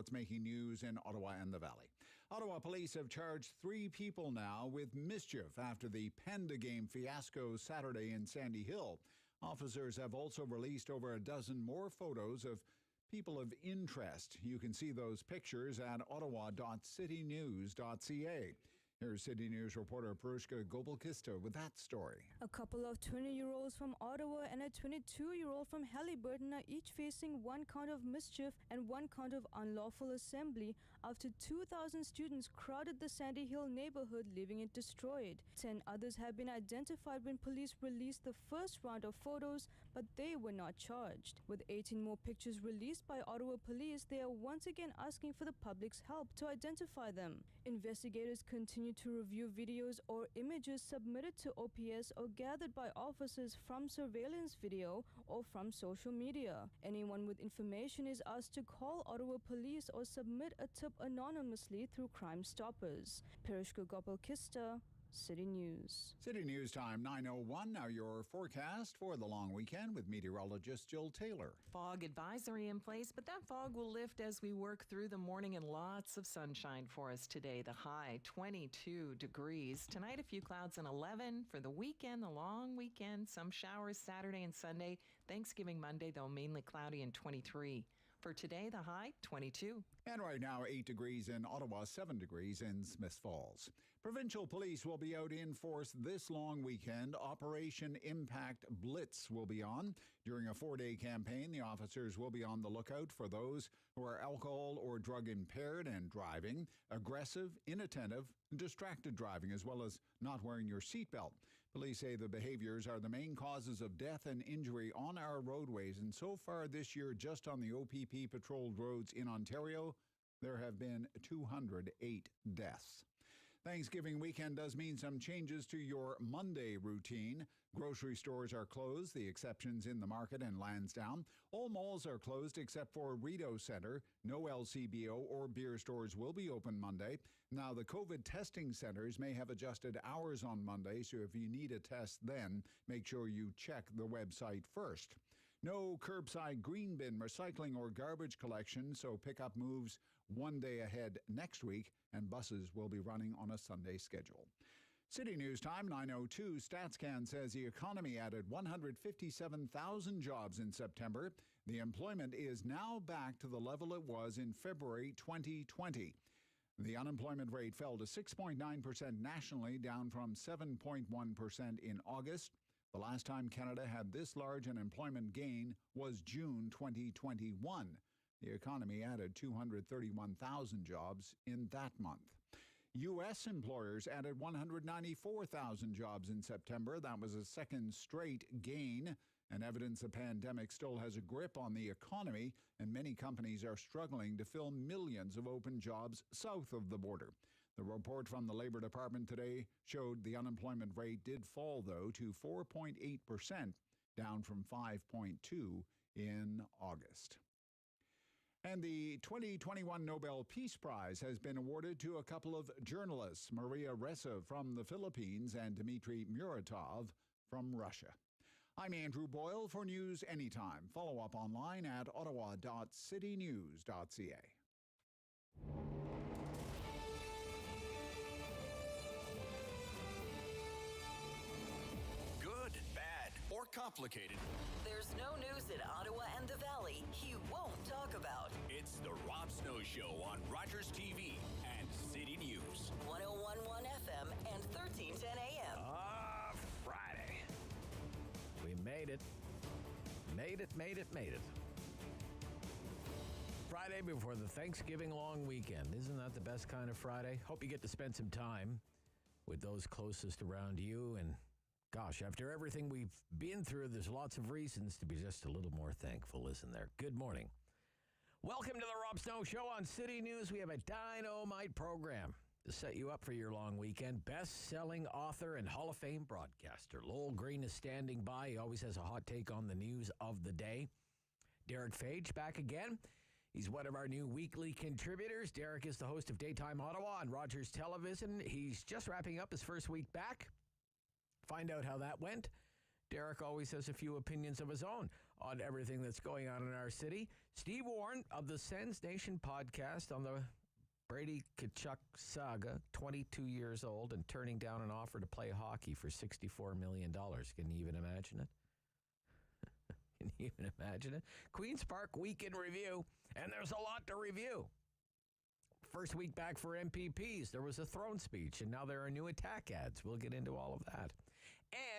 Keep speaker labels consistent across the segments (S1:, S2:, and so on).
S1: what's making news in Ottawa and the Valley. Ottawa police have charged 3 people now with mischief after the Panda Game fiasco Saturday in Sandy Hill. Officers have also released over a dozen more photos of people of interest. You can see those pictures at ottawa.citynews.ca. Here's City News reporter Pamper Items with that story.
S2: A couple of 20-year-olds from Ottawa and a 22-year-old from Haliburton are each facing 1 count of mischief and 1 count of unlawful assembly after 2,000 students crowded the Sandy Hill neighborhood, leaving it destroyed. 10 others have been identified when police released the first round of photos, but they were not charged. With 18 more pictures released by Ottawa police, they are once again asking for the public's help to identify them. Investigators continue to review videos or images submitted to OPS or gathered by officers from surveillance video or from social media. Anyone with information is asked to call Ottawa police or submit a tip anonymously through Crime Stoppers. Pamper, City News.
S1: City News time 9:01. Now your forecast for the long weekend with meteorologist Jill Taylor.
S3: Fog advisory in place, but that fog will lift as we work through the morning and lots of sunshine for us today. The high 22 degrees. Tonight a few clouds and 11. For the weekend, the long weekend, some showers Saturday and Sunday. Thanksgiving Monday, though, mainly cloudy and 23. For today, the high 22.
S1: And right now 8 degrees in Ottawa, 7 degrees in Smiths Falls. Provincial police will be out in force this long weekend. Operation Impact Blitz will be on. During a 4-day campaign, the officers will be on the lookout for those who are alcohol or drug impaired and driving, aggressive, inattentive, distracted driving, as well as not wearing your seatbelt. Police say the behaviors are the main causes of death and injury on our roadways. And so far this year, just on the OPP patrolled roads in Ontario, there have been 208 deaths. Thanksgiving weekend does mean some changes to your Monday routine. Grocery stores are closed, the exceptions in the market and Lansdowne. All malls are closed except for Rideau Centre. No LCBO or beer stores will be open Monday. Now, the COVID testing centres may have adjusted hours on Monday, so if you need a test then, make sure you check the website first. No curbside green bin recycling or garbage collection, so pickup moves 1 day ahead next week, and buses will be running on a Sunday schedule. City News time 9:02. StatsCan says the economy added 157,000 jobs in September. The employment is now back to the level it was in February 2020. The unemployment rate fell to 6.9% nationally, down from 7.1% in August. The last time Canada had this large an employment gain was June 2021. The economy added 231,000 jobs in that month. U.S. employers added 194,000 jobs in September. That was a second straight gain, and evidence the pandemic still has a grip on the economy, and many companies are struggling to fill millions of open jobs south of the border. The report from the Labor Department today showed the unemployment rate did fall, though, to 4.8%, down from 5.2% in August. And the 2021 Nobel Peace Prize has been awarded to a couple of journalists, Maria Ressa from the Philippines and Dmitry Muratov from Russia. I'm Andrew Boyle for News Anytime. Follow up online at ottawa.citynews.ca.
S4: Good, bad, or complicated.
S5: There's no news in Ottawa and the Valley he won't talk about.
S4: It's the Rob Snow Show on Rogers TV and City News.
S5: 101.1 FM and 1310 AM.
S6: Friday. We made it. Made it. Friday before the Thanksgiving long weekend. Isn't that the best kind of Friday? Hope you get to spend some time with those closest around you. And gosh, after everything we've been through, there's lots of reasons to be just a little more thankful, isn't there? Good morning. Welcome to the Rob Snow Show on City News. We have a dynamite program to set you up for your long weekend. Best-selling author and Hall of Fame broadcaster Lowell Green is standing by. He always has a hot take on the news of the day. Derek Fage back again. He's one of our new weekly contributors. Derek is the host of Daytime Ottawa on Rogers Television. He's just wrapping up his first week back. Find out how that went. Derek always has a few opinions of his own. on everything that's going on in our city. Steve Warren of the Sens Nation podcast on the Brady Tkachuk saga, 22 years old and turning down an offer to play hockey for $64 million. Can you even imagine it? Can you even imagine it? Queen's Park Week in Review, and there's a lot to review. First week back for MPPs, there was a throne speech, and now there are new attack ads. We'll get into all of that.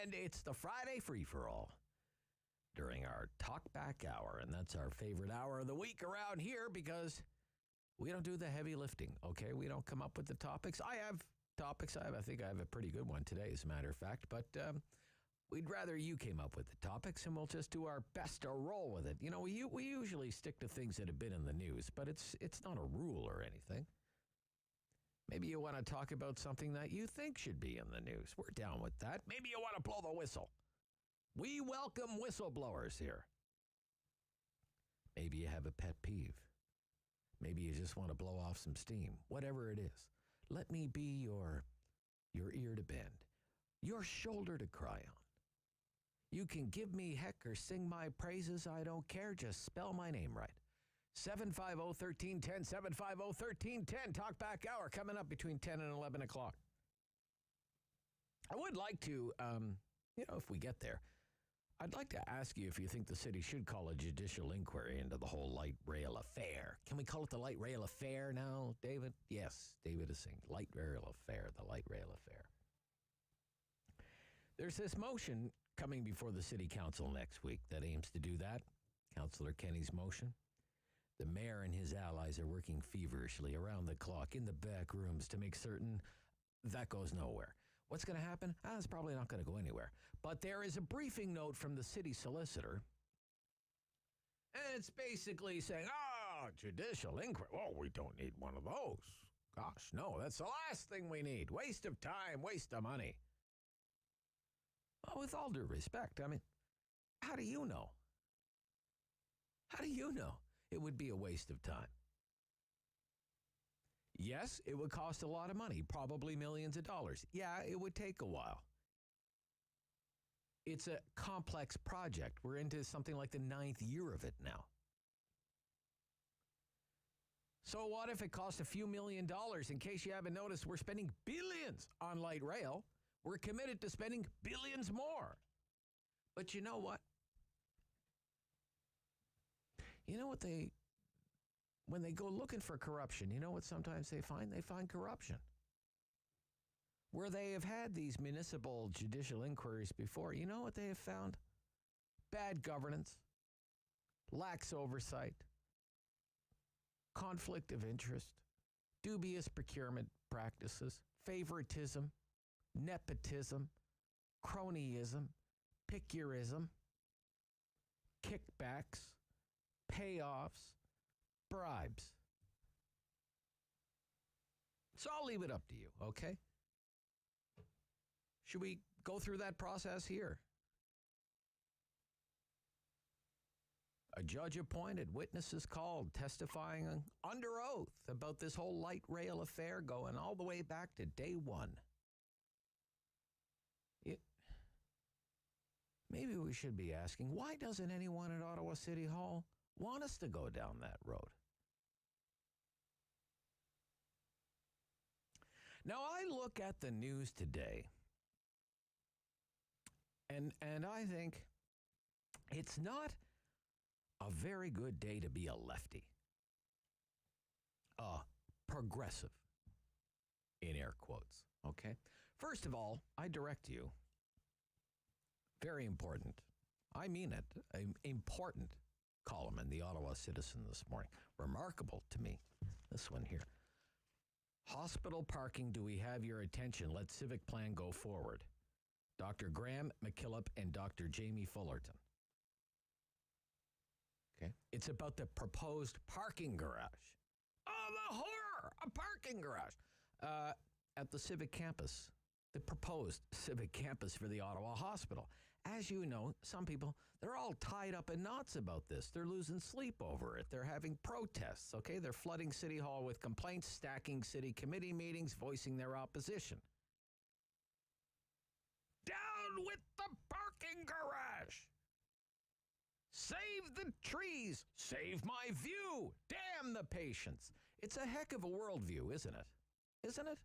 S6: And it's the Friday free-for-all during our Talk Back Hour, and that's our favorite hour of the week around here because we don't do the heavy lifting, okay? We don't come up with the topics. I have topics. I think I have a pretty good one today, as a matter of fact, but we'd rather you came up with the topics, and we'll just do our best to roll with it. You know, we usually stick to things that have been in the news, but it's not a rule or anything. Maybe you want to talk about something that you think should be in the news. We're down with that. Maybe you want to blow the whistle. We welcome whistleblowers here. Maybe you have a pet peeve. Maybe you just want to blow off some steam. Whatever it is, let me be your ear to bend, your shoulder to cry on. You can give me heck or sing my praises. I don't care. Just spell my name right. 750-1310, 750-1310. Talk Back Hour coming up between 10 and 11 o'clock. I would like to, if we get there, I'd like to ask you if you think the city should call a judicial inquiry into the whole light rail affair. Can we call it the light rail affair now, David? Yes, David is saying light rail affair, the light rail affair. There's this motion coming before the city council next week that aims to do that. Councillor Kenny's motion. The mayor and his allies are working feverishly around the clock in the back rooms to make certain that goes nowhere. What's going to happen? It's probably not going to go anywhere. But there is a briefing note from the city solicitor, and it's basically saying, judicial inquiry. Oh, we don't need one of those. Gosh, no, that's the last thing we need. Waste of time, waste of money. Well, with all due respect, I mean, how do you know? How do you know it would be a waste of time? Yes, it would cost a lot of money, probably millions of dollars. Yeah, it would take a while. It's a complex project. We're into something like the 9th year of it now. So what if it cost a few $1 million? In case you haven't noticed, we're spending billions on light rail. We're committed to spending billions more. But you know what? You know what when they go looking for corruption, you know what sometimes they find? They find corruption. Where they have had these municipal judicial inquiries before, you know what they have found? Bad governance, lax oversight, conflict of interest, dubious procurement practices, favoritism, nepotism, cronyism, picturism, kickbacks, payoffs, bribes. So I'll leave it up to you, okay? Should we go through that process here? A judge appointed, witnesses called, testifying under oath about this whole light rail affair going all the way back to day one. Maybe we should be asking, why doesn't anyone at Ottawa City Hall want us to go down that road? Now, I look at the news today, and I think it's not a very good day to be a lefty. Progressive, in air quotes, okay? First of all, I direct you, very important, I mean it, an important column in the Ottawa Citizen this morning. Remarkable to me, this one here. Hospital parking, do we have your attention? Let Civic plan go forward. Dr. Graham McKillop and Dr. Jamie Fullerton. Okay. It's about the proposed parking garage. Oh, the horror! A parking garage at the Civic campus. The proposed Civic campus for the Ottawa Hospital. As you know, some people, they're all tied up in knots about this. They're losing sleep over it. They're having protests, okay? They're flooding City Hall with complaints, stacking city committee meetings, voicing their opposition. Down with the parking garage! Save the trees. Save my view. Damn the patients. It's a heck of a worldview, isn't it? Isn't it?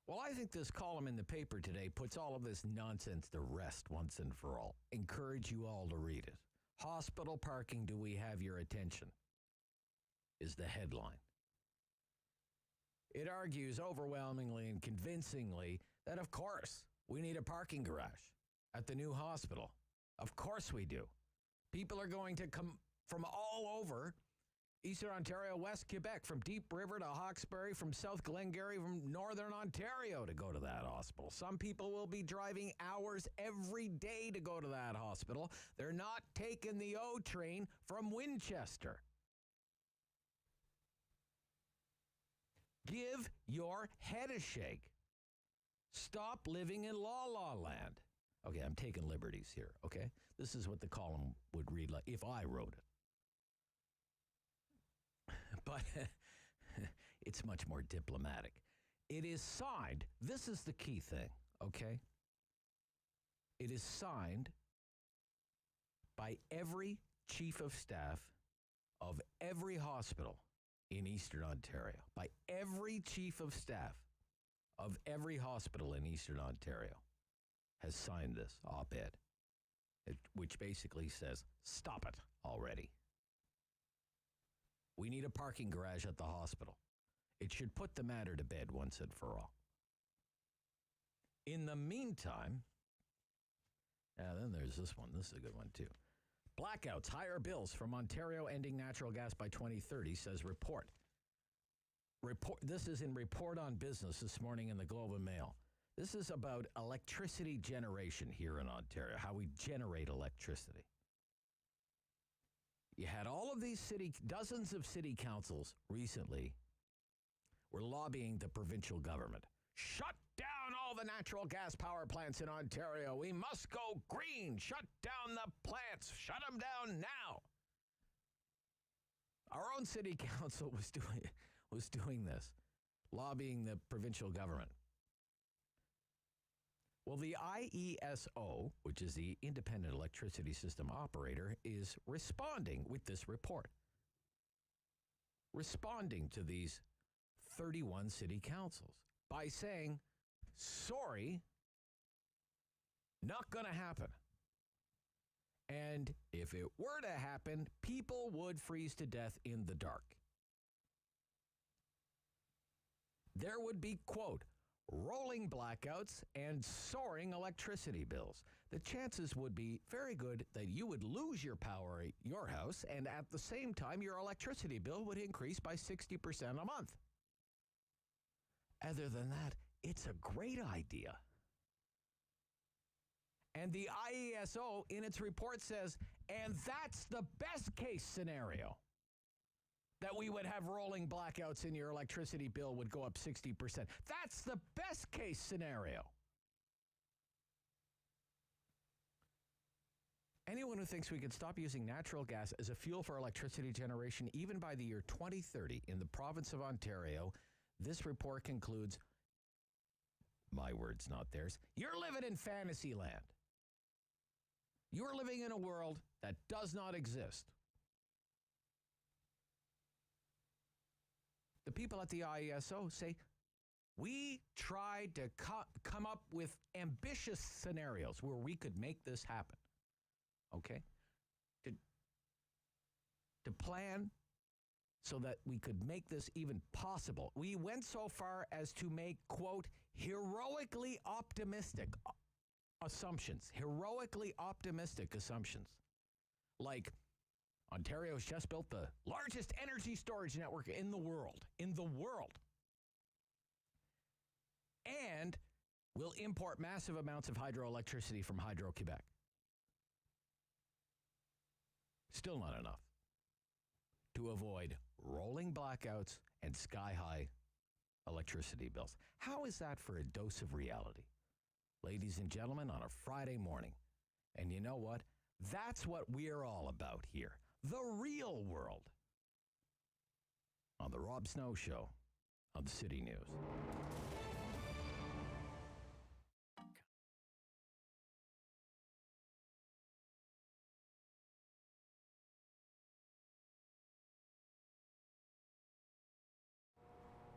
S6: Well, I think this column in the paper today puts all of this nonsense to rest once and for all. Encourage you all to read it. Hospital parking, do we have your attention? Is the headline. It argues overwhelmingly and convincingly that, of course, we need a parking garage at the new hospital. Of course we do. People are going to come from all over Eastern Ontario, West Quebec, from Deep River to Hawkesbury, from South Glengarry, from Northern Ontario to go to that hospital. Some people will be driving hours every day to go to that hospital. They're not taking the O train from Winchester. Give your head a shake. Stop living in la-la land. Okay, I'm taking liberties here, okay? This is what the column would read like if I wrote it. But it's much more diplomatic. It is signed. This is the key thing, okay? It is signed by every chief of staff of every hospital in Eastern Ontario. By every chief of staff of every hospital in Eastern Ontario has signed this op-ed, which basically says, stop it already. We need a parking garage at the hospital. It should put the matter to bed once and for all. In the meantime, then there's this one. This is a good one, too. Blackouts, higher bills from Ontario ending natural gas by 2030, says report. This is in Report on Business this morning in the Globe and Mail. This is about electricity generation here in Ontario, how we generate electricity. You had all of these dozens of city councils recently were lobbying the provincial government. Shut down all the natural gas power plants in Ontario. We must go green. Shut down the plants. Shut them down now. Our own city council was doing this, lobbying the provincial government. Well, the IESO, which is the Independent Electricity System Operator, is responding with this report. Responding to these 31 city councils by saying, sorry, not going to happen. And if it were to happen, people would freeze to death in the dark. There would be, quote, rolling blackouts and soaring electricity bills. The chances would be very good that you would lose your power at your house, and at the same time, your electricity bill would increase by 60% a month. Other than that, it's a great idea. And the IESO, in its report, says, and that's the best case scenario, that we would have rolling blackouts and your electricity bill would go up 60%. That's the best case scenario. Anyone who thinks we could stop using natural gas as a fuel for electricity generation even by the year 2030 in the province of Ontario, this report concludes, my words, not theirs, you're living in fantasy land. You're living in a world that does not exist. The people at the IESO say, we tried to come up with ambitious scenarios where we could make this happen. Okay? To plan so that we could make this even possible. We went so far as to make, quote, heroically optimistic assumptions. Heroically optimistic assumptions. Like, Ontario's just built the largest energy storage network in the world. In the world. And will import massive amounts of hydroelectricity from Hydro-Quebec. Still not enough to avoid rolling blackouts and sky-high electricity bills. How is that for a dose of reality? Ladies and gentlemen, on a Friday morning. And you know what? That's what we're all about here. The real world. On the Rob Snow Show on the City News.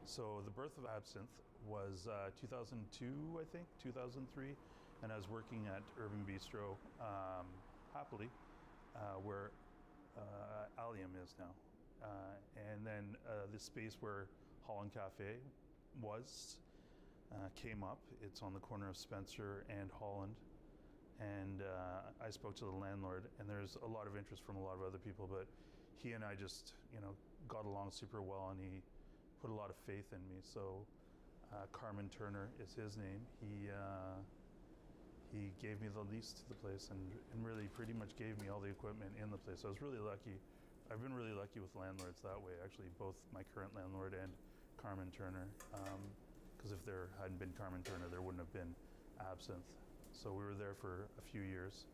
S7: So the Birth of Absinthe was 2002, I think, 2003, and I was working at Urban Bistro, happily, where Allium is now. And then the space where Holland Cafe was came up. It's on the corner of Spencer and Holland. And I spoke to the landlord, and there's a lot of interest from a lot of other people, but he and I just, got along super well, and he put a lot of faith in me. So Carmen Turner is his name. He gave me the lease to the place and really pretty much gave me all the equipment in the place. I was really lucky. I've been really lucky with landlords that way, actually, both my current landlord and Carmen Turner. Because if there hadn't been Carmen Turner, there wouldn't have been Absinthe. So we were there for a few years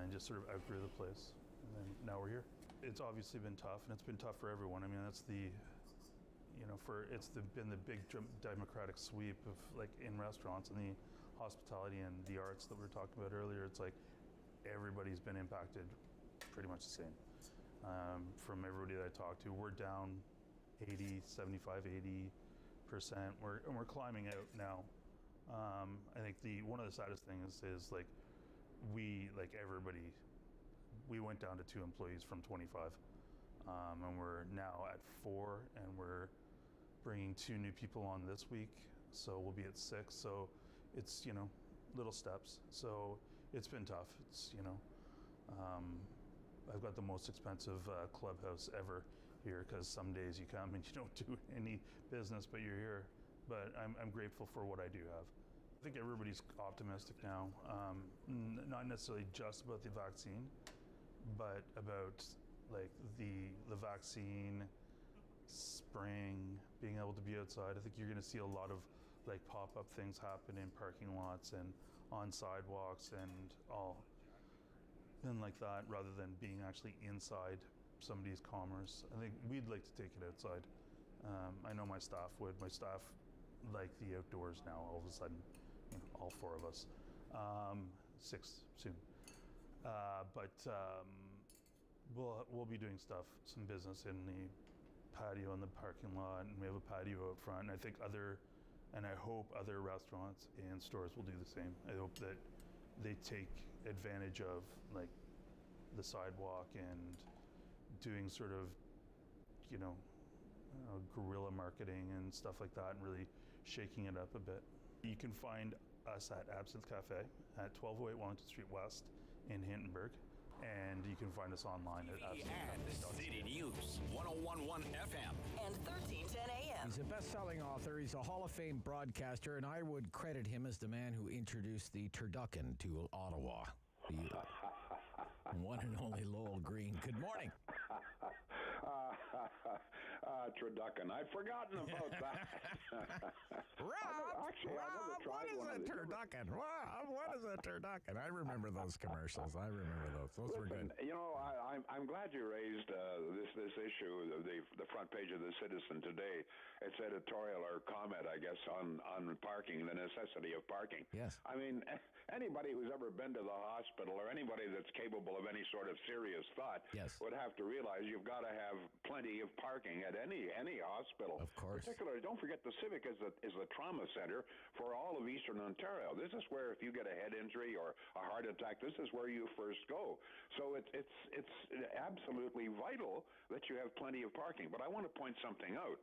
S7: and just sort of outgrew the place. And then now we're here. It's obviously been tough, and it's been tough for everyone. I mean, that's been the big democratic sweep of in restaurants and the hospitality and the arts that we were talking about earlier. It's like everybody's been impacted pretty much the same. From everybody that I talked to, we're down 80, 75, 80%. We're climbing out now. I think one of the saddest things is we went down to 2 employees from 25, and we're now at 4, and we're bringing 2 new people on this week, so we'll be at 6. So it's little steps. So it's been tough. It's I've got the most expensive clubhouse ever here, because some days you come and you don't do any business, but you're here. But I'm grateful for what I do have. I think everybody's optimistic now, not necessarily just about the vaccine, but about the vaccine, spring, being able to be outside. I think you're going to see a lot of pop-up things happen in parking lots and on sidewalks and all, and like that, rather than being actually inside somebody's commerce. I think we'd like to take it outside. I know my staff would. My staff like the outdoors now, all of a sudden, all 4 of us. 6 soon. But we'll be doing stuff, some business in the patio in the parking lot, and we have a patio out front. And I hope other restaurants and stores will do the same. I hope that they take advantage of the sidewalk and doing sort of, guerrilla marketing and stuff like that, and really shaking it up a bit. You can find us at Absinthe Cafe at 1208 Wellington Street West in Hintonburg, and you can find us online at absinthecafe.ca.
S4: City News, 101.1 FM.
S5: And 1310 AM.
S6: He's a best-selling author. He's a Hall of Fame broadcaster, and I would credit him as the man who introduced the turducken to Ottawa. The one and only Lowell Green. Good morning.
S8: Turducken. I'd forgotten about that.
S6: Rob, what is a turducken? Rob, what is a turducken? I remember those commercials. Those were good.
S8: I'm glad you raised this issue, the front page of the Citizen today. It's editorial or comment, I guess, on parking, the necessity of parking.
S6: Yes.
S8: I mean, anybody who's ever been to the hospital, or anybody that's capable of any sort of serious thought,
S6: yes,
S8: would have to realize you've got to have plenty of parking at any hospital.
S6: Of course.
S8: Particularly, don't forget the Civic is the trauma center for all of Eastern Ontario. This is where, if you get a head injury or a heart attack, this is where you first go. So it's absolutely vital that you have plenty of parking. But I want to point something out.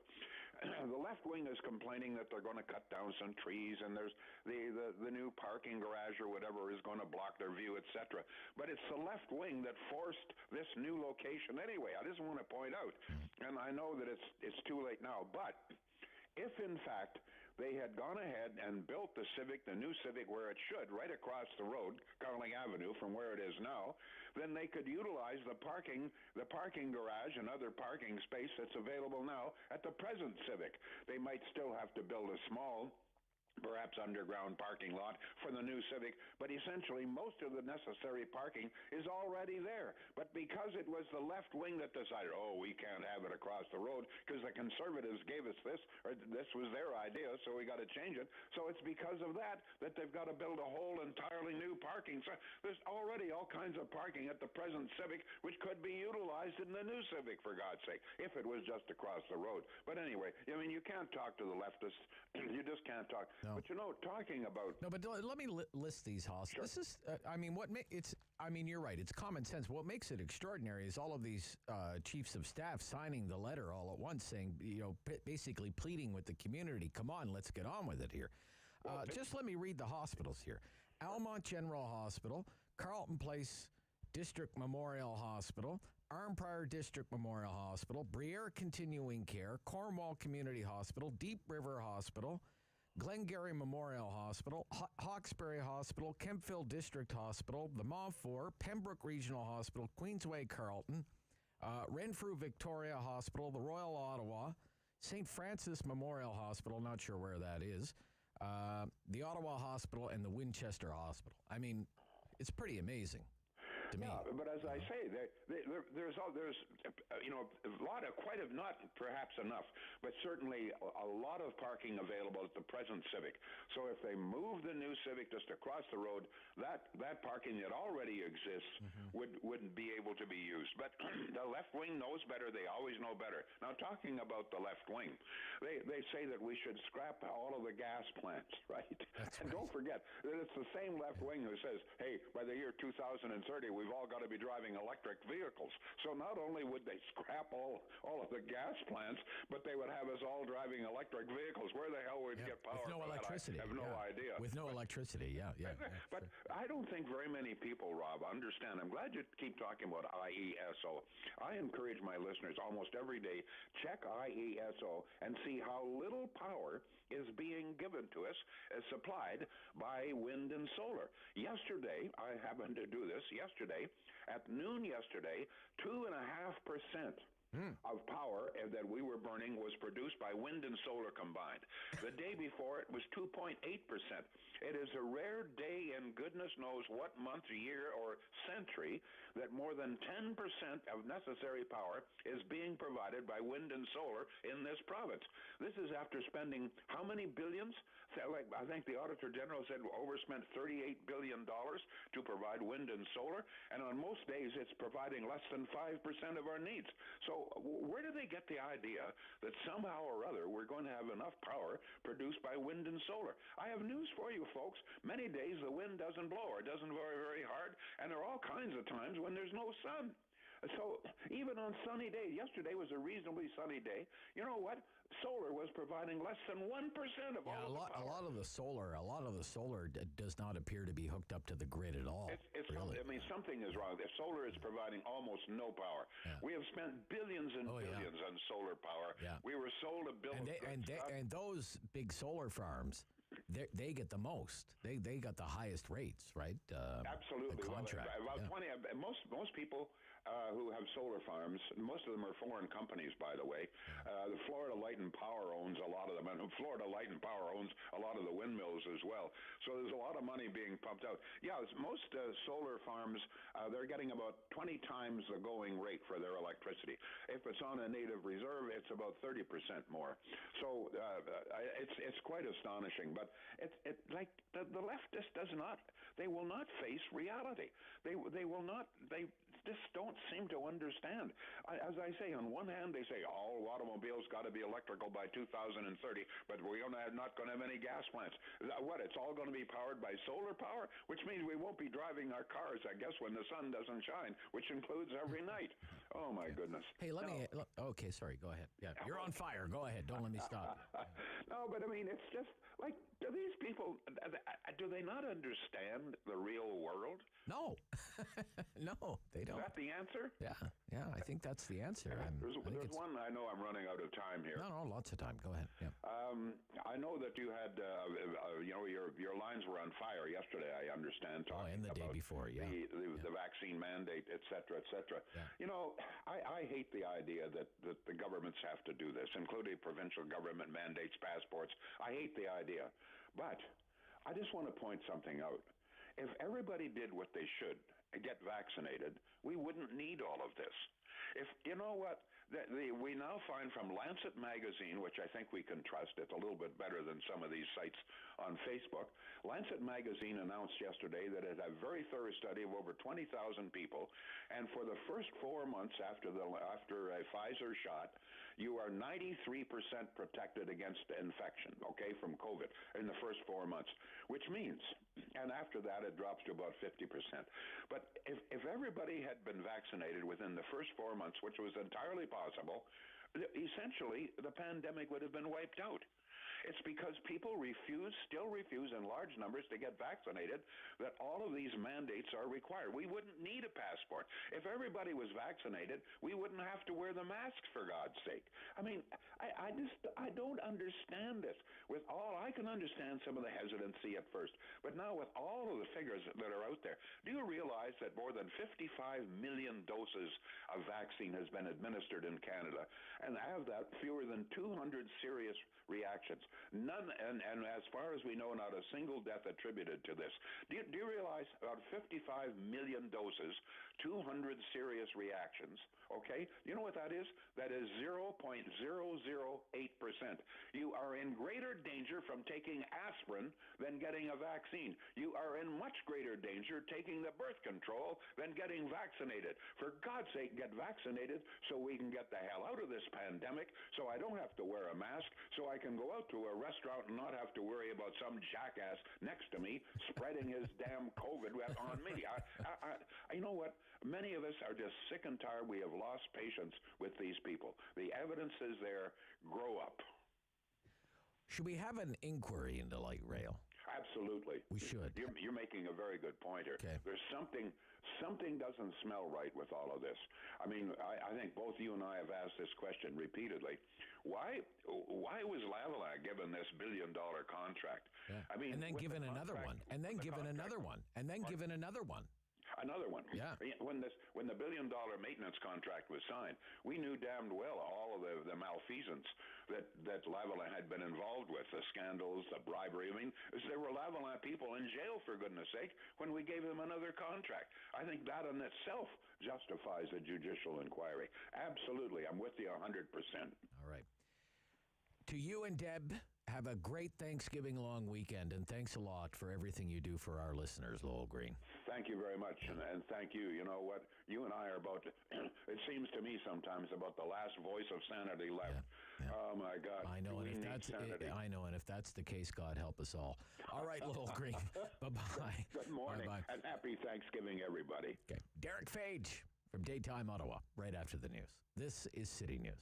S8: The left wing is complaining that they're going to cut down some trees, and there's the new parking garage or whatever is going to block their view, etc. But it's the left wing that forced this new location anyway. I just want to point out, and I know that it's too late now, but if in fact they had gone ahead and built the Civic, the new Civic, where it should, right across the road, Carling Avenue, from where it is now, then they could utilize the parking garage and other parking space that's available now at the present Civic. They might still have to build a small perhaps underground parking lot for the new Civic, but essentially most of the necessary parking is already there. But because it was the left wing that decided, oh, we can't have it across the road because the Conservatives gave us this, or this was their idea, so we got to change it. So it's because of that they've got to build a whole entirely new parking. So there's already all kinds of parking at the present Civic, which could be utilized in the new Civic, for God's sake, if it was just across the road. But anyway, I mean, you can't talk to the leftists. You just can't talk.
S6: No.
S8: But talking about...
S6: No, but let me list these hospitals.
S8: Sure.
S6: This is, you're right. It's common sense. What makes it extraordinary is all of these chiefs of staff signing the letter all at once, saying, basically pleading with the community, come on, let's get on with it here. Just let me read the hospitals here. Almont General Hospital, Carleton Place District Memorial Hospital, Arnprior District Memorial Hospital, Briere Continuing Care, Cornwall Community Hospital, Deep River Hospital, Glengarry Memorial Hospital, Hawkesbury Hospital, Kempville District Hospital, the Montfort, Pembroke Regional Hospital, Queensway Carleton, Renfrew Victoria Hospital, the Royal Ottawa, St. Francis Memorial Hospital, not sure where that is, the Ottawa Hospital, and the Winchester Hospital. I mean, it's pretty amazing to me.
S8: Yeah, but as I say, there's a lot of, not perhaps enough, but certainly a lot of parking available at the present Civic. So if they move the new Civic just across the road, that parking that already exists wouldn't be able to be used. But the left wing knows better. They always know better. Now, talking about the left wing, they say that we should scrap all of the gas plants, right? And don't forget that it's the same left wing who says, hey, by the year 2030, we've all got to be driving electric vehicles. So not only would they scrap all of the gas plants, but they would have us all driving electric vehicles. Where the hell would we get power?
S6: With no electricity.
S8: I have no idea.
S6: With no electricity, yeah.
S8: But I don't think very many people, Rob, understand. I'm glad you keep talking about IESO. I encourage my listeners almost every day, check IESO and see how little power is being given to us, supplied by wind and solar. Yesterday, I happened to do this yesterday, at noon yesterday, 2.5% of power that we were burning was produced by wind and solar combined. The day before, it was 2.8%. It is a rare day in goodness knows what month, year, or century that more than 10% of necessary power is being provided by wind and solar in this province. This is after spending how many billions? I think the Auditor General said overspent $38 billion to provide wind and solar, and on most days it's providing less than 5% of our needs. So where do they get the idea that somehow or other we're going to have enough power produced by wind and solar? I have news for you, folks. Many days the wind doesn't blow or doesn't blow very hard, and there are all kinds of times when there's no sun. So even on sunny days, yesterday was a reasonably sunny day. You know what? Solar was providing less than 1% of all of the power.
S6: A lot of the solar does not appear to be hooked up to the grid at all.
S8: Really. I mean, something is wrong. The solar is providing almost no power. Yeah. We have spent billions and billions on solar power. Yeah. We were sold a bill of goods.
S6: And those big solar farms, they get the most. They got the highest rates, right?
S8: Absolutely.
S6: The contract.
S8: Well, about 20. Most people who have solar farms, most of them are foreign companies, by the way. The Florida Light and Power owns a lot of them, and Florida Light and Power owns a lot of the windmills as well. So there's a lot of money being pumped out. Yeah, most solar farms, they're getting about 20 times the going rate for their electricity. If it's on a native reserve, it's about 30% more. So it's quite astonishing. But it's like the leftist they will not face reality. They will not. They just don't seem to understand. As I say, on one hand, they say all automobiles got to be electrical by 2030, but we're not going to have any gas plants. What? It's all going to be powered by solar power, which means we won't be driving our cars, I guess, when the sun doesn't shine, which includes every night. Oh my goodness.
S6: Hey, okay, sorry. Go ahead. Yeah, you're on fire. Go ahead. Don't let me stop.
S8: No, but I mean, it's just like, do these people, do they not understand the real world?
S6: No. No, they don't.
S8: Is that the answer?
S6: Yeah, I think that's the answer.
S8: There's one, I know I'm running out of time here.
S6: No, lots of time. Go ahead. Yeah.
S8: I know that you had, your lines were on fire yesterday, I understand.
S6: And the day before, yeah.
S8: The vaccine mandate, et cetera, et cetera. Yeah. You know, I hate the idea that the governments have to do this, including provincial government mandates, passports. I hate the idea. But I just want to point something out. If everybody did what they should and get vaccinated, we wouldn't need all of this. If you know what, we now find from Lancet magazine, which I think we can trust, it's a little bit better than some of these sites on Facebook. Lancet magazine announced yesterday that it had a very thorough study of over 20,000 people, and for the first 4 months after a Pfizer shot, you are 93% protected against infection, okay, from COVID in the first 4 months, which means, and after that it drops to about 50%. But if everybody had been vaccinated within the first 4 months, which was entirely possible, essentially the pandemic would have been wiped out. It's because people still refuse in large numbers to get vaccinated that all of these mandates are required. We wouldn't need a passport. If everybody was vaccinated, we wouldn't have to wear the masks, for God's sake. I mean, I don't understand this. I can understand some of the hesitancy at first, but now with all of the figures that are out there, do you realize that more than 55 million doses of vaccine has been administered in Canada, and of that, fewer than 200 serious reactions? None, and as far as we know, not a single death attributed to this. Do you realize about 55 million doses, 200 serious reactions, okay? You know what that is? That is 0.008%. You are in greater danger from taking aspirin than getting a vaccine. You are in much greater danger taking the birth control than getting vaccinated. For God's sake, get vaccinated so we can get the hell out of this pandemic, so I don't have to wear a mask, so I can go out to a restaurant and not have to worry about some jackass next to me spreading his damn COVID on me. You know what? Many of us are just sick and tired. We have lost patience with these people. The evidence is there. Grow up.
S6: Should we have an inquiry into light rail?
S8: Absolutely.
S6: We should.
S8: You're making a very good point here.
S6: Okay.
S8: There's something doesn't smell right with all of this. I mean, I think both you and I have asked this question repeatedly. Why was Lavalin given this $1 billion contract?
S6: Yeah.
S8: I mean,
S6: and then given another one, and then given another one, and then given another one.
S8: Another one.
S6: Yeah.
S8: When the $1 billion maintenance contract was signed, we knew damned well all of the malfeasance that Lavalin had been involved with, the scandals, the bribery. I mean, there were Lavalin people in jail, for goodness sake, when we gave them another contract. I think that in itself justifies a judicial inquiry. Absolutely. I'm with you 100%.
S6: All right. To you and Deb, have a great Thanksgiving long weekend, and thanks a lot for everything you do for our listeners, Lowell Green.
S8: Thank you very much, and thank you. You know what? You and I are about, it seems to me sometimes, about the last voice of sanity left.
S6: Yeah.
S8: Oh, my God.
S6: I know, and if that's the case, God help us all. All right, Lowell Green. Bye-bye.
S8: Good morning,
S6: Bye-bye.
S8: and happy Thanksgiving, everybody.
S6: Okay. Derek Fage from Daytime Ottawa, right after the news. This is City News.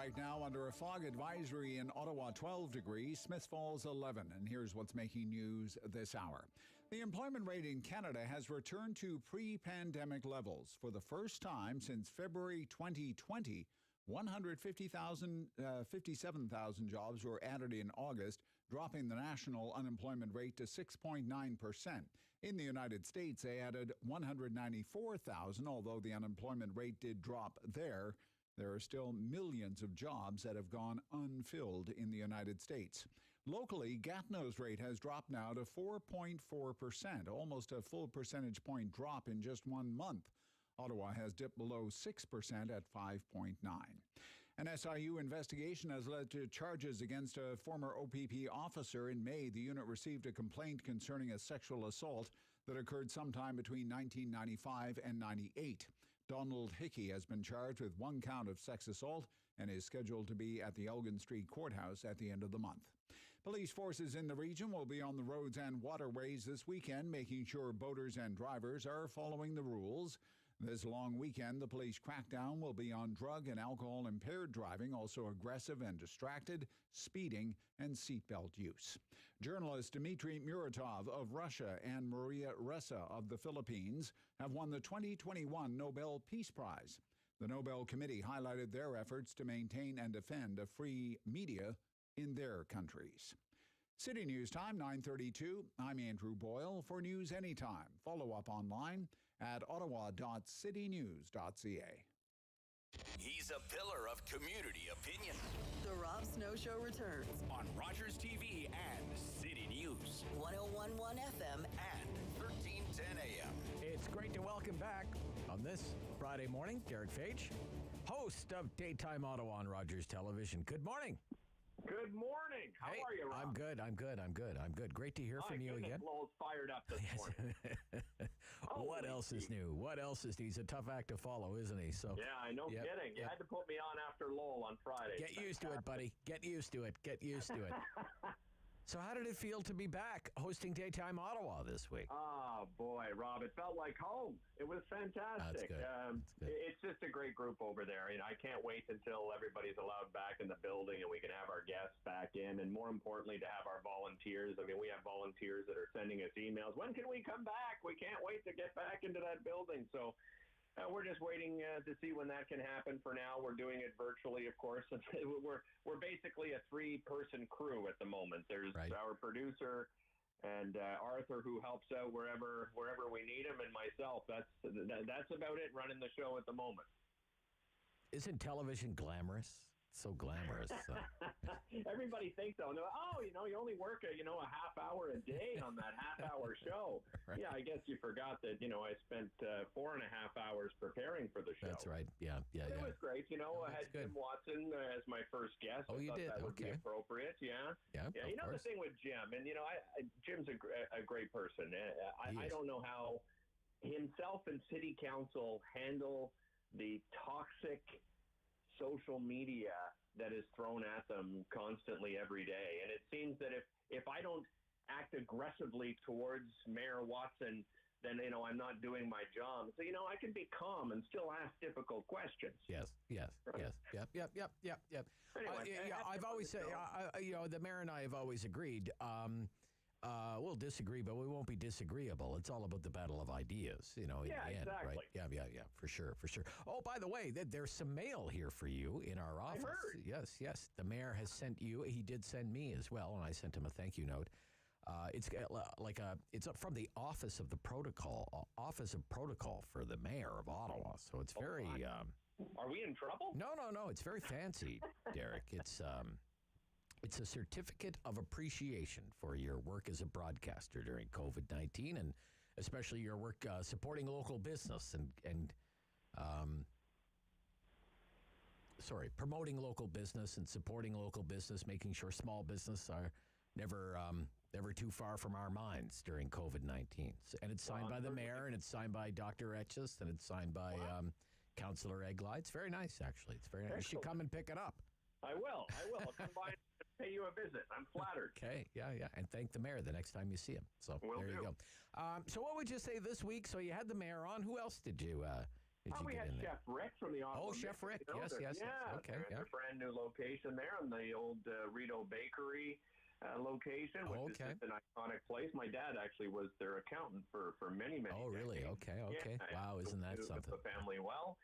S1: right now under a fog advisory in Ottawa, 12 degrees, Smith Falls, 11. And here's what's making news this hour. The employment rate in Canada has returned to pre-pandemic levels for the first time since February 2020. 57,000 jobs were added in August, dropping the national unemployment rate to 6.9%. In the United States, they added 194,000, although the unemployment rate did drop there. There are still millions of jobs that have gone unfilled in the United States. Locally, Gatineau's rate has dropped now to 4.4%, almost a full percentage point drop in just 1 month. Ottawa has dipped below 6% at 5.9. An SIU investigation has led to charges against a former OPP officer. In May, the unit received a complaint concerning a sexual assault that occurred sometime between 1995 and 98. Donald Hickey has been charged with 1 count of sex assault and is scheduled to be at the Elgin Street Courthouse at the end of the month. Police forces in the region will be on the roads and waterways this weekend, making sure boaters and drivers are following the rules. This long weekend, the police crackdown will be on drug and alcohol-impaired driving, also aggressive and distracted, speeding, and seatbelt use. Journalist Dmitry Muratov of Russia and Maria Ressa of the Philippines have won the 2021 Nobel Peace Prize. The Nobel Committee highlighted their efforts to maintain and defend a free media in their countries. City News Time, 9:32. I'm Andrew Boyle. For news anytime, follow up online at ottawa.citynews.ca.
S4: He's a pillar of community opinion.
S5: The Rob Snow Show returns
S4: On Rogers TV and City News.
S5: 101.1 FM
S4: And 1310 AM.
S6: It's great to welcome back on this Friday morning, Derek Fage, host of Daytime Ottawa on Rogers Television. Good morning.
S9: Good morning. How are you, Rob?
S6: I'm good. Great to hear from you again.
S9: Lowell's fired up this morning.
S6: What else is new? He's a tough act to follow, isn't he? So
S9: yeah, I know. Kidding. You had to put me on after Lowell on Friday.
S6: Get used to it, buddy. Get used to it. So how did it feel to be back hosting Daytime Ottawa this week?
S9: Oh, boy, Rob, it felt like home. It was fantastic.
S6: That's good.
S9: It's just a great group over there. I can't wait until everybody's allowed back in the building and we can have our guests back in, and more importantly, to have our volunteers. We have volunteers that are sending us emails. When can we come back? We can't wait to get back into that building. So we're just waiting to see when that can happen. For now, we're doing it virtually, of course. We're basically a 3-person crew at the moment. There's our producer and Arthur, who helps out wherever we need him, and myself. That's about it, running the show at the moment.
S6: Isn't television glamorous? So glamorous.
S9: Everybody thinks so. And they're like, you only work a half hour a day on that half-hour show. Right. Yeah, I guess you forgot that, I spent 4.5 hours preparing for the show.
S6: That's right. Yeah.
S9: It was great. I had
S6: good.
S9: Jim Watson as my first guest.
S6: Oh, you did?
S9: That would be appropriate. Yeah. The thing with Jim, and Jim's a great person. I don't know how himself and City Council handle the toxic social media that is thrown at them constantly every day. And it seems that if I don't act aggressively towards Mayor Watson, then, I'm not doing my job. So, I can be calm and still ask difficult questions.
S6: Yes.
S9: Right?
S6: Yep.
S9: Anyway,
S6: I've always said, the mayor and I have always agreed, we'll disagree, but we won't be disagreeable. It's all about the battle of ideas, in the end,
S9: exactly.
S6: right? Yeah, for sure. Oh, by the way, there's some mail here for you in our office.
S9: I heard.
S6: Yes. The mayor has sent you. He did send me as well, and I sent him a thank you note. It's it's from the Office of Protocol for the Mayor of Ottawa. So it's very.
S9: Are we in trouble?
S6: No. It's very fancy, Derek. It's a certificate of appreciation for your work as a broadcaster during COVID-19, and especially your work supporting local business and promoting local business and supporting local business, making sure small business are never too far from our minds during COVID-19. And it's signed by the mayor, and it's signed by Dr. Etchus, and it's signed by Councillor Egli. It's very nice, actually. It's very nice. You should come and pick it up.
S9: I will. I'll come by and pay you a visit. I'm flattered.
S6: Okay, yeah. And thank the mayor the next time you see him. So there you go. So what would you say this week? So you had the mayor on. Who else did you Did you
S9: we
S6: get
S9: had
S6: in there?
S9: Chef Rick from the Ottawa.
S6: Oh, Chef Rick. Yes. Okay.
S9: There's a brand new location there on the old Rito Bakery location, which is just an iconic place. My dad actually was their accountant for many decades.
S6: Oh, really? Okay.
S9: Yeah,
S6: Wow, isn't that something?
S9: The family well.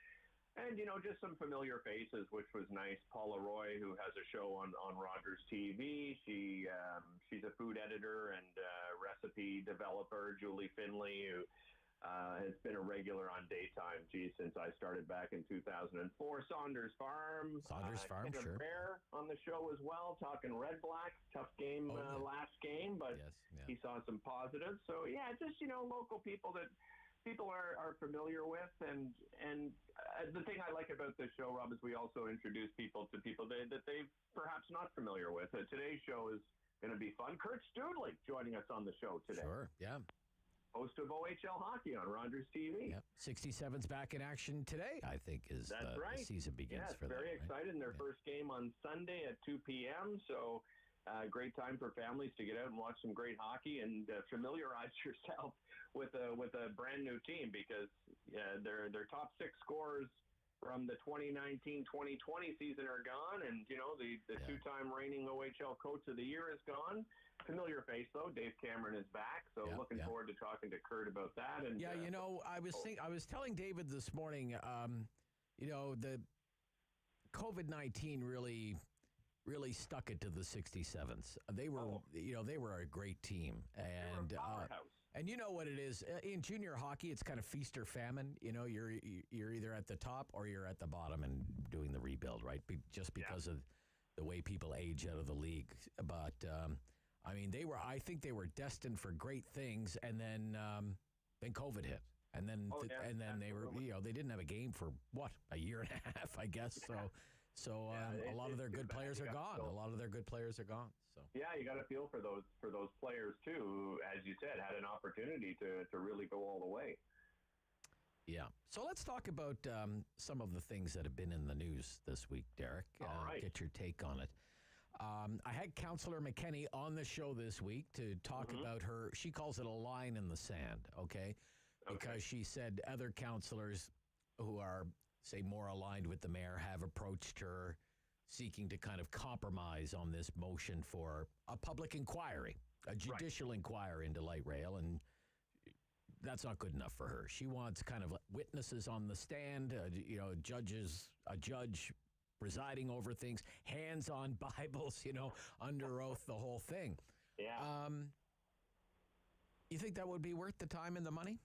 S9: And, just some familiar faces, which was nice. Paula Roy, who has a show on Rogers TV. She's a food editor and recipe developer. Julie Finley, who has been a regular on daytime, since I started back in 2004. Saunders Farm.
S6: Sure.
S9: Bear on the show as well, talking Red Black. Tough game last game, but he saw some positives. So, yeah, just, local people that people are familiar with, and the thing I like about this show, Rob, is we also introduce people to people that they're perhaps not familiar with. Today's show is going to be fun. Kurt Studley joining us on the show today.
S6: Sure, yeah.
S9: Host of OHL Hockey on Rogers TV.
S6: Yep. 67's back in action today, I think, is
S9: That's right.
S6: The season begins for them.
S9: Very excited. In their first game on Sunday at 2 p.m., so great time for families to get out and watch some great hockey and familiarize yourself with a brand new team, because their top six scorers from the 2019-2020 season are gone, and the two-time reigning OHL Coach of the Year is gone. Familiar face though, Dave Cameron is back, so looking forward to talking to Kurt about that. And
S6: I was telling David this morning, the COVID-19 really stuck it to the 67s. They were a great team, and and you know what it is in junior hockey. It's kind of feast or famine. You're either at the top or you're at the bottom and doing the rebuild, right? Just because of the way people age out of the league. But I think they were destined for great things, and then COVID hit. And then they were, they didn't have a game for a year and a half, I guess. So a lot of their good players are gone. So
S9: yeah, you got to feel for those players too, who, as you said, had an opportunity to really go all the way.
S6: Yeah. So let's talk about some of the things that have been in the news this week, Derek.
S9: All right.
S6: Get your take on it. I had Councillor McKenney on the show this week to talk about her. She calls it a line in the sand, okay? Because she said other councillors who are, say, more aligned with the mayor have approached her seeking to kind of compromise on this motion for a public inquiry, a judicial inquiry into light rail, and that's not good enough for her. She wants kind of witnesses on the stand, a judge presiding over things, hands on Bibles, under oath, the whole thing.
S9: Yeah.
S6: You think that would be worth the time and the money?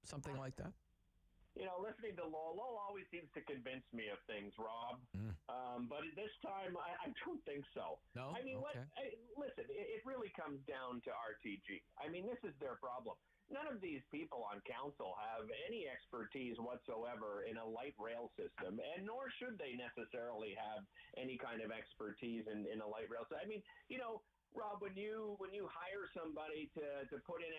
S6: Something like that?
S9: Listening to Lowell always seems to convince me of things, Rob. But this time, I don't think so.
S6: No?
S9: I mean,
S6: okay.
S9: Listen, it really comes down to RTG. I mean, this is their problem. None of these people on council have any expertise whatsoever in a light rail system, and nor should they necessarily have any kind of expertise in a light rail system. I mean, Rob, when you hire somebody to put in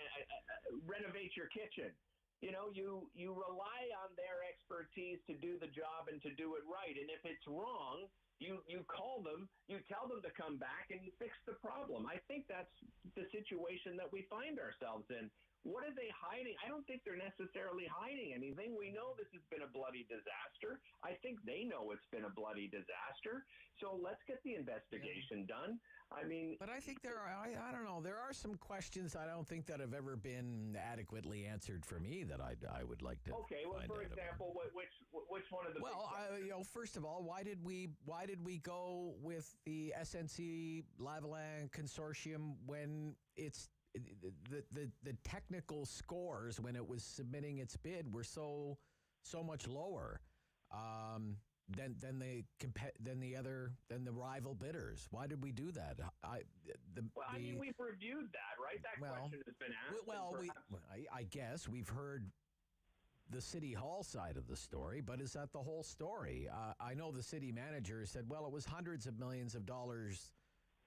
S9: renovate your kitchen, you rely on their expertise to do the job and to do it right. And if it's wrong, you call them, you tell them to come back, and you fix the problem. I think that's the situation that we find ourselves in. What are they hiding? I don't think they're necessarily hiding anything. We know this has been a bloody disaster. I think they know it's been a bloody disaster. So let's get the investigation done. I mean... But
S6: I think there are, I don't know, there are some questions I don't think that have ever been adequately answered for me that I would like to
S9: Okay, well, for example, which one of the...
S6: Well, first of all, why did we go with the SNC Lavalin Consortium when it's... The technical scores when it was submitting its bid were so much lower than the rival bidders. Why did we do that?
S9: We've reviewed that, right? That question has been asked.
S6: Well, I guess we've heard the city hall side of the story, but is that the whole story? I know the city manager said, well, it was hundreds of millions of dollars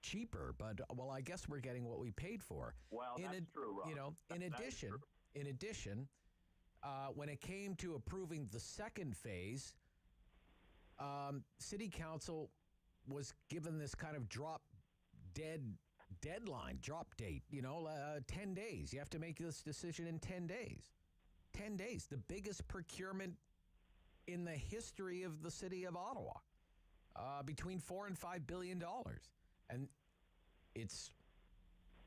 S6: cheaper, but I guess we're getting what we paid for.
S9: Well, that's true, Rob.
S6: In addition, when it came to approving the second phase, City Council was given this kind of drop date, 10 days. You have to make this decision in 10 days. 10 days, the biggest procurement in the history of the city of Ottawa, between $4 and $5 billion. And it's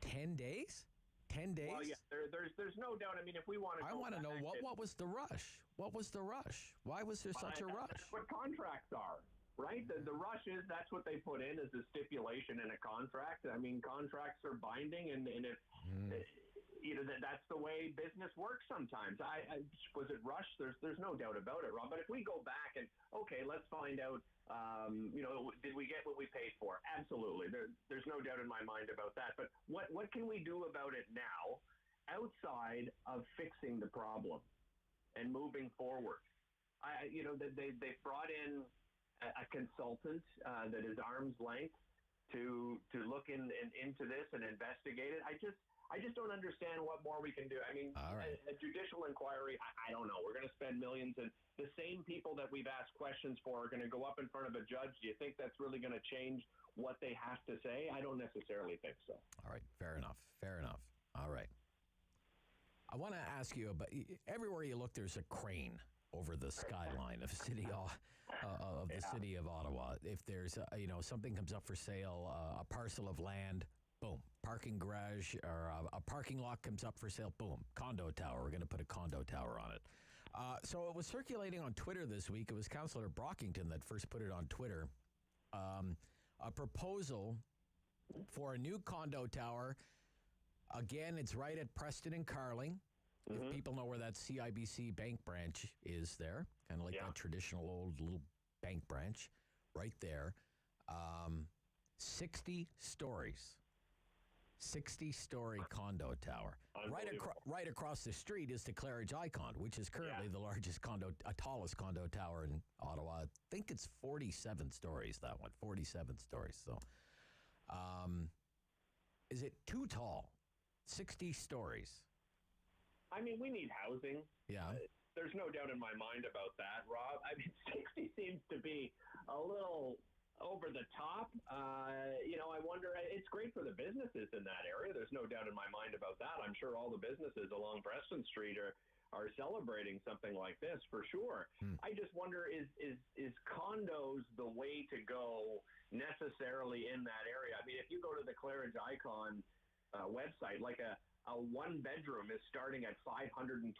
S6: 10 days? 10 days?
S9: Well, yeah, there's no doubt. I mean, if we want to
S6: I want to know, what was the rush? What was the rush? Why was there such a rush?
S9: That's what contracts are, right? The rush is, that's what they put in as a stipulation in a contract. I mean, contracts are binding, and if... that's the way business works sometimes. Was it rushed? There's no doubt about it, Rob. But if we go back and, okay, let's find out, did we get what we paid for? Absolutely. There's no doubt in my mind about that. But what can we do about it now outside of fixing the problem and moving forward? They've brought in a consultant that is arm's length to look into this and investigate it. I just don't understand what more we can do. I mean, a judicial inquiry, I don't know. We're going to spend millions, and the same people that we've asked questions for are going to go up in front of a judge. Do you think that's really going to change what they have to say? I don't necessarily think so.
S6: All right, fair enough. All right. I want to ask you about, everywhere you look, there's a crane over the skyline of the city of Ottawa. If there's something comes up for sale, a parcel of land, boom, parking garage or a parking lot comes up for sale, boom, condo tower. We're going to put a condo tower on it. So it was circulating on Twitter this week. It was Councillor Brockington that first put it on Twitter. A proposal for a new condo tower. Again, it's right at Preston and Carling. Mm-hmm. If people know where that CIBC bank branch is there, kind of like that traditional old little bank branch, right there. 60 stories. 60-story condo tower. Right across the street is the Claridge Icon, which is currently the largest tallest condo tower in Ottawa. I think it's 47 stories, that one. 47 stories. So, is it too tall? 60 stories.
S9: I mean, we need housing.
S6: Yeah.
S9: There's no doubt in my mind about that, Rob. I mean, 60 seems to be a little over the top. I wonder, it's great for the businesses in that area. There's no doubt in my mind about that. I'm sure all the businesses along Preston Street are celebrating something like this for sure. I just wonder, is condos the way to go necessarily in that area? I mean, if you go to the Claridge Icon website, like a one-bedroom is starting at $523,000.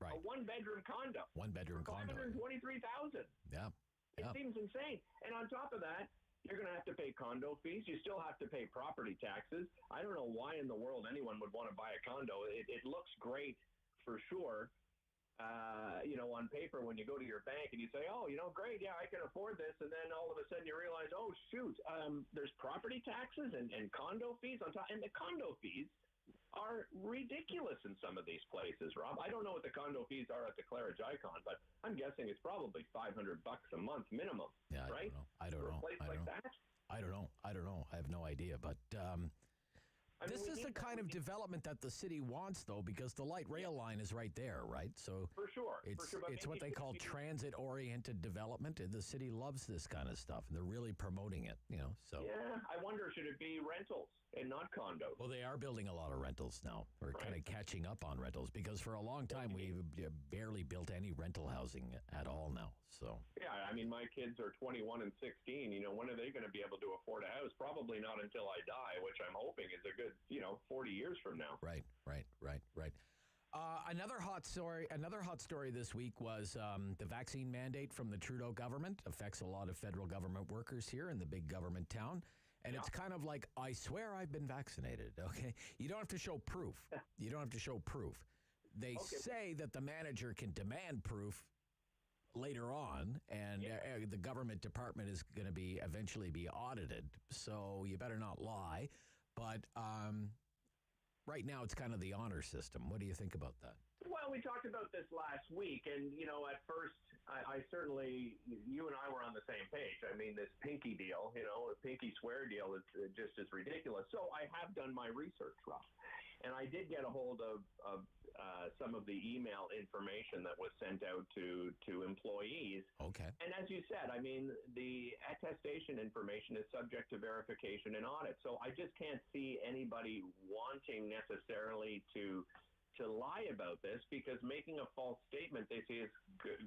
S6: Right.
S9: A one-bedroom condo.
S6: One-bedroom condo.
S9: $523,000.
S6: Yeah.
S9: It seems insane. And on top of that, you're going to have to pay condo fees. You still have to pay property taxes. I don't know why in the world anyone would want to buy a condo. It looks great for sure, on paper when you go to your bank and you say, oh, great, yeah, I can afford this. And then all of a sudden you realize, oh, shoot, there's property taxes and condo fees on top. And the condo fees are ridiculous in some of these places, Rob. I don't know what the condo fees are at the Claridge Icon, but I'm guessing it's probably $500 a month minimum.
S6: Yeah,
S9: right?
S6: I don't know.
S9: For a place like that?
S6: I don't know. I have no idea, but this is the kind of development that the city wants, though, because the light rail line is right there, right? So
S9: for sure,
S6: it's what they call transit-oriented development, and the city loves this kind of stuff, and they're really promoting it, So
S9: yeah, I wonder, should it be rentals and not condos?
S6: Well, they are building a lot of rentals now. We're kind of catching up on rentals because for a long time we barely built any rental housing at all now. So
S9: yeah, I mean, my kids are 21 and 16. When are they going to be able to afford a house? Probably not until I die, which I'm hoping is a good 40 years from now.
S6: Right. Another hot story this week was the vaccine mandate from the Trudeau government affects a lot of federal government workers here in the big government town. And it's kind of like, I swear I've been vaccinated, okay? You don't have to show proof. They say that the manager can demand proof later on, and the government department is going to eventually be audited, so you better not lie. But right now, it's kind of the honor system. What do you think about that?
S9: Well, we talked about this last week, and, at first, I certainly, you and I were on the same page. I mean, this pinky deal, a pinky swear deal is just as ridiculous. So I have done my research, Rob, and I did get a hold of some of the email information that was sent out to employees.
S6: Okay.
S9: And as you said, I mean, the attestation information is subject to verification and audit. So I just can't see anybody wanting necessarily to to lie about this because making a false statement, they say, is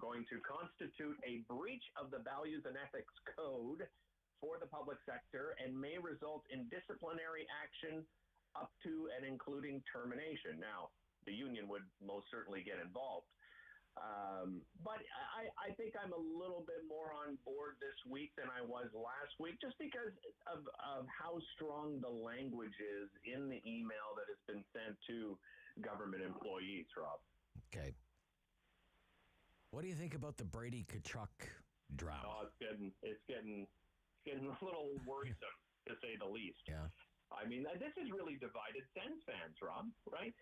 S9: going to constitute a breach of the Values and Ethics Code for the public sector and may result in disciplinary action up to and including termination. Now, the union would most certainly get involved. But I think I'm a little bit more on board this week than I was last week, just because of how strong the language is in the email that has been sent to government employees, Rob.
S6: Okay. What do you think about the Brady Tkachuk drama?
S9: Oh, it's getting a little worrisome, to say the least.
S6: Yeah.
S9: I mean, this has really divided Sens fans, Rob, right?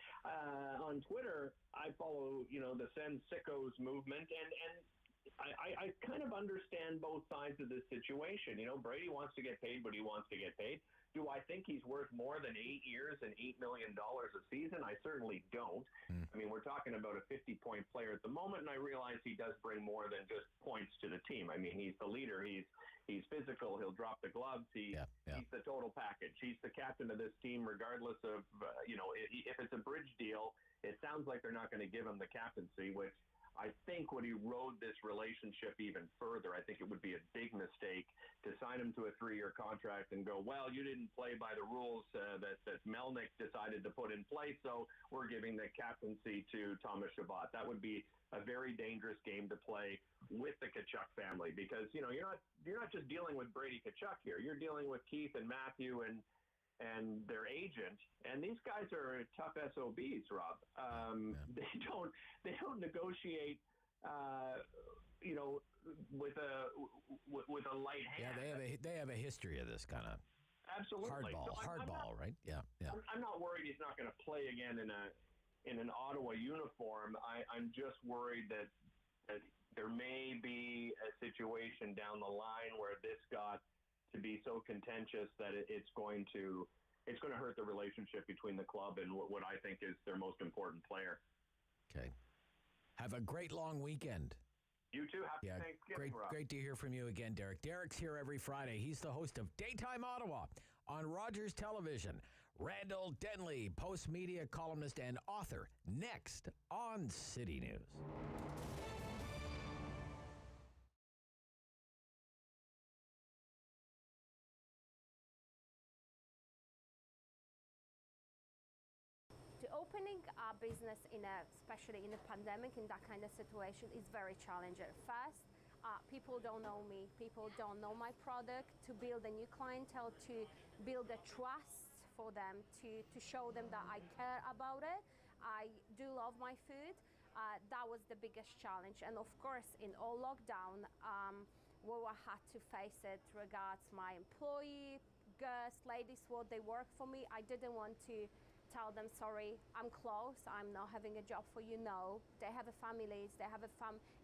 S9: On Twitter, I follow, the Sens sickos movement, and I kind of understand both sides of this situation. Brady wants to get paid, but he wants to get paid. Do I think he's worth more than 8 years and $8 million a season? I certainly don't. I mean, we're talking about a 50-point player at the moment, and I realize he does bring more than just points to the team. I mean, he's the leader. He's physical. He'll drop the gloves. He's the total package. He's the captain of this team, regardless of, if it's a bridge deal, it sounds like they're not going to give him the captaincy, which I think would erode this relationship even further. I think it would be a big mistake to sign him to a 3-year contract and go, well, you didn't play by the rules that Melnyk decided to put in place, so we're giving the captaincy to Thomas Chabot. That would be a very dangerous game to play with the Tkachuk family because, you're not just dealing with Brady Tkachuk here. You're dealing with Keith and Matthew and their agent, and these guys are tough SOBs, Rob. They don't negotiate, with a light hand.
S6: Yeah, they have a history of this kind of
S9: absolutely
S6: hardball, right? Yeah.
S9: I'm not worried he's not going to play again in an Ottawa uniform. I'm just worried that there may be a situation down the line where this got to be so contentious that it's going to hurt the relationship between the club and what I think is their most important player.
S6: Okay. Have a great long weekend.
S9: You too. Happy Thanksgiving, Rob.
S6: Great to hear from you again, Derek. Derek's here every Friday. He's the host of Daytime Ottawa on Rogers Television. Randall Denley, post-media columnist and author, next on City News.
S10: Opening a business especially in a pandemic, in that kind of situation, is very challenging. First, people don't know me. People don't know my product. To build a new clientele, to build a trust for them, to show them that I care about it. I do love my food. That was the biggest challenge. And of course, in all lockdown, where I had to face it regards my employee, girls, ladies, what they work for me, I didn't want to tell them, sorry, I'm closed, I'm not having a job for you. No, they have families, they have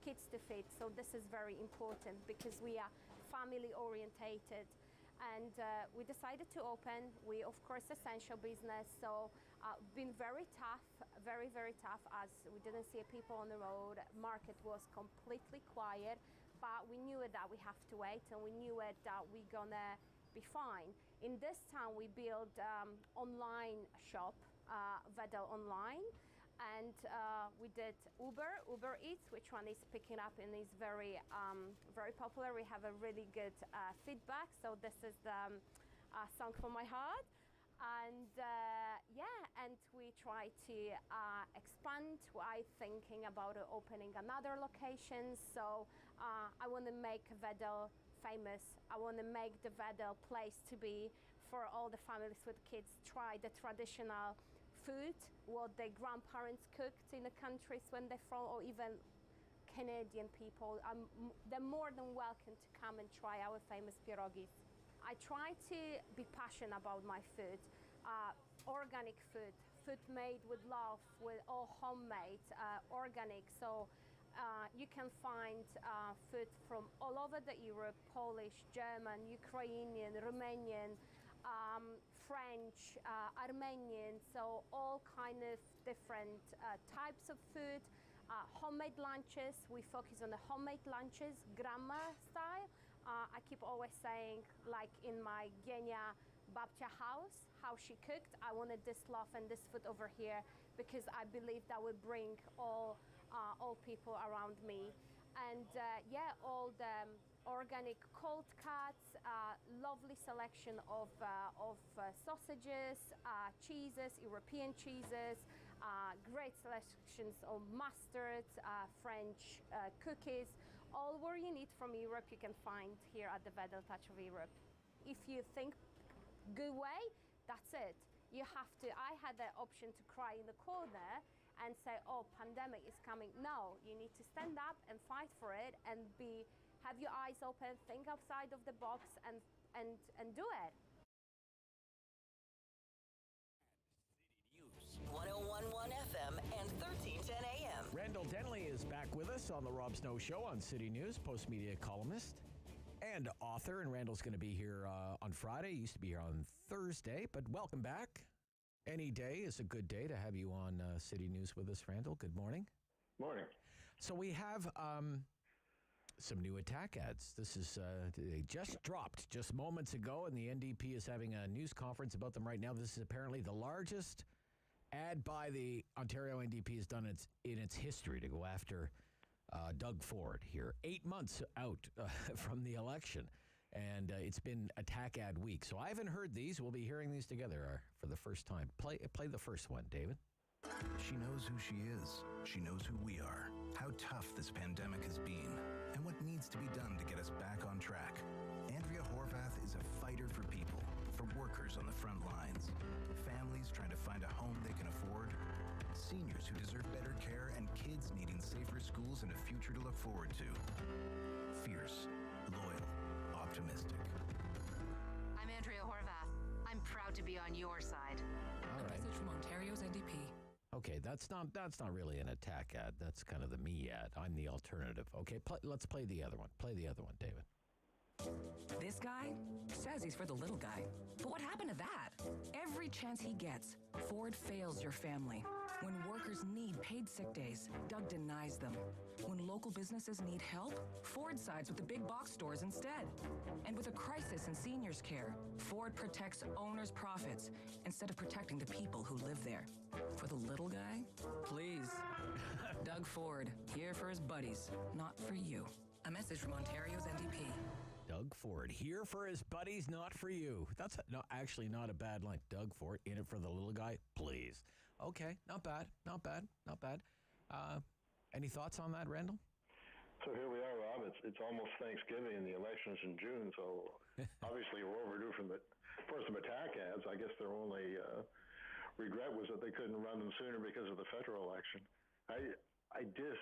S10: kids to feed. So this is very important because we are family orientated. And we decided to open. We, of course, essential business. So been very tough, very, very tough, as we didn't see people on the road. Market was completely quiet, but we knew that we have to wait, and we knew that we're gonna be fine. In this town, we built online shop, Vedel Online, and we did Uber Eats, which one is picking up and is very, very popular. We have a really good feedback. So this is the song for my heart. And and we try to expand. I'm thinking about opening another location. So I want to make Vedel famous. I want to make the Vedel place to be for all the families with kids. Try the traditional food, what the grandparents cooked in the countries when they're from, or even Canadian people. They're more than welcome to come and try our famous pierogis. I try to be passionate about my food, organic food made with love, with all homemade, organic. So you can find food from all over the Europe: Polish, German, Ukrainian, Romanian, French, Armenian. So all kind of different types of food. Homemade lunches. We focus on the homemade lunches, grandma style. I keep always saying, like in my Genia Babcha house, how she cooked. I wanted this loaf and this food over here because I believe that would bring all people around me. And all the organic cold cuts, lovely selection of sausages, cheeses, European cheeses, great selections of mustards, French cookies. All what you need from Europe you can find here at the Vedel Touch of Europe. If you think good way, that's it. You have to. I had the option to cry in the corner and say, "Oh, pandemic is coming." No, you need to stand up and fight for it and have your eyes open, think outside of the box, and do it.
S5: 101.1 FM and 1310 AM.
S6: Randall Denley is back with us on the Rob Snow Show on City News, post-media columnist and author. And Randall's going to be here on Friday. He used to be here on Thursday, but welcome back. Any day is a good day to have you on City News with us, Randall. Good morning.
S11: Morning.
S6: So we have some new attack ads. This is they just dropped just moments ago, and the NDP is having a news conference about them right now. This is apparently the largest ad by the Ontario NDP has done in its history to go after Doug Ford here. 8 months out from the election, and it's been attack ad week. So I haven't heard these. We'll be hearing these together for the first time. Play the first one, David.
S12: She knows who she is. She knows who we are, how tough this pandemic has been, and what needs to be done to get us back on track. Andrea Horvath is a fighter for people, for workers on the front lines, families trying to find a home they can afford, seniors who deserve better care, and kids needing safer schools and a future to look forward to. Fierce, loyal, optimistic.
S13: I'm Andrea Horvath. I'm proud to be on your side.
S6: All right.
S13: Message from Ontario's NDP.
S6: Okay, that's not really an attack ad. That's kind of the me ad. I'm the alternative. Okay, let's play the other one. Play the other one, David.
S14: This guy says he's for the little guy. But what happened to that? Every chance he gets, Ford fails your family. When workers need paid sick days, Doug denies them. When local businesses need help, Ford sides with the big box stores instead. And with a crisis in seniors' care, Ford protects owners' profits instead of protecting the people who live there. For the little guy? Please. Doug Ford, here for his buddies, not for you. A message from Ontario's NDP.
S6: Doug Ford, here for his buddies, not for you. That's actually not a bad line. Doug Ford, in it for the little guy, please. Okay, not bad. Any thoughts on that, Randall?
S11: So here we are, Rob. It's almost Thanksgiving and the election's in June, so obviously we're overdue for some attack ads. I guess their only regret was that they couldn't run them sooner because of the federal election. I just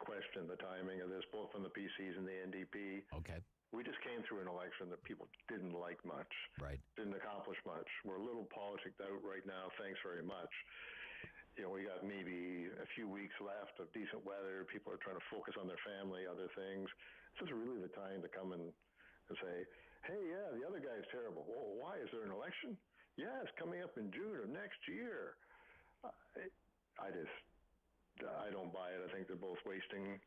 S11: question the timing of this, both from the PCs and the NDP.
S6: Okay.
S11: We just came through an election that people didn't like much.
S6: Right.
S11: Didn't accomplish much. We're a little politicked out right now. Thanks very much. We got maybe a few weeks left of decent weather. People are trying to focus on their family, other things. This is really the time to come and say, hey, yeah, the other guy's terrible. Well, why? Is there an election? Yeah, it's coming up in June of next year. I don't buy it. I think they're both wasting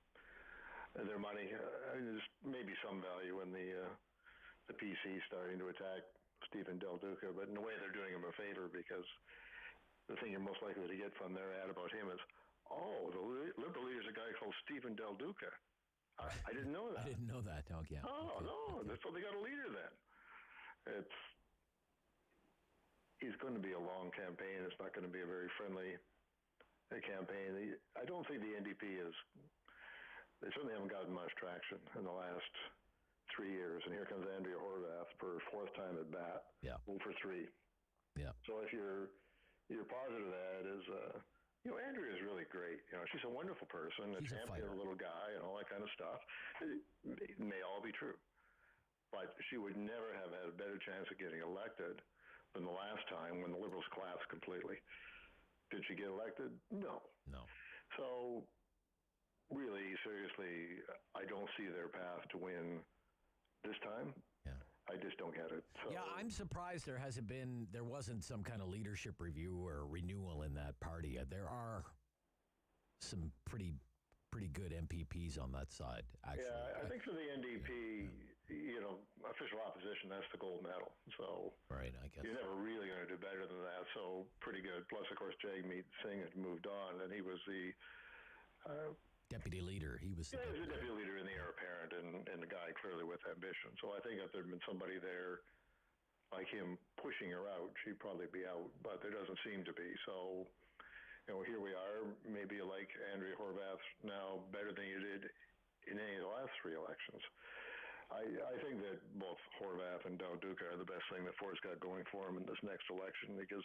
S11: their money. There's maybe some value in the PC starting to attack Stephen Del Duca, but in a way they're doing him a favor, because the thing you're most likely to get from their ad about him is, oh, the Liberal leader's a guy called Stephen Del Duca. I didn't know that.
S6: I didn't know that. Oh, yeah.
S11: Oh,
S6: okay.
S11: No, so they got a leader then. He's going to be a long campaign. It's not going to be a very friendly campaign. I don't think the NDP they certainly haven't gotten much traction in the last 3 years. And here comes Andrea Horvath for her fourth time at bat.
S6: Yeah.
S11: 0 for 3.
S6: Yeah.
S11: So if your positive ad is, Andrea is really great. She's a wonderful person, a champion of a little guy, and all that kind of stuff. It may all be true. But she would never have had a better chance of getting elected than the last time when the Liberals collapsed completely. Did she get elected? No. So, really, seriously, I don't see their path to win this time.
S6: Yeah.
S11: I just don't get it. So.
S6: Yeah, I'm surprised there wasn't some kind of leadership review or renewal in that party. There are some pretty good MPPs on that side, actually.
S11: Yeah, I think for the NDP, official opposition, that's the gold medal. So
S6: right, I guess
S11: you're never really going to do better than that. So pretty good. Plus, of course, Jagmeet Singh had moved on, and he was the
S6: deputy leader. He was
S11: the deputy leader in the heir apparent, and the guy clearly with ambition. So I think if there'd been somebody there like him pushing her out, she'd probably be out. But there doesn't seem to be. So here we are. Maybe you like Andrea Horwath now better than you did in any of the last three elections. I think that both Horwath and Del Duca are the best thing that Ford's got going for him in this next election because,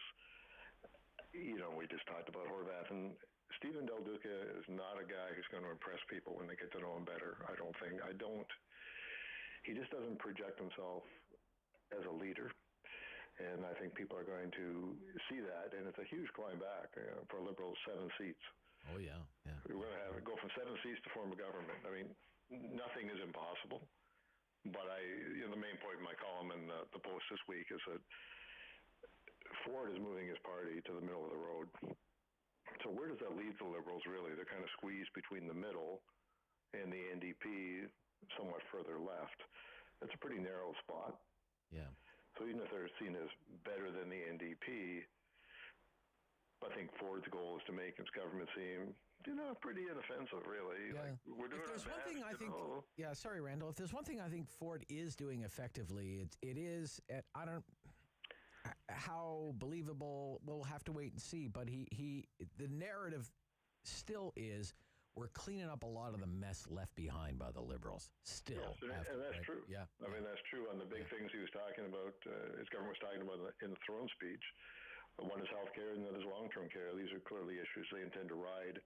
S11: we just talked about Horwath, and Stephen Del Duca is not a guy who's going to impress people when they get to know him better, I don't think. He just doesn't project himself as a leader, and I think people are going to see that, and it's a huge climb back for Liberals, 7 seats.
S6: Oh, yeah.
S11: We're going to go from 7 seats to form a government. I mean, nothing is impossible. But the main point in my column in the Post this week is that Ford is moving his party to the middle of the road. So where does that leave the Liberals, really? They're kind of squeezed between the middle and the NDP somewhat further left. That's a pretty narrow spot.
S6: Yeah.
S11: So even if they're seen as better than the NDP, I think Ford's goal is to make his government seem pretty inoffensive, really.
S6: Yeah.
S11: Like, we're doing
S6: if there's
S11: our
S6: one thing
S11: best,
S6: I think, yeah, sorry, Randall. If there's one thing I think Ford is doing effectively, it is. I don't. How believable? We'll have to wait and see. But the narrative still is we're cleaning up a lot of the mess left behind by the Liberals. Still,
S11: yes, and that's true.
S6: Yeah,
S11: I mean that's true on the big things he was talking about. His government was talking about in the throne speech. One is healthcare, and the other is long-term care. These are clearly issues they intend to ride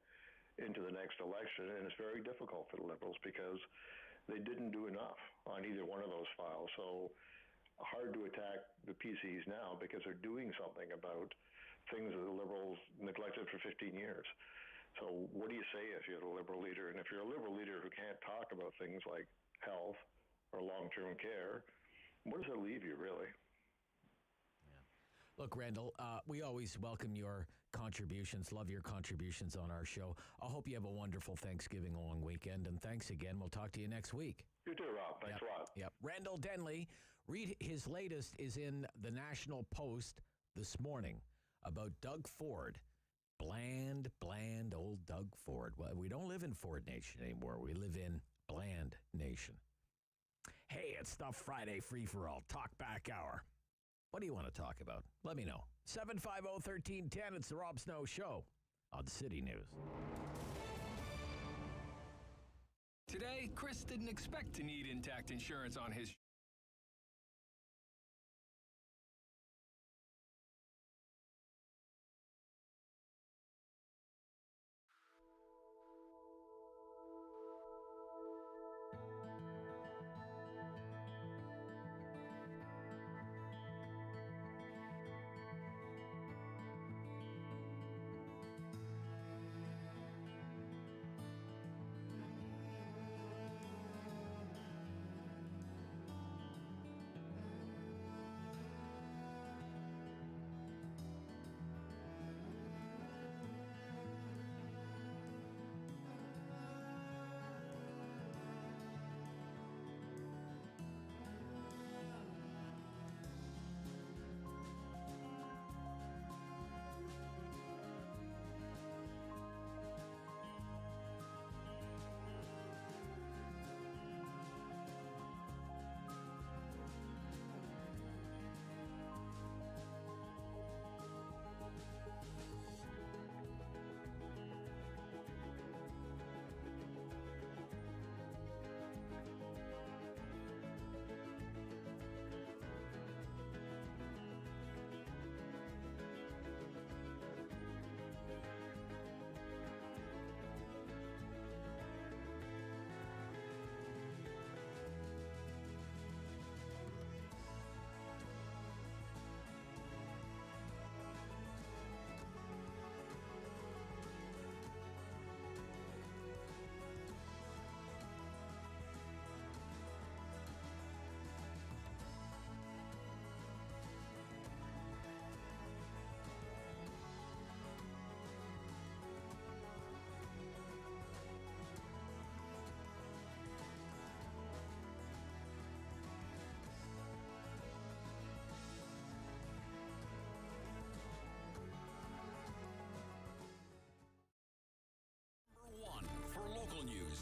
S11: into the next election, and it's very difficult for the Liberals because they didn't do enough on either one of those files. So hard to attack the PCs now because they're doing something about things that the Liberals neglected for 15 years. So what do you say if you're a Liberal leader? And if you're a Liberal leader who can't talk about things like health or long-term care, what does that leave you, really?
S6: Look, Randall, we always welcome your contributions, love your contributions on our show. I hope you have a wonderful Thanksgiving long weekend, and thanks again. We'll talk to you next week.
S11: You too, Rob. Thanks a lot.
S6: Yep. Randall Denley, read his latest is in the National Post this morning about Doug Ford. Bland old Doug Ford. Well, we don't live in Ford Nation anymore. We live in Bland Nation. Hey, it's the Friday Free-for-All Talk Back Hour. What do you want to talk about? Let me know. 750-1310. It's the Rob Snow Show on City News.
S15: Today, Chris didn't expect to need intact insurance on his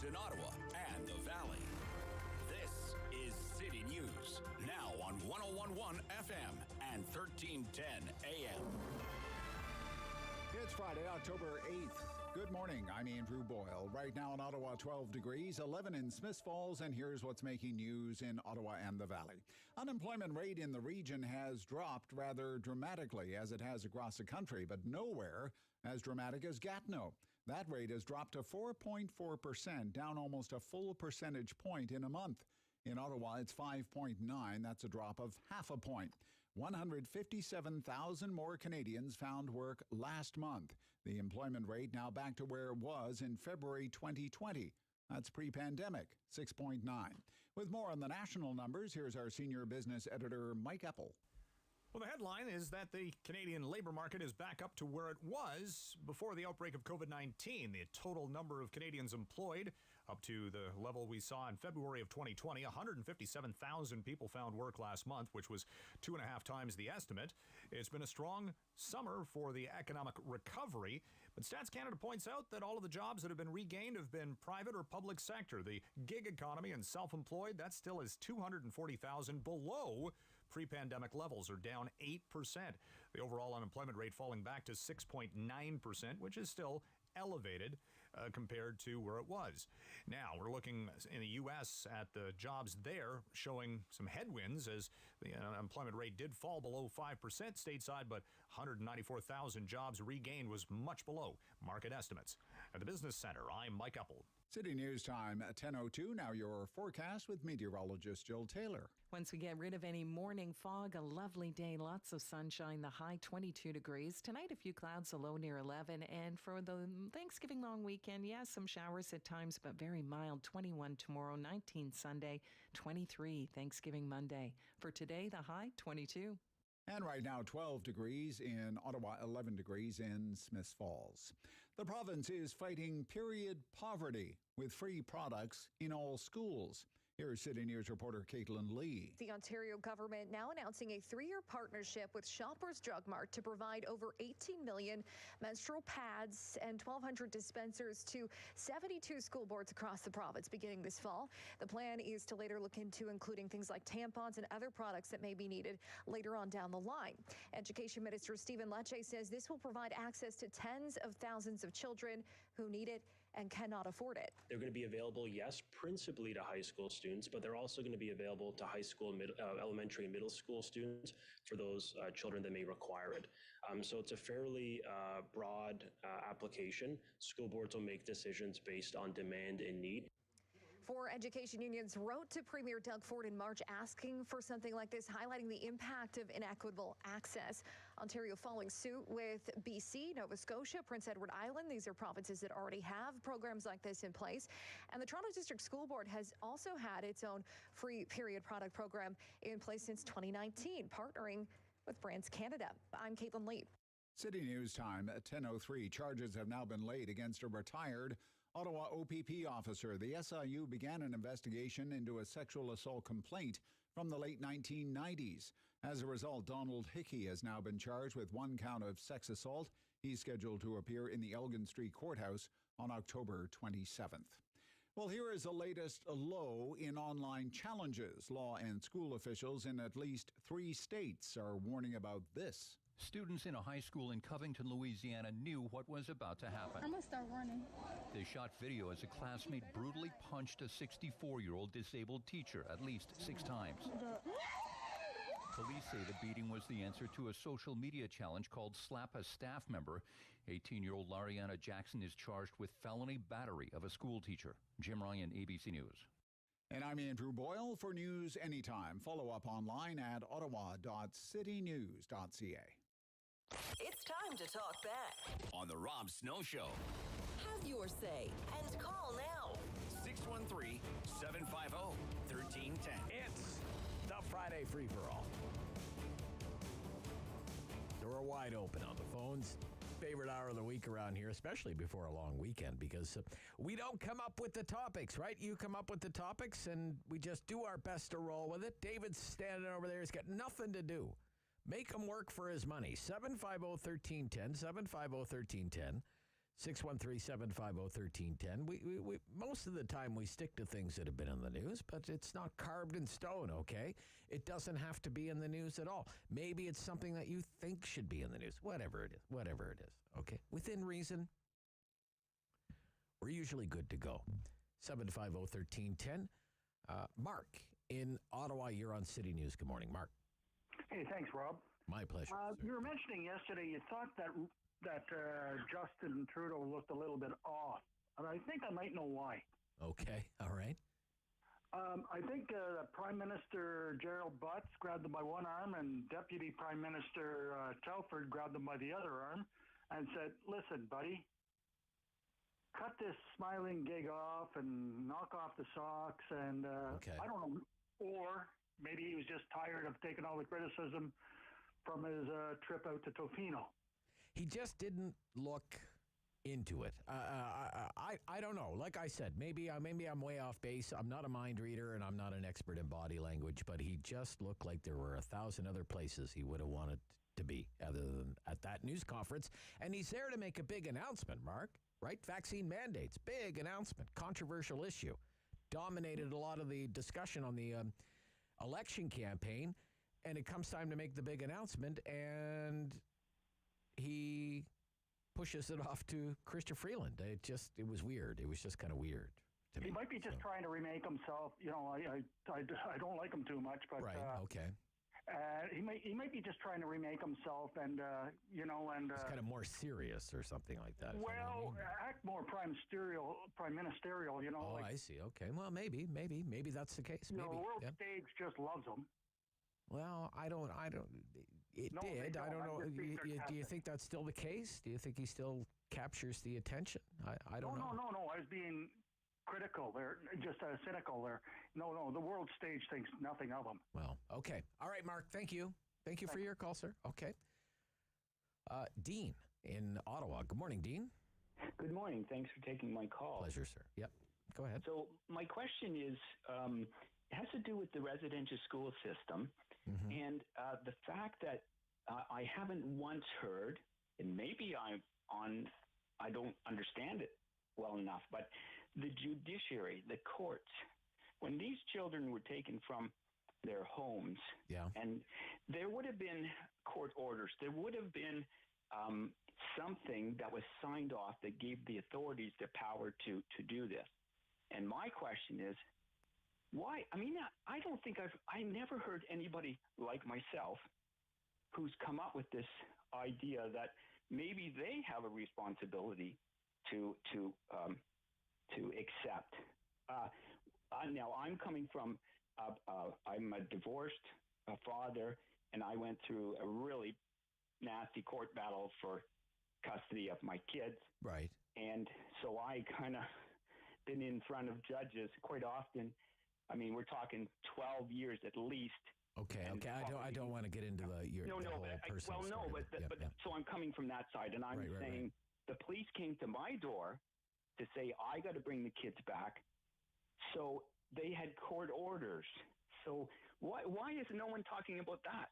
S4: in Ottawa and the Valley. This is City News, now on 101.1 FM and 1310 AM.
S1: It's Friday, October 8th. Good morning. I'm Andrew Boyle. Right now in Ottawa, 12 degrees, 11 in Smiths Falls, and here's what's making news in Ottawa and the Valley. Unemployment rate in the region has dropped rather dramatically, as it has across the country, but nowhere as dramatic as Gatineau. That rate has dropped to 4.4%, down almost a full percentage point in a month. In Ottawa, it's 5.9. That's a drop of half a point. 157,000 more Canadians found work last month. The employment rate now back to where it was in February 2020. That's pre-pandemic, 6.9. With more on the national numbers, here's our senior business editor, Mike Eppel.
S16: Well, the headline is that the Canadian labor market is back up to where it was before the outbreak of COVID-19. The total number of Canadians employed up to the level we saw in February of 2020, 157,000 people found work last month, which was 2.5 times the estimate. It's been a strong summer for the economic recovery, but Stats Canada points out that all of the jobs that have been regained have been private or public sector. The gig economy and self-employed, that still is 240,000 below pre-pandemic levels, are down 8%. The overall unemployment rate falling back to 6.9%, which is still elevated compared to where it was. Now, we're looking in the U.S. at the jobs there showing some headwinds as the unemployment rate did fall below 5% stateside, but 194,000 jobs regained was much below market estimates. At the Business Center, I'm Mike Eppel.
S1: City News Time at 10:02. Now your forecast with meteorologist Jill Taylor.
S3: Once we get rid of any morning fog, a lovely day, lots of sunshine, the high 22 degrees. Tonight, a few clouds, a low near 11. And for the Thanksgiving long weekend, yes, some showers at times, but very mild. 21 tomorrow, 19 Sunday, 23 Thanksgiving Monday. For today, the high 22.
S1: And right now, 12 degrees in Ottawa, 11 degrees in Smiths Falls. The province is fighting period poverty with free products in all schools. Here's City News reporter Caitlin Lee.
S17: The Ontario government now announcing a 3-year partnership with Shoppers Drug Mart to provide over 18 million menstrual pads and 1,200 dispensers to 72 school boards across the province beginning this fall. The plan is to later look into including things like tampons and other products that may be needed later on down the line. Education Minister Stephen Lecce says this will provide access to tens of thousands of children who need it and cannot afford it.
S18: They're going to be available, yes, principally to high school students, but they're also going to be available to high school, elementary and middle school students for those children that may require it. So it's a fairly broad application. School boards will make decisions based on demand and need.
S17: 4 education unions wrote to Premier Doug Ford in March asking for something like this, highlighting the impact of inequitable access. Ontario following suit with BC, Nova Scotia, Prince Edward Island. These are provinces that already have programs like this in place. And the Toronto District School Board has also had its own free period product program in place since 2019, partnering with Brands Canada. I'm Caitlin Lee.
S1: City News Time at 10:03. Charges have now been laid against a retired Ottawa OPP officer. The SIU began an investigation into a sexual assault complaint from the late 1990s. As a result, Donald Hickey has now been charged with 1 count of sex assault. He's scheduled to appear in the Elgin Street Courthouse on October 27th. Well, here is the latest low in online challenges. Law and school officials in at least 3 states are warning about this.
S19: Students in a high school in Covington, Louisiana knew what was about to happen.
S20: I'm going to start running.
S19: They shot video as a classmate brutally punched a 64-year-old disabled teacher at least 6 times. Police say the beating was the answer to a social media challenge called Slap a Staff Member. 18-year-old Lariana Jackson is charged with felony battery of a school teacher. Jim Ryan, ABC News.
S1: And I'm Andrew Boyle for News Anytime. Follow up online at ottawa.citynews.ca.
S5: It's time to talk back
S4: on the Rob Snow Show.
S5: Have your say and call now.
S4: 613-750-1310.
S6: It's the Friday free-for-all. Door wide open on the phones. Favorite hour of the week around here, especially before a long weekend, because we don't come up with the topics, right? You come up with the topics, and we just do our best to roll with it. David's standing over there. He's got nothing to do. Make him work for his money. 750-1310, 750-1310. 613-750-1310. We most of the time we stick to things that have been in the news, but it's not carved in stone, okay? It doesn't have to be in the news at all. Maybe it's something that you think should be in the news. Whatever it is, okay? Within reason, we're usually good to go. 750-1310. Mark in Ottawa, you're on City News. Good morning, Mark.
S20: Hey, thanks, Rob.
S6: My pleasure.
S20: You were mentioning yesterday you thought that Justin Trudeau looked a little bit off, and I think I might know why.
S6: Okay, all right.
S20: I think Prime Minister Gerald Butts grabbed him by one arm, and Deputy Prime Minister Telford grabbed him by the other arm and said, "Listen, buddy, cut this smiling gig off and knock off the socks." And I don't know, or maybe he was just tired of taking all the criticism from his trip out to Tofino.
S6: He just didn't look into it. I don't know. Like I said, maybe I'm way off base. I'm not a mind reader and I'm not an expert in body language, but he just looked like there were 1,000 other places he would have wanted to be other than at that news conference. And he's there to make a big announcement, Mark, right? Vaccine mandates, big announcement, controversial issue. Dominated a lot of the discussion on the election campaign. And it comes time to make the big announcement, and he pushes it off to Chrystia Freeland. It was weird. It was just kind of weird to me.
S20: He might be just trying to remake himself. You know, I don't like him too much, but
S6: right. Okay.
S20: He might be just trying to remake himself, and
S6: it's kind of more serious or something like that.
S20: Well, act more prime ministerial. You know.
S6: Oh, I see. Okay. Well, maybe that's the case. Maybe.
S20: The world stage just loves him.
S6: Well, I don't. It
S20: no,
S6: did.
S20: I
S6: don't know. Do you think that's still the case? Do you think he still captures the attention? I don't know.
S20: No. I was being critical there, just cynical there. No. The world stage thinks nothing of him.
S6: Well, okay. All right, Mark. Thank you. Thank you for your call, sir. Okay. Dean in Ottawa. Good morning, Dean.
S21: Good morning. Thanks for taking my call.
S6: Pleasure, sir. Yep. Go ahead.
S21: So my question is, it has to do with the residential school system. Mm-hmm. And the fact that I haven't once heard, and maybe I don't understand it well enough, but the judiciary, the courts, when these children were taken from their homes, and there would have been court orders, there would have been something that was signed off that gave the authorities the power to do this. And my question is, why? I mean, I don't think I never heard anybody like myself who's come up with this idea that maybe they have a responsibility to accept. Now, I'm coming from, I'm a divorced father, and I went through a really nasty court battle for custody of my kids.
S6: Right.
S21: And so I kind of been in front of judges quite often. I mean, we're talking 12 years at least.
S6: Okay. I don't want to get into the whole personal story.
S21: So I'm coming from that side, and I'm saying the police came to my door to say I got to bring the kids back. So they had court orders. So why is no one talking about that?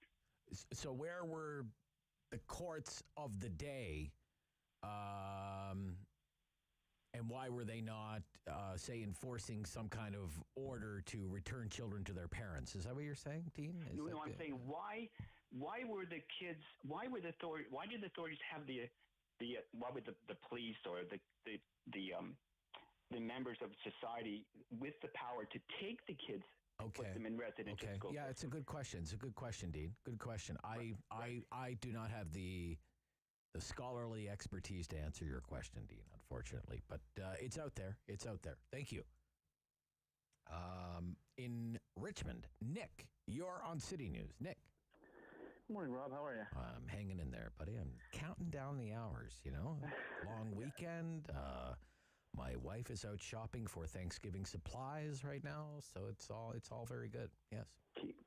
S6: So where were the courts of the day? And why were they not, say, enforcing some kind of order to return children to their parents? Is that what you're saying, Dean?
S21: No, I'm saying why were the kids? Why did the authorities have the police or the members of society with the power to take the kids? Put them in residential school.
S6: Yeah, it's a good question. It's a good question, Dean. Good question. I do not have the scholarly expertise to answer your question, Dean, unfortunately. But it's out there. It's out there. Thank you. In Richmond, Nick, you're on City News. Nick.
S22: Good morning, Rob. How are you?
S6: I'm hanging in there, buddy. I'm counting down the hours, Long weekend. My wife is out shopping for Thanksgiving supplies right now, so it's all very good. Yes.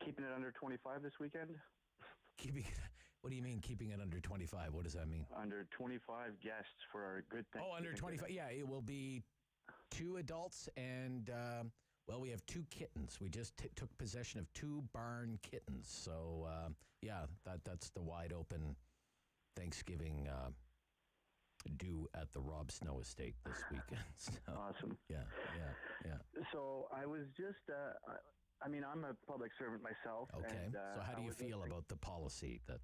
S22: Keeping it under 25 this weekend?
S6: What do you mean keeping it under 25? What does that mean?
S22: Under 25 guests for our good Thanksgiving.
S6: Oh, under 25. Yeah, it will be 2 adults and, we have 2 kittens. We just took possession of 2 barn kittens. So, that's the wide open Thanksgiving due at the Rob Snow estate this weekend. So,
S22: Awesome.
S6: Yeah.
S22: So I was just, I'm a public servant myself.
S6: Okay.
S22: And,
S6: so how do you feel about the policy that?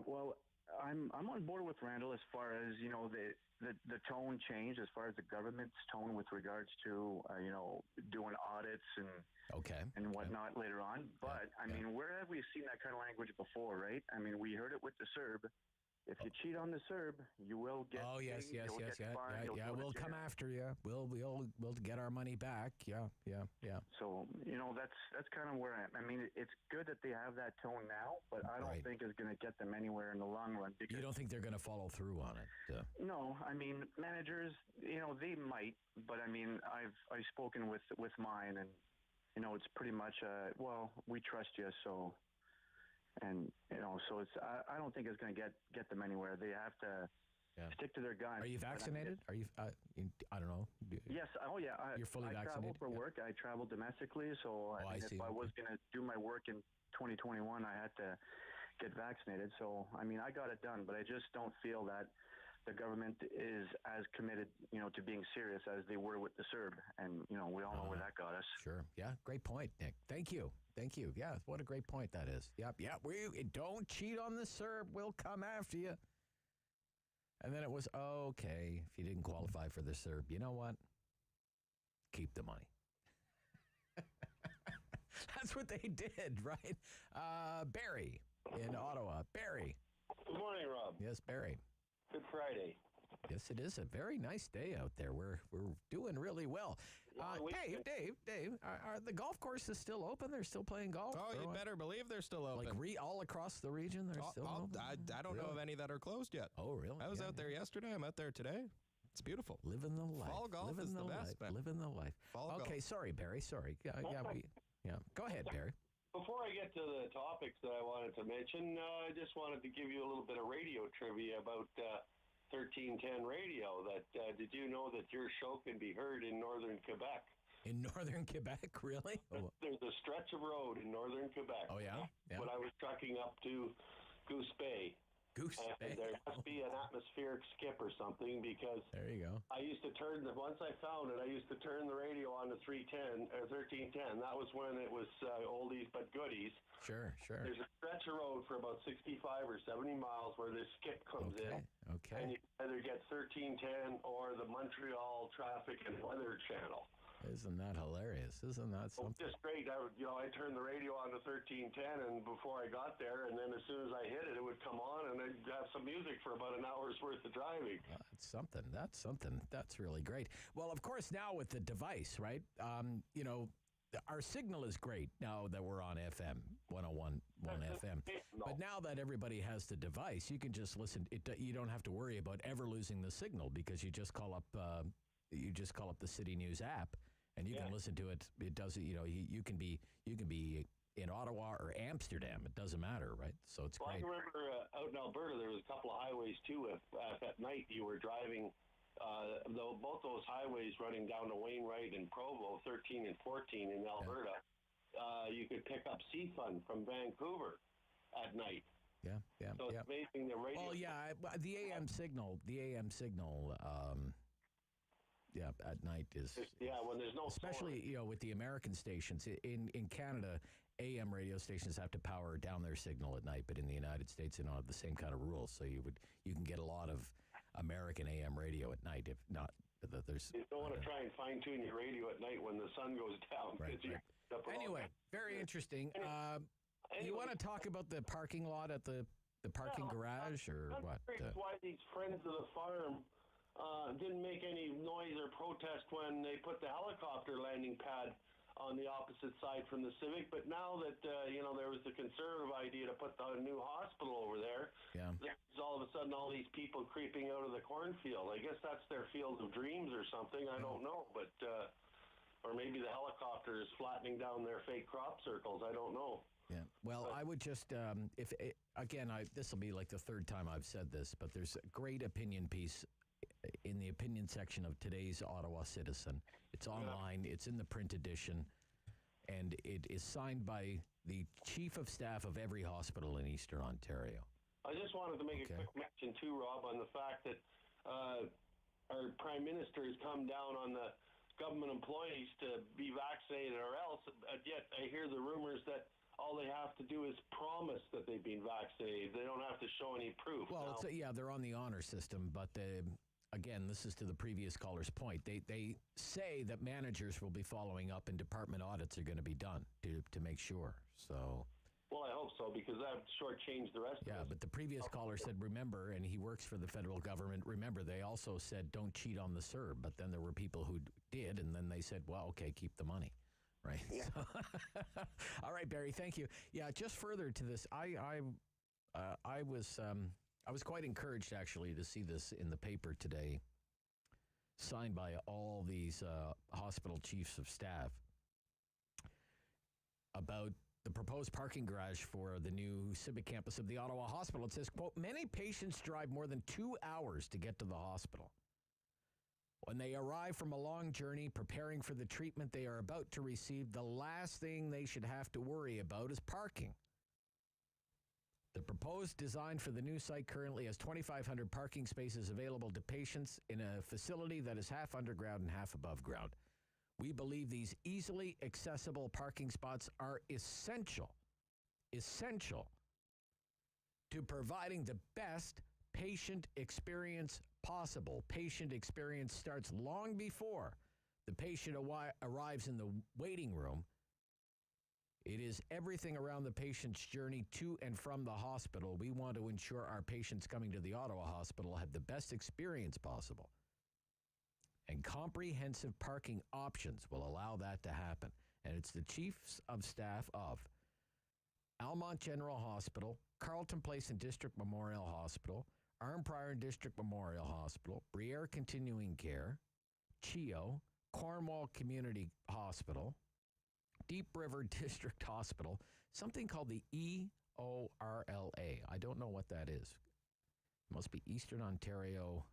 S22: Well, I'm on board with Randall as far as the tone change, as far as the government's tone with regards to doing audits and whatnot later on. But I mean, where have we seen that kind of language before, right? I mean, we heard it with the CERB. If you cheat on the CERB, you will get.
S6: Oh yes. We'll come after you. We'll get our money back. Yeah.
S22: So that's kind of where I am. I mean, it's good that they have that tone now, but I don't think it's going to get them anywhere in the long run.
S6: You don't think they're going to follow through on it?
S22: No, I mean, managers, they might, but I mean, I've spoken with mine, and it's pretty much we trust you, so. And so it's. I don't think it's going to get them anywhere. They have to stick to their guns.
S6: Are you vaccinated? Are you? I don't know.
S22: Yes. Oh yeah.
S6: You're fully vaccinated.
S22: I travel for work. I travel domestically. So if I was going to do my work in 2021, I had to get vaccinated. So I mean, I got it done, but I just don't feel that the government is as committed, to being serious as they were with the CERB. And we all know where that got us.
S6: Sure. Yeah. Great point, Nick. Thank you. Yeah, what a great point that is. Yep. We don't cheat on the CERB. We'll come after you. And then it was, okay, if you didn't qualify for the CERB, you know what? Keep the money. That's what they did, right? Barry in Ottawa. Barry.
S2: Good morning, Rob.
S6: Yes, Barry.
S2: Good Friday.
S6: Yes, it is a very nice day out there. We're doing really well. Dave, are the golf courses still open? They're still playing golf?
S7: Oh, you better believe they're still open.
S6: Like all across the region, they're still open?
S7: I don't know of any that are closed yet.
S6: Oh, really?
S7: I was out there yesterday. I'm out there today. It's beautiful.
S6: Living the life.
S7: Fall golf is the best, man.
S6: Living the life. Okay, sorry, Barry. Sorry. Go ahead, Barry.
S2: Before I get to the topics that I wanted to mention, I just wanted to give you a little bit of radio trivia about 1310 radio. Did you know that your show can be heard in northern Quebec?
S6: In northern Quebec, really?
S2: There's a stretch of road in northern Quebec.
S6: Oh, yeah?
S2: When I was trucking up to Goose Bay. There must be an atmospheric skip or something, because
S6: there you go.
S2: I used to once I found it, I used to turn the radio on to 1310. That was when it was oldies but goodies.
S6: Sure.
S2: There's a stretch of road for about 65 or 70 miles where this skip comes in.
S6: Okay.
S2: And you either get 1310 or the Montreal Traffic and Weather Channel.
S6: Isn't that hilarious? Isn't that something?
S2: Just great. I turned the radio on to 1310, and before I got there, and then as soon as I hit it, it would come on, and I'd have some music for about an hour's worth of driving.
S6: That's something. That's really great. Well, of course, now with the device, right? Our signal is great now that we're on FM, 101.1 FM. But now that everybody has the device, you can just listen. You don't have to worry about ever losing the signal, because you just call up the City News app, and you can listen to it. It does it. You can be in Ottawa or Amsterdam. It doesn't matter, right? So it's great.
S2: I remember out in Alberta, there was a couple of highways too. If at night you were driving, both those highways running down to Wainwright and Provo, 13 and 14 in Alberta, you could pick up Seafund from Vancouver at night.
S6: Yeah.
S2: So it's amazing the radio.
S6: Well, the AM signal. At night is
S2: when there's no
S6: especially
S2: solar.
S6: With the American stations in Canada, AM radio stations have to power down their signal at night, but in the United States they don't have the same kind of rules. So you can get a lot of American AM radio at night. If not, there's
S2: you don't want to try and fine tune your radio at night when the sun goes down.
S6: Right. Anyway, very interesting. You want to talk about the parking lot at the parking garage or what?
S2: I'm why these friends of the farm didn't make any noise or protest when they put the helicopter landing pad on the opposite side from the Civic. But now that, there was the conservative idea to put the new hospital over there, there's all of a sudden all these people creeping out of the cornfield. I guess that's their field of dreams or something. I don't know. But, or maybe the helicopter is flattening down their fake crop circles. I don't know.
S6: Yeah. Well, I would just, this will be like the third time I've said this, but there's a great opinion piece in the opinion section of today's Ottawa Citizen. It's online. It's in the print edition, and it is signed by the chief of staff of every hospital in Eastern Ontario.
S2: I just wanted to make a quick mention too, Rob, on the fact that our Prime Minister has come down on the government employees to be vaccinated or else, yet I hear the rumors that all they have to do is promise that they've been vaccinated. They don't have to show any proof.
S6: Well,
S2: now,
S6: they're on the honor system, but again, this is to the previous caller's point. They say that managers will be following up and department audits are going to be done to make sure. So...
S2: Well, I hope so, because that would shortchange the rest of us.
S6: Yeah, but the previous caller said, remember, and he works for the federal government, remember, they also said, don't cheat on the CERB. But then there were people who did, and then they said, well, okay, keep the money. Right? Yeah. So, all right, Barry, thank you. Yeah, just further to this, I was quite encouraged, actually, to see this in the paper today, signed by all these hospital chiefs of staff, about the proposed parking garage for the new Civic campus of the Ottawa Hospital. It says, quote, many patients drive more than 2 hours to get to the hospital. When they arrive from a long journey preparing for the treatment they are about to receive, the last thing they should have to worry about is parking. The proposed design for the new site currently has 2,500 parking spaces available to patients in a facility that is half underground and half above ground. We believe these easily accessible parking spots are essential to providing the best patient experience possible. Patient experience starts long before the patient arrives in the waiting room. It is everything around the patient's journey to and from the hospital. We want to ensure our patients coming to the Ottawa Hospital have the best experience possible. And comprehensive parking options will allow that to happen. And it's the chiefs of staff of Almont General Hospital, Carleton Place and District Memorial Hospital, Arnprior and District Memorial Hospital, Briere Continuing Care, CHEO, Cornwall Community Hospital, Deep River District Hospital, something called the EORLA. I don't know what that is. It must be Eastern Ontario.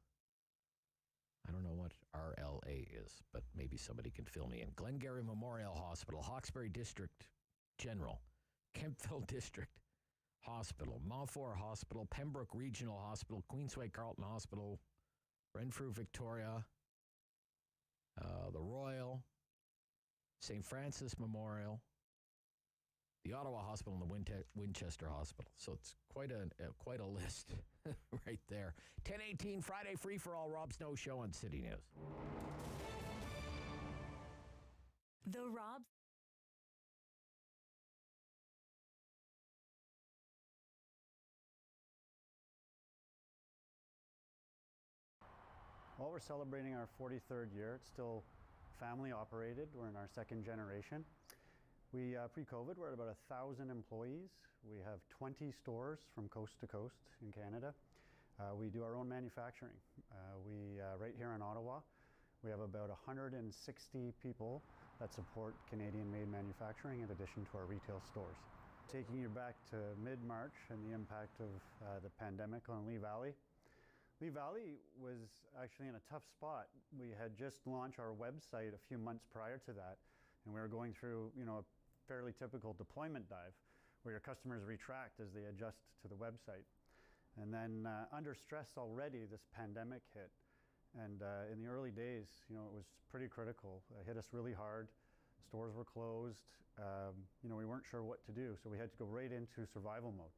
S6: I don't know what RLA is, but maybe somebody can fill me in. Glengarry Memorial Hospital, Hawkesbury District General, Kemptville District Hospital, Montfort Hospital, Pembroke Regional Hospital, Queensway Carleton Hospital, Renfrew Victoria, the Royal, St. Francis Memorial, the Ottawa Hospital, and the Winchester Hospital. So it's quite a list right there. 10:18 Friday, free for all. Rob Snow Show on City News.
S8: The Rob.
S9: Well, we're celebrating our 43rd year. It's still family operated. We're in our second generation. We, pre-COVID, we're at about 1,000 employees. We have 20 stores from coast to coast in Canada. We do our own manufacturing. Right here in Ottawa, we have about 160 people that support Canadian-made manufacturing in addition to our retail stores. Taking you back to mid-March and the impact of the pandemic on Lee Valley. Lee Valley was actually in a tough spot. We had just launched our website a few months prior to that, and we were going through, a fairly typical deployment dive where your customers retract as they adjust to the website. And then under stress already, this pandemic hit. And in the early days, it was pretty critical. It hit us really hard. Stores were closed. We weren't sure what to do, so we had to go right into survival mode.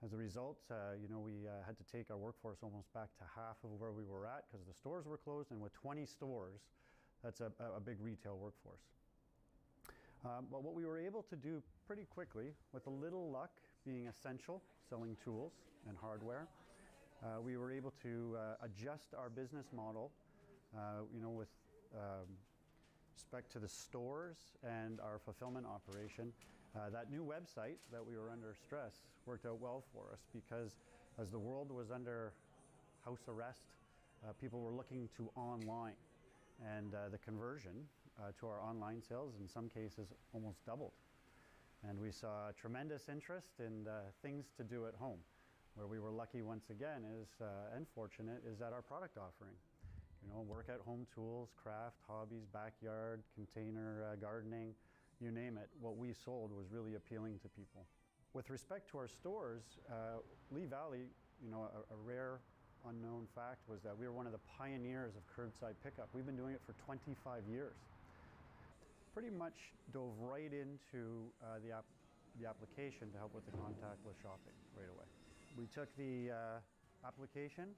S9: As a result, we had to take our workforce almost back to half of where we were at because the stores were closed, and with 20 stores, that's a big retail workforce. But what we were able to do pretty quickly, with a little luck, being essential, selling tools and hardware, we were able to adjust our business model, with respect to the stores and our fulfillment operation. That new website that we were under stress worked out well for us because as the world was under house arrest, people were looking to online, and the conversion to our online sales in some cases almost doubled. And we saw tremendous interest in things to do at home. Where we were lucky once again and fortunate is that our product offering. Work at home tools, craft, hobbies, backyard, container gardening, you name it. What we sold was really appealing to people. With respect to our stores, Lee Valley, a rare unknown fact was that we were one of the pioneers of curbside pickup. We've been doing it for 25 years. Pretty much dove right into the application to help with the contactless shopping right away. We took the application,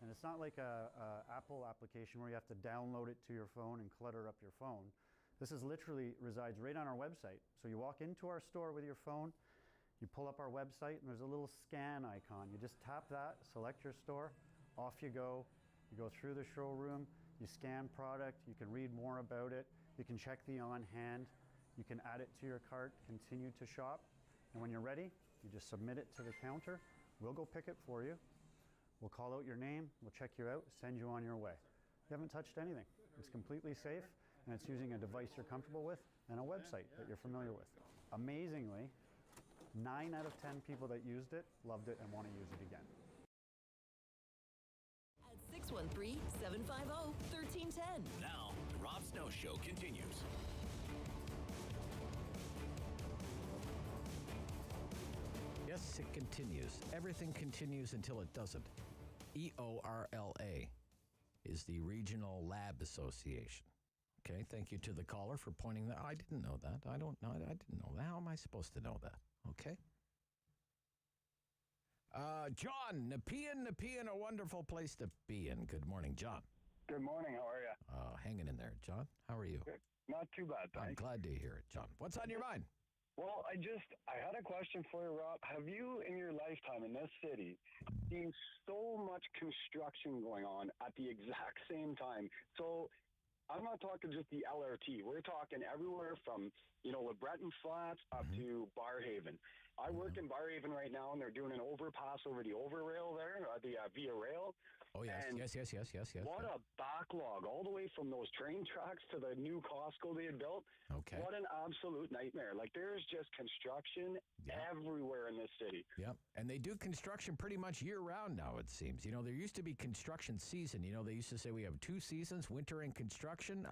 S9: and it's not like a Apple application where you have to download it to your phone and clutter up your phone. This is literally resides right on our website. So you walk into our store with your phone, you pull up our website, and there's a little scan icon. You just tap that, select your store, off you go. You go through the showroom, you scan product, you can read more about it, you can check the on-hand, you can add it to your cart, continue to shop, and when you're ready, you just submit it to the counter. We'll go pick it for you. We'll call out your name, we'll check you out, send you on your way. You haven't touched anything. It's completely safe, and it's using a device you're comfortable with and a website that you're familiar with. Amazingly, 9 out of 10 people that used it loved it and want to use it again.
S5: At 613-750-1310.
S4: Now, the Rob Snow Show continues.
S6: Yes, it continues. Everything continues until it doesn't. EORLA is the Regional Lab Association. Okay, thank you to the caller for pointing that. I didn't know that. I don't know. I didn't know that. How am I supposed to know that? Okay. John, Nepean, a wonderful place to be in. Good morning, John.
S10: Good morning. How are you?
S6: Hanging in there, John. How are you?
S10: Good. Not too bad, thanks.
S6: I'm glad to hear it, John. What's on your mind?
S10: Well, I had a question for you, Rob. Have you, in your lifetime in this city, seen so much construction going on at the exact same time? So I'm not talking just the LRT. We're talking everywhere from, LeBreton Flats up to Barrhaven. I work in Barrhaven right now, and they're doing an overpass over the Overrail there, the Via Rail.
S6: Oh, yes,
S10: and
S6: yes.
S10: What a backlog, all the way from those train tracks to the new Costco they had built.
S6: Okay.
S10: What an absolute nightmare. Like, there's just construction everywhere in this city.
S6: Yep, and they do construction pretty much year-round now, it seems. There used to be construction season. They used to say we have 2 seasons, winter and construction.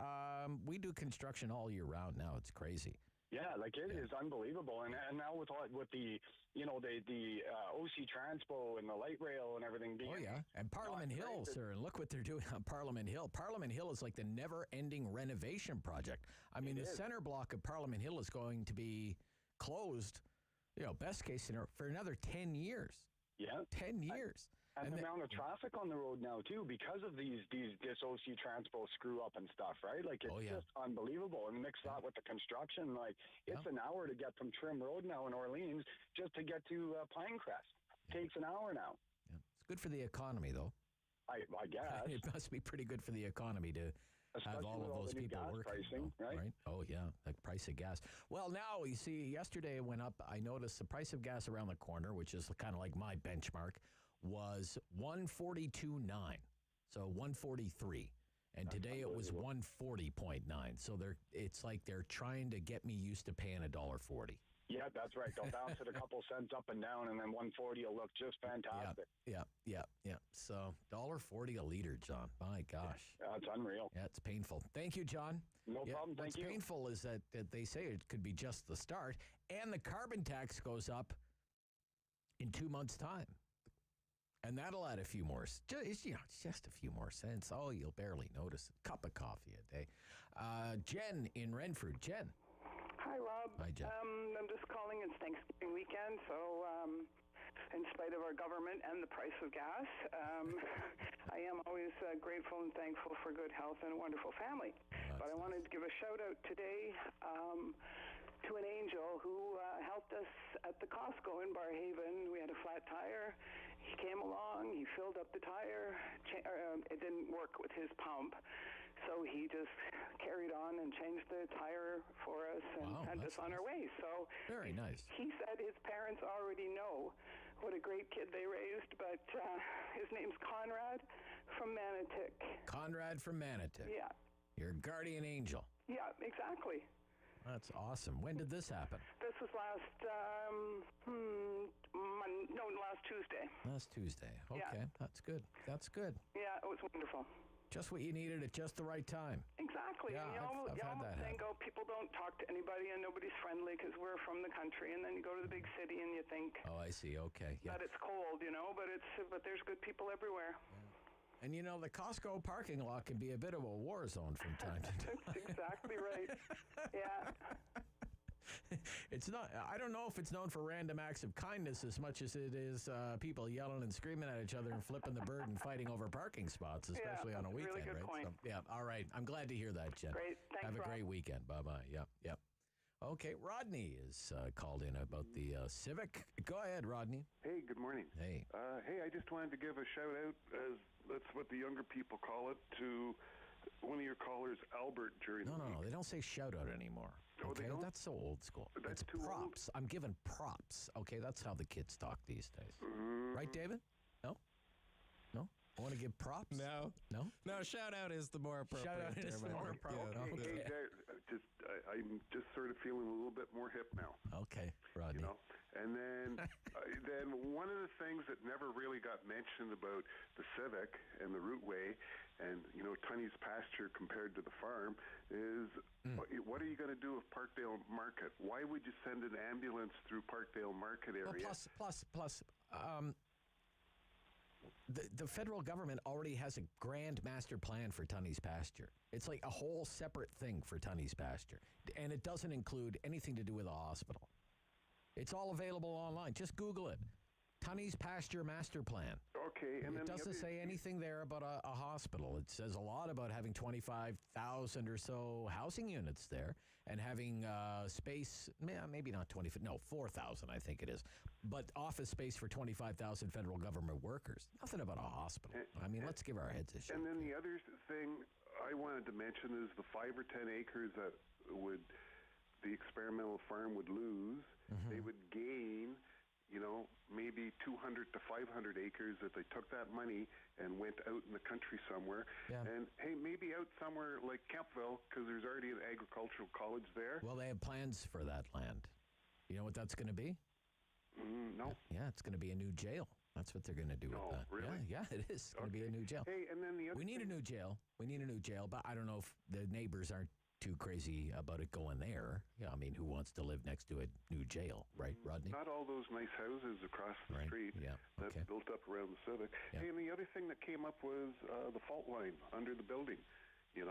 S6: We do construction all year round now. It's crazy.
S10: Yeah, like it is unbelievable, and now with the the OC Transpo and the light rail and everything being
S6: and Parliament Hill, sir, and look what they're doing on Parliament Hill. Parliament Hill is like the never-ending renovation project. I mean, the center block of Parliament Hill is going to be closed, best case scenario, for another 10 years.
S10: Yeah,
S6: 10 years.
S10: And the amount of traffic on the road now, too, because of this OC Transpo screw-up and stuff, right? Like, it's just unbelievable. And mix that with the construction, like, it's an hour to get from Trim Road now in Orleans just to get to Pinecrest. Takes an hour now.
S6: Yeah. It's good for the economy, though.
S10: I guess.
S6: It must be pretty good for the economy to have all of those people working.
S10: Pricing, right?
S6: Oh, yeah, the price of gas. Well, now, you see, yesterday it went up. I noticed the price of gas around the corner, which is kind of like my benchmark, was $142.9, so $143, and
S10: That's
S6: today it was $140.9. So it's like they're trying to get me used to paying $1.40.
S10: Yeah, that's right. They'll bounce it a couple cents up and down, and then 140 will look just fantastic.
S6: Yeah. So $1.40 a liter, John. My gosh,
S10: that's unreal.
S6: Yeah, it's painful. Thank you, John.
S10: No problem. Thank you.
S6: What's painful is that they say it could be just the start, and the carbon tax goes up in 2 months' time. And that'll add a few more, it's just a few more cents. Oh, you'll barely notice it. Cup of coffee a day. Jen in Renfrew. Jen.
S12: Hi, Rob.
S6: Hi, Jen.
S12: I'm just calling. It's Thanksgiving weekend, so in spite of our government and the price of gas, I am always grateful and thankful for good health and a wonderful family. But I wanted to give a shout-out today to an angel who helped us at the Costco in Barrhaven. We had a flat tire. He came along, he filled up the tire. It didn't work with his pump, so he just carried on and changed the tire for us and sent us on our way. So
S6: very nice.
S12: He said his parents already know what a great kid they raised, but his name's Conrad from Manotick.
S6: Conrad from Manotick.
S12: Yeah.
S6: Your guardian angel.
S12: Yeah, exactly.
S6: That's awesome. When did this happen?
S12: This was last
S6: Tuesday.
S12: Last Tuesday.
S6: Okay,
S12: yeah.
S6: That's good.
S12: Yeah, it was wonderful.
S6: Just what you needed at just the right time.
S12: Exactly.
S6: Yeah,
S12: And you
S6: I've had
S12: almost
S6: that
S12: think, oh, people don't talk to anybody and nobody's friendly because we're from the country. And then you go to the big city and you think
S6: Oh, I see. Okay. Yeah.
S12: that it's cold, but there's good people everywhere.
S6: And the Costco parking lot can be a bit of a war zone from time to time.
S12: That's exactly right. Yeah.
S6: It's not. I don't know if it's known for random acts of kindness as much as it is people yelling and screaming at each other and flipping the bird and fighting over parking spots, especially on a weekend,
S12: really good
S6: right?
S12: point.
S6: So, yeah. All right. I'm glad to hear that, Jen.
S12: Great. Thanks,
S6: Have a
S12: Rob.
S6: great weekend. Bye-bye. Yep. Okay. Rodney is called in about the Civic. Go ahead, Rodney.
S13: Hey, good morning.
S6: Hey.
S13: Hey, I just wanted to give a shout out, as that's what the younger people call it, to one of your callers, Albert, during the week.
S6: No. They don't say shout out anymore.
S13: Oh,
S6: Okay,
S13: they don't?
S6: that's so old school.
S13: That's
S6: It's
S13: too old.
S6: props. I'm giving props. Okay, that's how the kids talk these days. Right, David? No? I want to give props?
S7: No. Shout out is the more appropriate.
S6: Shout out is the
S7: term, I
S6: more
S7: think.
S6: appropriate.
S7: Yeah.
S13: Hey, I'm just sort of feeling a little bit more hip now.
S6: Okay, Rodney.
S13: And then, then one of the things that never really got mentioned about the Civic and the Routeway and, Tunney's pasture compared to the farm is what are you going to do with Parkdale Market? Why would you send an ambulance through Parkdale Market area?
S6: Well, plus, the federal government already has a grand master plan for Tunney's pasture. It's like a whole separate thing for Tunney's pasture. And it doesn't include anything to do with a hospital. It's all available online. Just Google it. Tunney's Pasture Master Plan.
S13: Okay. And
S6: it
S13: then
S6: doesn't say anything there about a hospital. It says a lot about having 25,000 or so housing units there and having space, maybe not 4,000 I think it is, but office space for 25,000 federal government workers. Nothing about a hospital. Let's give our heads a shake.
S13: And then the other thing I wanted to mention is the 5 or 10 acres that the experimental farm would lose. They would gain, maybe 200 to 500 acres if they took that money and went out in the country somewhere.
S6: Yeah.
S13: And, hey, maybe out somewhere like Kempville, because there's already an agricultural college there.
S6: Well, they have plans for that land. You know what that's going to be?
S13: No.
S6: Yeah, it's going to be a new jail. That's what they're going to do with that.
S13: Really?
S6: Yeah, it is. It's going to be a new jail.
S13: Hey, and then the other
S6: We need a new jail. But I don't know if the neighbors aren't too crazy about it going there. Yeah, who wants to live next to a new jail, right, Rodney?
S13: Not all those nice houses across the street that's built up around the Civic.
S6: Yeah.
S13: Hey, and the other thing that came up was the fault line under the building,
S6: Yeah,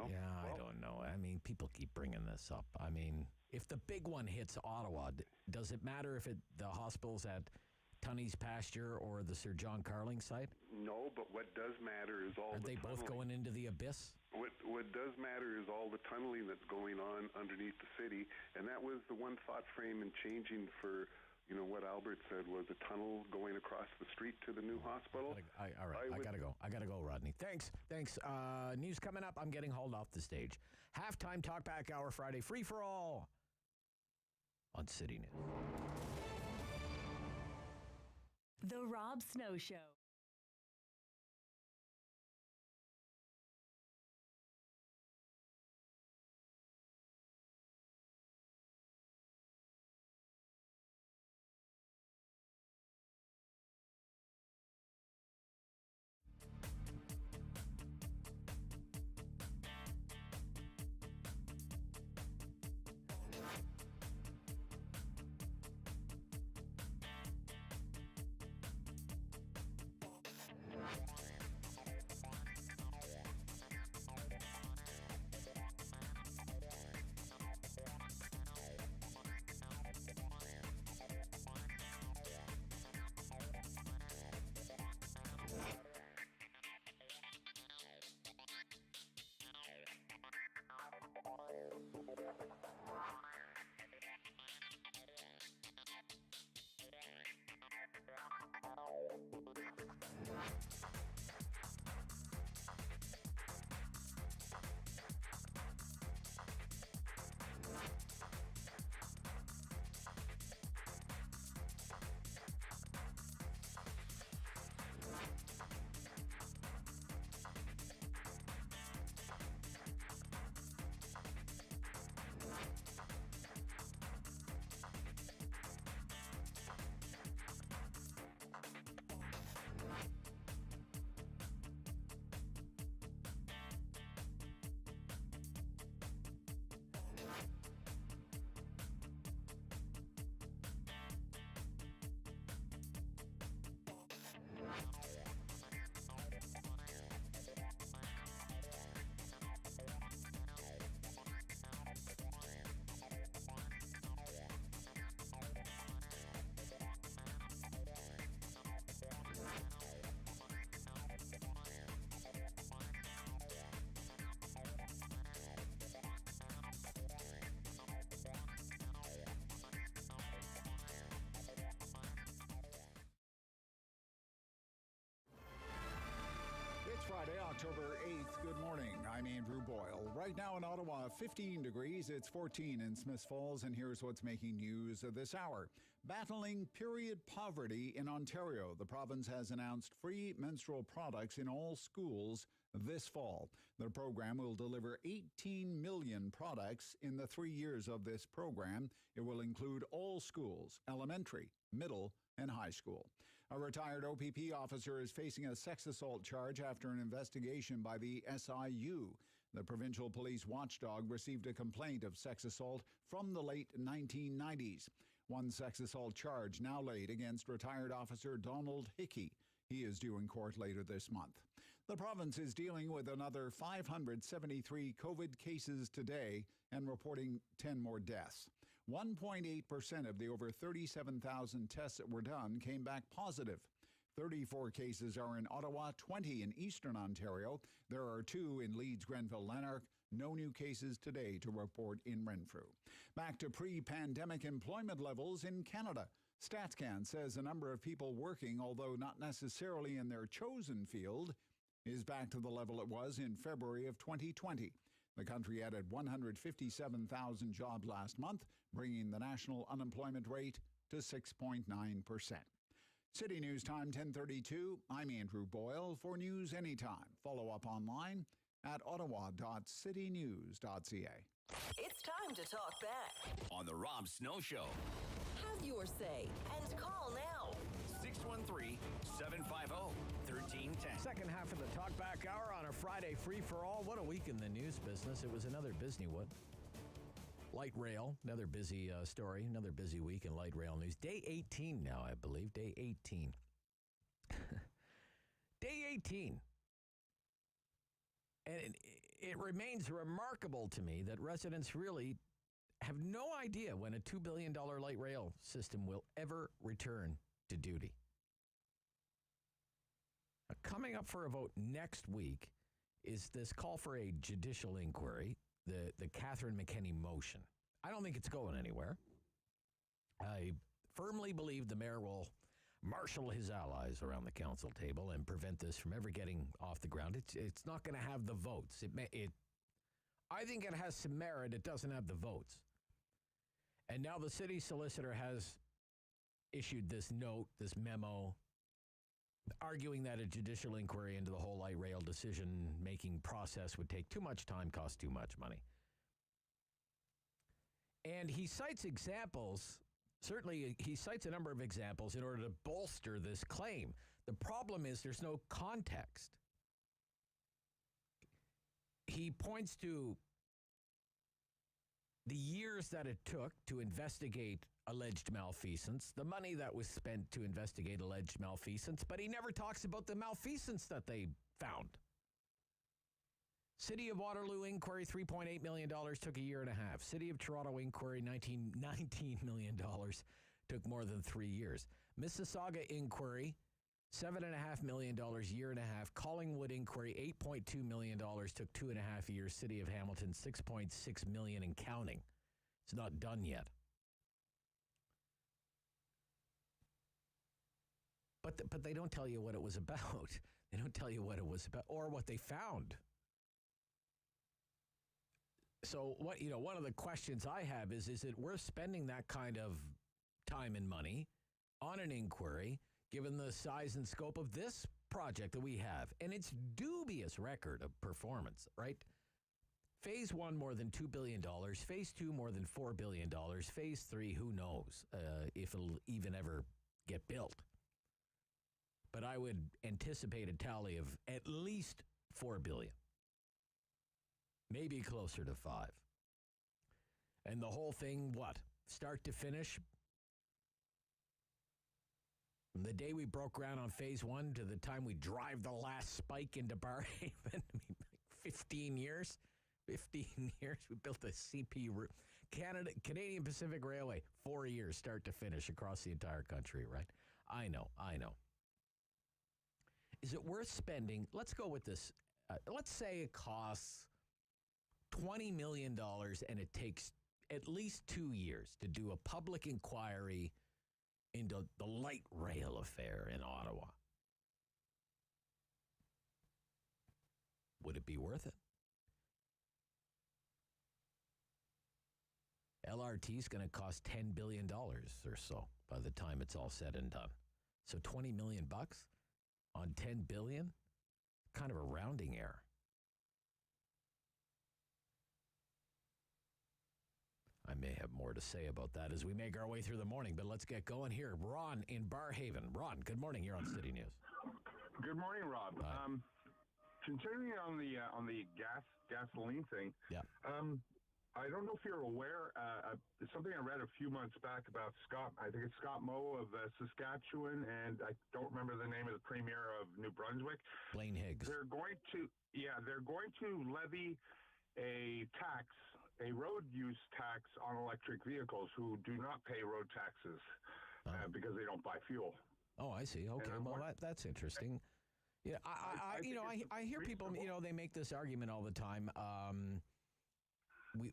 S6: I don't know. People keep bringing this up. If the big one hits Ottawa, does it matter if the hospital's at Tunney's pasture or the Sir John Carling site?
S13: No, but what does matter is all
S6: Aren't
S13: the
S6: they both going into the abyss?
S13: What does matter is all the tunneling that's going on underneath the city, and that was the one thought frame in changing for, what Albert said was a tunnel going across the street to the new hospital.
S6: All right, I gotta go, Rodney. Thanks. News coming up. I'm getting hauled off the stage. Halftime Talkback Hour Friday, free for all on City News.
S8: The Rob Snow Show.
S1: October 8th. Good morning. I'm Andrew Boyle. Right now in Ottawa, 15 degrees. It's 14 in Smiths Falls, and here's what's making news this hour. Battling period poverty in Ontario. The province has announced free menstrual products in all schools this fall. The program will deliver 18 million products in the 3 years of this program. It will include all schools, elementary, middle, and high school. A retired OPP officer is facing a sex assault charge after an investigation by the SIU. The provincial police watchdog received a complaint of sex assault from the late 1990s. One sex assault charge now laid against retired officer Donald Hickey. He is due in court later this month. The province is dealing with another 573 COVID cases today and reporting 10 more deaths. 1.8% of the over 37,000 tests that were done came back positive. 34 cases are in Ottawa, 20 in Eastern Ontario. There are 2 in Leeds, Grenville, Lanark. No new cases today to report in Renfrew. Back to pre-pandemic employment levels in Canada. StatsCan says the number of people working, although not necessarily in their chosen field, is back to the level it was in February of 2020. The country added 157,000 jobs last month, bringing the national unemployment rate to 6.9%. City News Time 10:32. I'm Andrew Boyle. For news anytime, follow up online at ottawa.citynews.ca.
S5: It's time to talk back
S4: on the Rob Snow Show.
S5: Have your say and call now.
S4: 613-750-1310.
S6: Second half of the Talkback Hour on a Friday free-for-all. What a week in the news business. It was another Disneywood. Light rail, another busy story, another busy week in light rail news. Day 18 now, I believe. Day 18. Day 18. And it remains remarkable to me that residents really have no idea when a $2 billion light rail system will ever return to duty. Now, coming up for a vote next week is this call for a judicial inquiry, the Catherine McKenney motion. I don't think it's going anywhere. I firmly believe the mayor will marshal his allies around the council table and prevent this from ever getting off the ground. It's not going to have the votes. I think it has some merit. It doesn't have the votes. And now the city solicitor has issued this note, this memo, arguing that a judicial inquiry into the whole light rail decision-making process would take too much time, cost too much money. And he cites examples. Certainly, he cites a number of examples in order to bolster this claim. The problem is there's no context. He points to the years that it took to investigate alleged malfeasance, the money that was spent to investigate alleged malfeasance, but he never talks about the malfeasance that they found. City of Waterloo inquiry, $3.8 million, took a year and a half. City of Toronto inquiry, $19 million, took more than 3 years. Mississauga inquiry, $7.5 million, year and a half. Collingwood inquiry, $8.2 million, took 2.5 years. City of Hamilton, $6.6 million and counting. It's not done yet. But they don't tell you what it was about. They don't tell you what it was about or what they found. So one of the questions I have is it worth spending that kind of time and money on an inquiry, given the size and scope of this project that we have and its dubious record of performance, right? Phase 1, more than $2 billion. Phase 2, more than $4 billion. Phase 3, who knows if it'll even ever get built. But I would anticipate a tally of at least $4 billion. Maybe closer to 5. And the whole thing, what? Start to finish? From the day we broke ground on Phase 1 to the time we drive the last spike into Barhaven, I mean, 15 years? 15 years. We built the CP route. Canadian Pacific Railway, 4 years start to finish across the entire country, right? I know. Is it worth spending? Let's go with this. Let's say it costs $20 million and it takes at least 2 years to do a public inquiry into the light rail affair in Ottawa. Would it be worth it? LRT is going to cost $10 billion or so by the time it's all said and done. So $20 million on $10 billion? Kind of a rounding error. I may have more to say about that as we make our way through the morning, but let's get going here. Ron in Barrhaven. Ron, good morning. You're on City News.
S11: Good morning, Rob. Continuing on the gasoline thing.
S6: Yeah.
S11: I don't know if you're aware. Something I read a few months back about Scott. I think it's Scott Moe of Saskatchewan, and I don't remember the name of the premier of New Brunswick.
S6: Blaine Higgs.
S11: They're going to levy a tax, a road use tax on electric vehicles who do not pay road taxes because they don't buy fuel.
S6: Oh, I see. Okay, well, that's interesting. Yeah, I hear people, they make this argument all the time.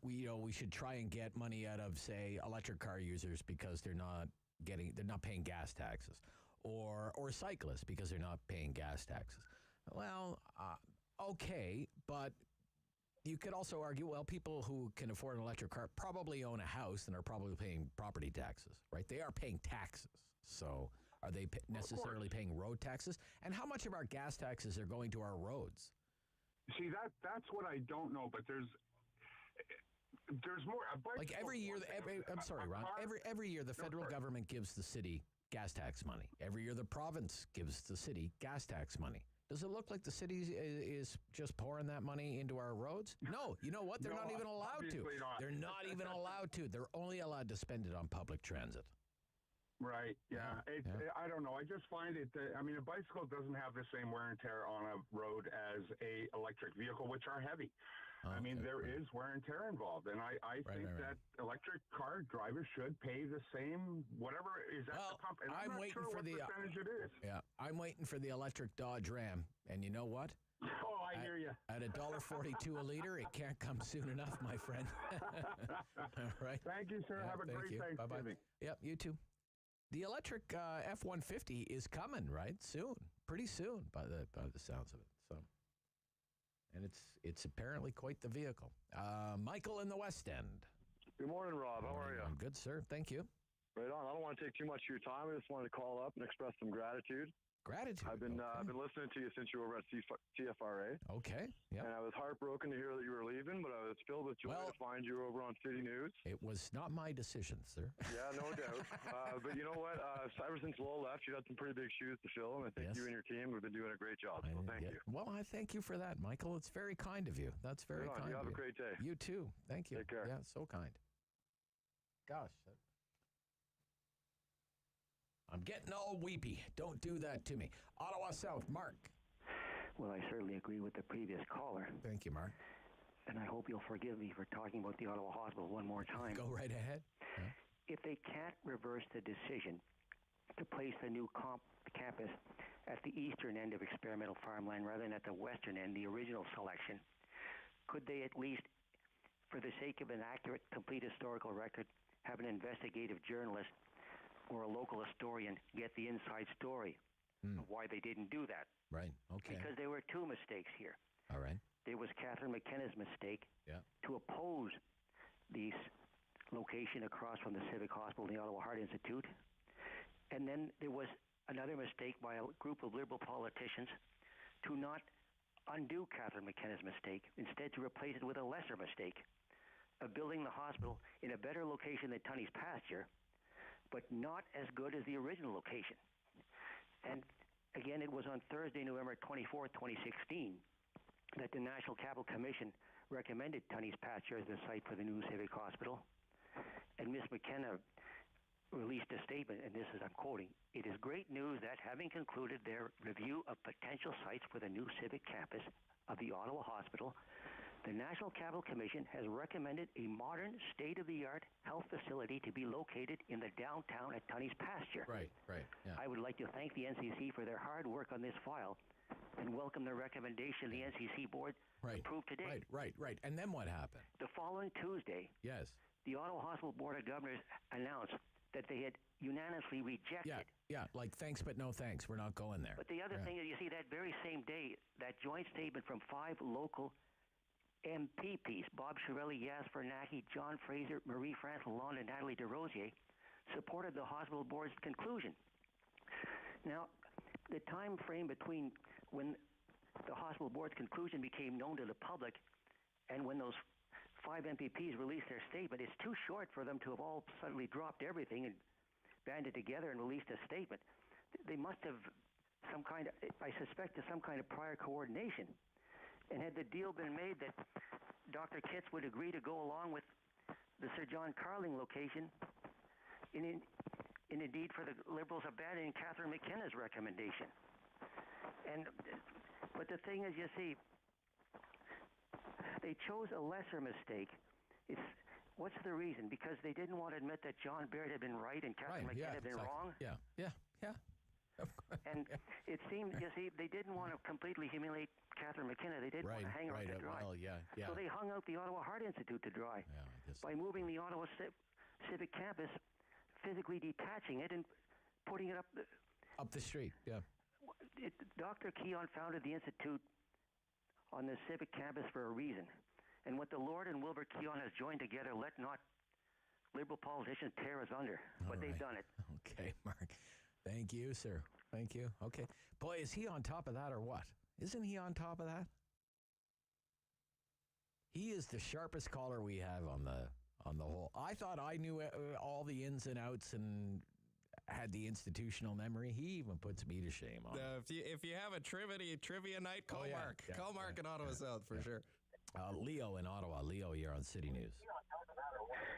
S6: We should try and get money out of, say, electric car users because they're not paying gas taxes, or cyclists because they're not paying gas taxes. Well, okay, but you could also argue, well, people who can afford an electric car probably own a house and are probably paying property taxes, right? They are paying taxes. So are they necessarily paying road taxes? And how much of our gas taxes are going to our roads?
S11: See, that's what I don't know, but there's more.
S6: Like every year, I'm sorry, Ron. Every year, the federal government gives the city gas tax money. Every year, the province gives the city gas tax money. Does it look like the city is just pouring that money into our roads? No. You know what? They're not even allowed to. They're not even allowed to. They're only allowed to spend it on public transit.
S11: Right. Yeah. I don't know. I just find it. A bicycle doesn't have the same wear and tear on a road as a electric vehicle, which are heavy. There is wear and tear involved, and I think that electric car drivers should pay the same whatever is at the pump. And I'm not sure what percentage it is.
S6: Yeah, I'm waiting for the electric Dodge Ram, and you know what?
S11: Oh, I hear you.
S6: At $1.42 a liter, it can't come soon enough, my friend. All right.
S11: Thank you, sir. Have a great Thanksgiving.
S6: Bye-bye. Yep, you too. The electric F-150 is coming, right? Soon, pretty soon, by the sounds of it. So, and it's apparently quite the vehicle. Michael in the West End.
S14: Good morning, Rob. How are you?
S6: I'm good, sir. Thank you.
S14: Right on. I don't want to take too much of your time. I just wanted to call up and express some gratitude.
S6: Gratitude.
S14: I've been listening to you since you were over at CFRA.
S6: Okay. Yeah.
S14: And I was heartbroken to hear that you were leaving, but I was filled with joy to find you over on City News.
S6: It was not my decision, sir.
S14: Yeah, no doubt. But you know what? Ever since Lowell left, you had some pretty big shoes to fill, and I think you and your team have been doing a great job. So thank you.
S6: Well, I thank you for that, Michael. It's very kind of you. That's very kind of you.
S14: You have a great day.
S6: You too. Thank you.
S14: Take care.
S6: Yeah, so kind. Gosh. I'm getting all weepy. Don't do that to me. Ottawa South, Mark.
S23: Well, I certainly agree with the previous caller.
S6: Thank you, Mark.
S23: And I hope you'll forgive me for talking about the Ottawa Hospital one more time.
S6: Go right ahead. Yeah.
S23: If they can't reverse the decision to place the new campus at the eastern end of experimental farmland rather than at the western end, the original selection, could they at least, for the sake of an accurate, complete historical record, have an investigative journalist or a local historian get the inside story of why they didn't do that?
S6: Right, okay.
S23: Because there were two mistakes here.
S6: All right.
S23: There was Catherine McKenna's mistake to oppose the location across from the Civic Hospital and the Ottawa Heart Institute. And then there was another mistake by a group of Liberal politicians to not undo Catherine McKenna's mistake, instead to replace it with a lesser mistake of building the hospital in a better location than Tunney's Pasture, but not as good as the original location. And again, it was on Thursday, November 24th, 2016, that the National Capital Commission recommended Tunney's Pasture as the site for the new Civic Hospital. And Ms. McKenna released a statement, and this is, I'm quoting, "It is great news that, having concluded their review of potential sites for the new Civic campus of the Ottawa Hospital, the National Capital Commission has recommended a modern, state-of-the-art health facility to be located in the downtown at Tunney's Pasture."
S6: Right, yeah.
S23: I would like to thank the NCC for their hard work on this file and welcome the recommendation the NCC board approved today.
S6: Right. And then what happened?
S23: The following Tuesday,
S6: yes,
S23: the Ottawa Hospital Board of Governors announced that they had unanimously rejected.
S6: Yeah, like thanks but no thanks. We're not going there.
S23: But the other thing is, you see, that very same day, that joint statement from 5 local MPPs, Bob Chiarelli, Yas Bernanke, John Fraser, Marie-France Lalonde, and Natalie Desrosiers, supported the hospital board's conclusion. Now, the time frame between when the hospital board's conclusion became known to the public and when those 5 MPPs released their statement, it's too short for them to have all suddenly dropped everything and banded together and released a statement. They must have some kind of, I suspect, some kind of prior coordination. And had the deal been made that Dr. Kitts would agree to go along with the Sir John Carling location, in indeed for the Liberals abandoning Catherine McKenna's recommendation. But the thing is, you see, they chose a lesser mistake. What's the reason? Because they didn't want to admit that John Baird had been right and Catherine McKenna had been wrong?
S6: Yeah.
S23: And it seemed, you see, they didn't want to completely humiliate Catherine McKenna. They didn't want to hang her out to dry.
S6: Well, yeah.
S23: So they hung out the Ottawa Heart Institute to dry by moving the Ottawa Civic campus, physically detaching it and putting it
S6: up the street. Yeah.
S23: Dr. Keon founded the Institute on the Civic campus for a reason. And what the Lord and Wilbur Keon has joined together, let not Liberal politicians tear us under. But they've done it.
S6: Okay, Mark. Thank you, sir. Thank you. Okay. Boy, is he on top of that or what? Isn't he on top of that? He is the sharpest caller we have on the whole. I thought I knew all the ins and outs and had the institutional memory. He even puts me to shame on it.
S7: If you have a trivia night, call Mark. Call Mark in Ottawa South for sure.
S6: Leo in Ottawa. Leo, you're on City News.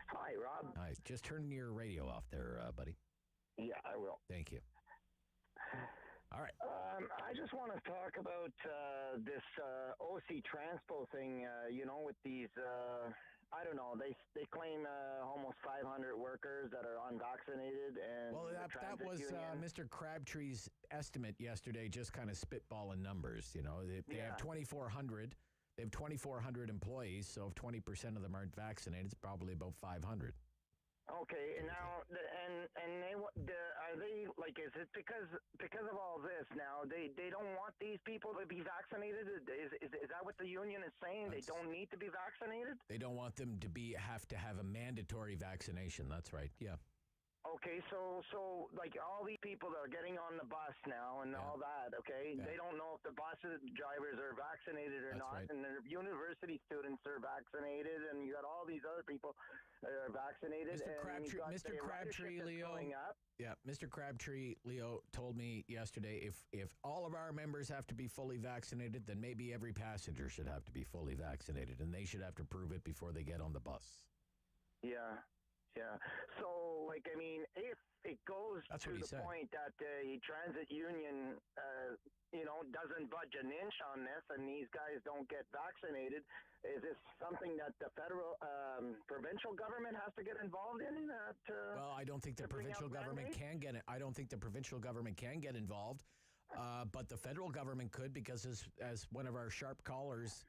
S3: Hi, Rob.
S6: Hi. Just turn your radio off there, buddy.
S3: Yeah, I will.
S6: Thank you. All right.
S3: I just want to talk about this OC Transpo thing, with these, I don't know, they claim almost 500 workers that are unvaccinated. And
S6: well, that was Mr. Crabtree's estimate yesterday, just kind of spitballing numbers. They have 2,400. They have 2,400 employees, so if 20% of them aren't vaccinated, it's probably about 500.
S3: Okay, and now, are they, like, is it because of all this now, they don't want these people to be vaccinated? Is that what the union is saying? They don't need to be vaccinated?
S6: They don't want them to have to have a mandatory vaccination. That's right, yeah.
S3: Okay, so like all these people that are getting on the bus now and all that, okay, they don't know if the bus drivers are vaccinated or not, and the university students are vaccinated, and you got all these other people that are vaccinated.
S6: Mr. Crabtree, Leo. Yeah, Mr. Crabtree, Leo told me yesterday if all of our members have to be fully vaccinated, then maybe every passenger should have to be fully vaccinated, and they should have to prove it before they get on the bus.
S3: Yeah. So, like, I mean, if it goes to the point that the transit union, doesn't budge an inch on this and these guys don't get vaccinated, is this something that the federal, provincial government has to get involved in?
S6: Well, I don't think the provincial government can get it. I don't think the provincial government can get involved, but the federal government could, because as one of our sharp callers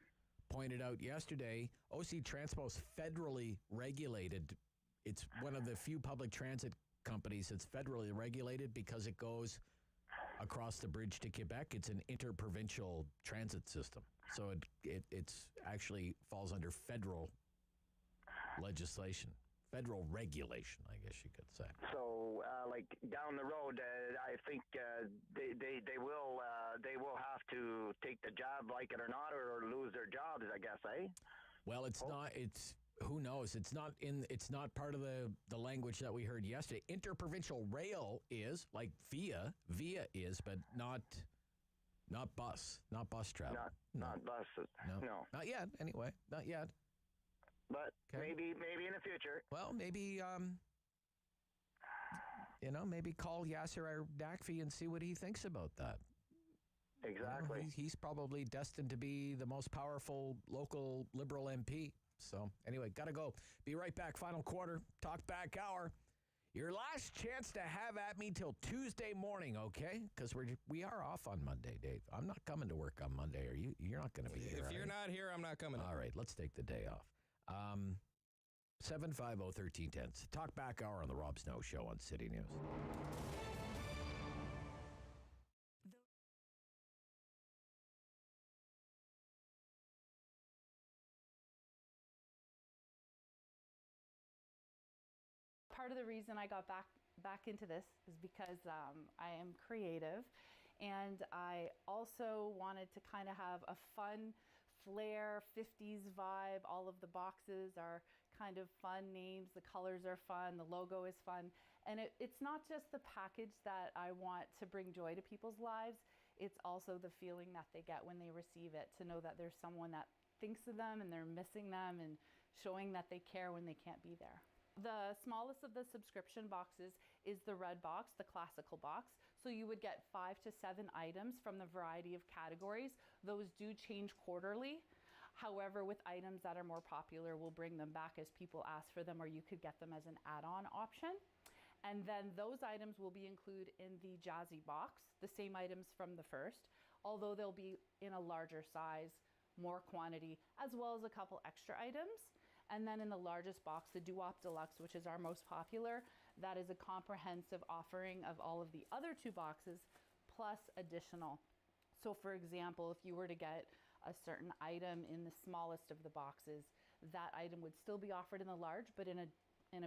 S6: pointed out yesterday, OC Transpo's federally regulated. It's one of the few public transit companies that's federally regulated because it goes across the bridge to Quebec. It's an interprovincial transit system. So it's actually falls under federal legislation, federal regulation, I guess you could say.
S3: So, like down the road, I think they will have to take the job, like it or not, or lose their jobs, I guess, eh?
S6: Well, it's not. It's who knows? It's not part of the language that we heard yesterday. Interprovincial rail is like via is, but not bus travel.
S3: Not buses. No.
S6: Not yet. Anyway, not yet.
S3: But maybe in the future.
S6: Well, maybe maybe call Yasser Ardakfi and see what he thinks about that.
S3: Exactly.
S6: He's probably destined to be the most powerful local Liberal MP. So, anyway, got to go. Be right back. Final quarter. Talk back hour. Your last chance to have at me till Tuesday morning, okay? Because we are off on Monday, Dave. I'm not coming to work on Monday. Are you? You're not going to be here.
S7: If you're not here, I'm not coming.
S6: All right, let's take the day off. 750-1310. Talk back hour on the Rob Snow Show on City News.
S15: Part of the reason I got back into this is because I am creative, and I also wanted to kind of have a fun flair, 50s vibe. All of the boxes are kind of fun names, the colors are fun, the logo is fun, and it's not just the package that I want to bring joy to people's lives, it's also the feeling that they get when they receive it, to know that there's someone that thinks of them and they're missing them and showing that they care when they can't be there. The smallest of the subscription boxes is the red box, the classical box. So you would get 5 to 7 items from the variety of categories. Those do change quarterly. However, with items that are more popular, we'll bring them back as people ask for them, or you could get them as an add-on option. And then those items will be included in the Jazzy box, the same items from the first, although they'll be in a larger size, more quantity, as well as a couple extra items. And then in the largest box, the Doo-Wop Deluxe, which is our most popular, that is a comprehensive offering of all of the other 2 boxes, plus additional. So for example, if you were to get a certain item in the smallest of the boxes, that item would still be offered in the large, but in a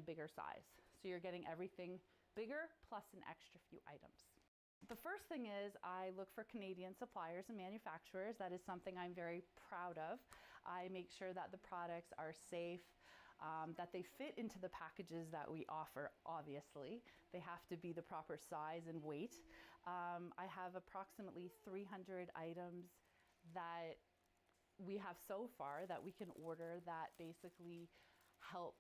S15: bigger size. So you're getting everything bigger, plus an extra few items. The first thing is I look for Canadian suppliers and manufacturers. That is something I'm very proud of. I make sure that the products are safe, that they fit into the packages that we offer, obviously. They have to be the proper size and weight. I have approximately 300 items that we have so far that we can order that basically help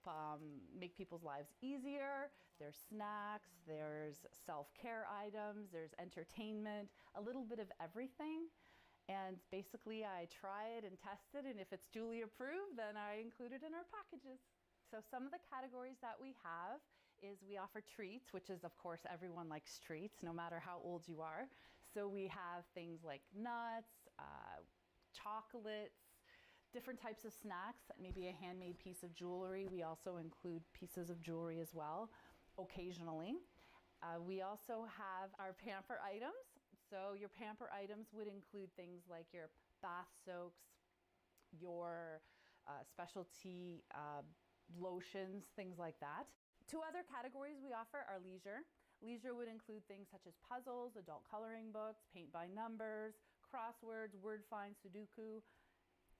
S15: make people's lives easier. There's snacks, there's self-care items, there's entertainment, a little bit of everything. And basically I try it and test it, and if it's duly approved, then I include it in our packages. So some of the categories that we have is we offer treats, which is of course everyone likes treats, no matter how old you are. So we have things like nuts, chocolates, different types of snacks, maybe a handmade piece of jewelry. We also include pieces of jewelry as well, occasionally. We also have our Pamper Items. So your Pamper Items would include things like your bath soaks, your specialty lotions, things like that. 2 other categories we offer are leisure. Leisure would include things such as puzzles, adult coloring books, paint by numbers, crosswords, word find, Sudoku,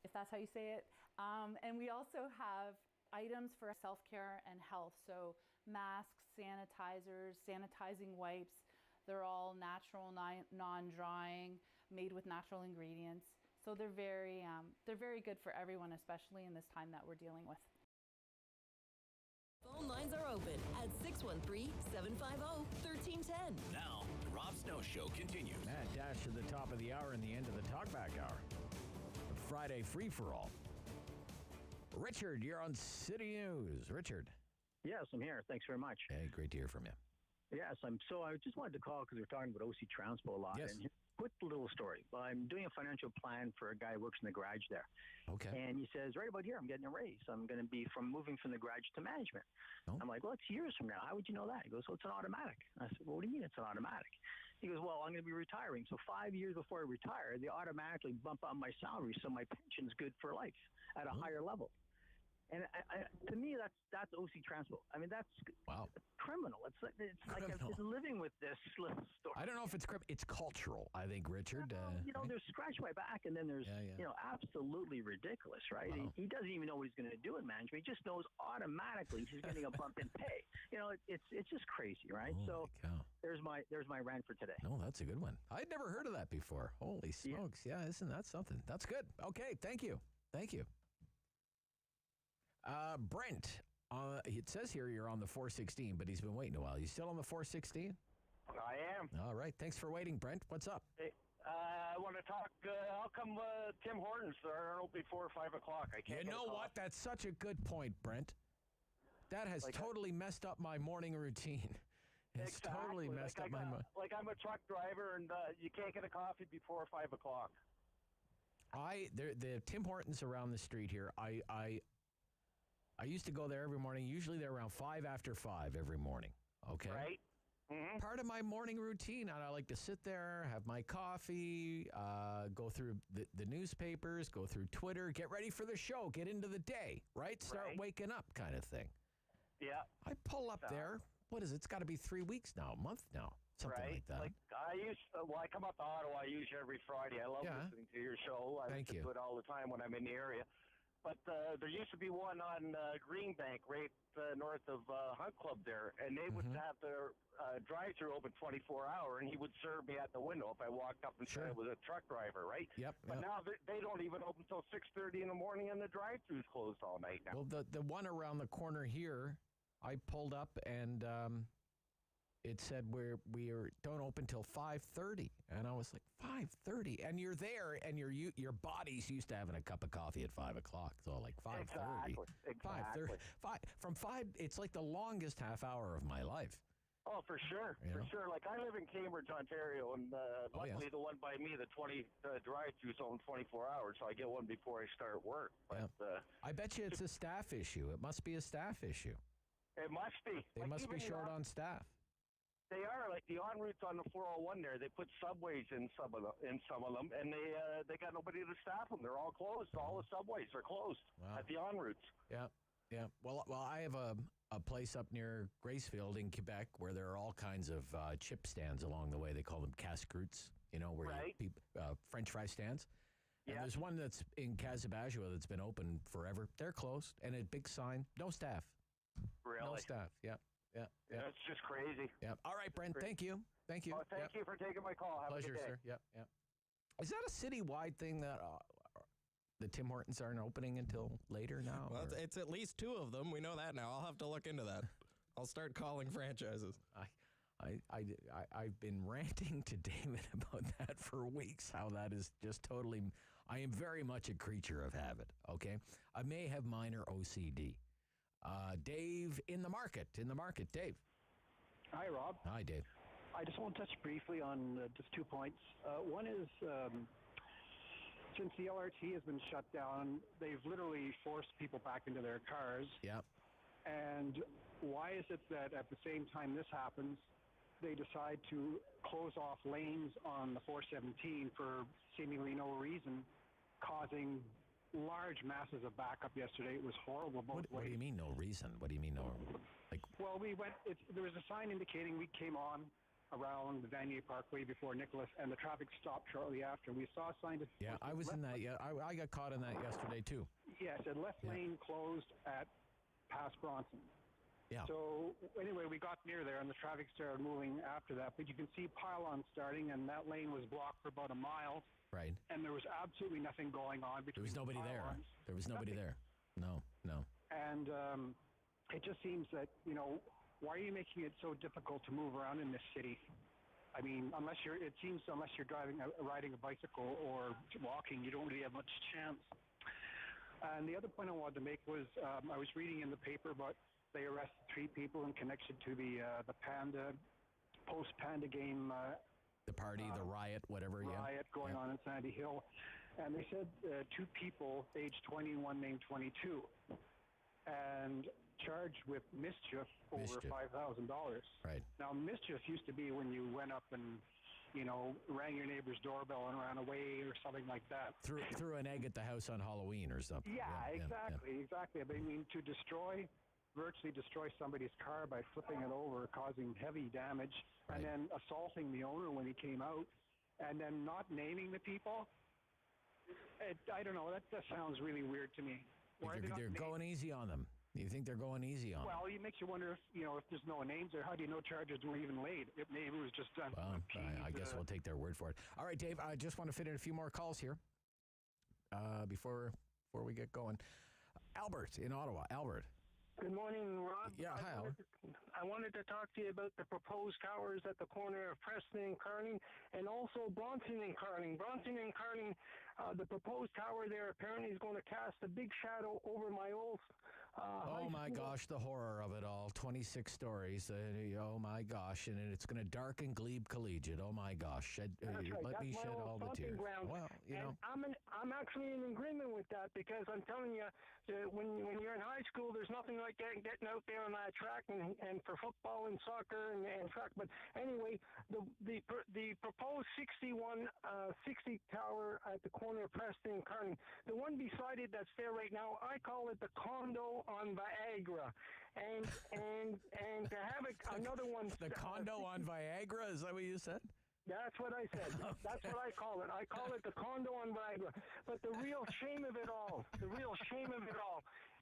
S15: if that's how you say it. And we also have items for self-care and health. So masks, sanitizers, sanitizing wipes. They're all natural, non-drying, made with natural ingredients. So they're very good for everyone, especially in this time that we're dealing with.
S5: Phone lines are open at 613-750-1310.
S4: Now, the Rob Snow Show continues.
S6: Matt Dash at the top of the hour and the end of the talkback hour. Friday free-for-all. Richard, you're on City News. Richard.
S16: Yes, I'm here. Thanks very much.
S6: Hey, great to hear from you.
S16: Yes, I just wanted to call because we're talking about OC Transpo a lot.
S6: Yes.
S16: And quick little story. I'm doing a financial plan for a guy who works in the garage there.
S6: Okay.
S16: And he says, right about here, I'm getting a raise. I'm going to be moving from the garage to management. Oh. I'm like, well, it's years from now. How would you know that? He goes, well, it's an automatic. I said, well, what do you mean it's an automatic? He goes, well, I'm going to be retiring. So 5 years before I retire, they automatically bump up my salary so my pension's good for life at a higher level. And to me, that's OC Transpo. I mean, that's criminal. It's like I've been living with this little story.
S6: I don't know if it's criminal. It's cultural, I think, Richard.
S16: Right? There's scratch my back, and then there's absolutely ridiculous, right?
S6: Wow.
S16: He doesn't even know what he's going to do in management. He just knows automatically he's getting a bump in pay. It's just crazy, right?
S6: Holy cow.
S16: There's my rant for today.
S6: No, that's a good one. I'd never heard of that before. Holy smokes! Yeah, isn't that something? That's good. Okay, thank you. Brent, it says here you're on the 416, but he's been waiting a while. You still on the 416?
S18: I am.
S6: All right. Thanks for waiting, Brent. What's up?
S18: Hey, I want to talk. How come Tim Hortons are open before 5 o'clock? I can't.
S6: You know what? That's such a good point, Brent. That has totally messed up my morning routine. It's totally messed up my morning.
S18: Like I'm a truck driver, and you can't get a coffee before 5 o'clock.
S6: The Tim Hortons around the street here, I used to go there every morning. Usually they're around 5 after 5 every morning. Okay.
S18: Right. Mm-hmm.
S6: Part of my morning routine, I like to sit there, have my coffee, go through the newspapers, go through Twitter, get ready for the show, get into the day, right? Start waking up kind of thing.
S18: Yeah.
S6: I pull up there. What is it? It's got to be 3 weeks now, a month now, something like that.
S18: Like I come up to Ottawa usually every Friday. I love listening to your show. I listen to it all the time when I'm in the area. But there used to be one on Greenbank, right north of Hunt Club there, and they would have their drive-through open 24-hour, and he would serve me at the window if I walked up and said it was a truck driver, right?
S6: Yep.
S18: But now they don't even open until 6:30 in the morning, and the drive-through's closed all night now.
S6: Well, the one around the corner here, I pulled up and it said we don't open till 5:30, and I was like 5:30, and you're there, and your body's used to having a cup of coffee at 5 o'clock, so like 5:30,
S18: Exactly.
S6: 5:30, from 5. It's like the longest half hour of my life.
S18: Oh, for sure, sure. Like I live in Cambridge, Ontario, and luckily the one by me, the drive-through's open 24 hours, so I get one before I start work. But
S6: I bet you it's a staff issue. It must be a staff issue.
S18: It must be.
S6: They must be short on staff.
S18: They are, like the en routes on the 401 there. They put subways in some of them, and they got nobody to staff them. They're all closed. All the subways are closed at the en routes.
S6: Yeah. Well, I have a place up near Gracefield in Quebec where there are all kinds of chip stands along the way. They call them casse-croûtes, where French fry stands. And there's one that's in Casabagua that's been open forever. They're closed, and a big sign, no staff.
S18: Really?
S6: No staff. Yeah.
S18: It's just crazy.
S6: Yeah. All right, Brent. Thank you.
S18: Thank you for taking my call. Have
S6: Pleasure,
S18: a good day.
S6: sir. Yep. Is that a citywide thing that the Tim Hortons aren't opening until later now?
S7: Well, it's at least 2 of them. We know that now. I'll have to look into that. I'll start calling franchises.
S6: I've been ranting to David about that for weeks, how that is just totally... I am very much a creature of habit, okay? I may have minor OCD. Dave in the market. Dave.
S17: Hi, Rob.
S6: Hi, Dave.
S17: I just want to touch briefly on just 2 points. One is, since the LRT has been shut down, they've literally forced people back into their cars.
S6: Yep.
S17: And why is it that at the same time this happens, they decide to close off lanes on the 417 for seemingly no reason, causing large masses of backup yesterday? It was horrible both ways.
S6: What do you mean no reason? What do you mean no?
S17: Well, there was a sign indicating we came on around the Vanier Parkway before Nicholas, and the traffic stopped shortly after. We saw a sign.
S6: Yeah, I was in that. Yeah, I got caught in that yesterday too.
S17: Yes, and left lane closed at past Bronson.
S6: Yeah.
S17: So anyway, we got near there, and the traffic started moving after that. But you can see pylon starting, and that lane was blocked for about a mile.
S6: Right.
S17: And there was absolutely nothing going on between.
S6: There was nobody there. There was nobody there. No.
S17: And it just seems that, why are you making it so difficult to move around in this city? I mean, unless you're riding a bicycle or walking, you don't really have much chance. And the other point I wanted to make was, I was reading in the paper about they arrested 3 people in connection to the post-Panda game.
S6: The party, the riot, whatever.
S17: Riot going on in Sandy Hill. And they said 2 people, age 21, named 22, and charged with mischief over $5,000.
S6: Right.
S17: Now, mischief used to be when you went up and, rang your neighbor's doorbell and ran away or something like that.
S6: Threw an egg at the house on Halloween or something.
S17: Yeah, exactly. I mean, to virtually destroy somebody's car by flipping it over, causing heavy damage, and then assaulting the owner when he came out, and then not naming the people. I don't know. That sounds really weird to me.
S6: They're going easy on them. You think they're going easy on them?
S17: Well, it makes you wonder if there's no names there. How do you know charges were even laid? Maybe it was just done.
S6: Well, I guess we'll take their word for it. All right, Dave. I just want to fit in a few more calls here before we get going. Albert in Ottawa. Albert.
S19: Good morning, Rob.
S6: Yeah, hi, Albert.
S19: I wanted to talk to you about the proposed towers at the corner of Preston and Carling, and also Bronson and Carling. The proposed tower there apparently is going to cast a big shadow over my old
S6: oh my gosh, the horror of it all. 26 stories. Oh my gosh. And it's going to darken Glebe Collegiate. Oh my gosh. Let me shed all the tears.
S19: Well, I'm actually in agreement with that, because I'm telling you,
S10: when you're in high school, there's nothing like getting out there on that track and for football and soccer and track. But anyway, the proposed 60 tower at the corner of Preston and Kearney, the one beside it that's there right now, I call it the condo on Viagra. And to have another one.
S6: The condo on Viagra? Is that what you said?
S10: That's what I said.
S6: Okay.
S10: That's what I call it. I call it the condo on Viagra. But the real shame of it all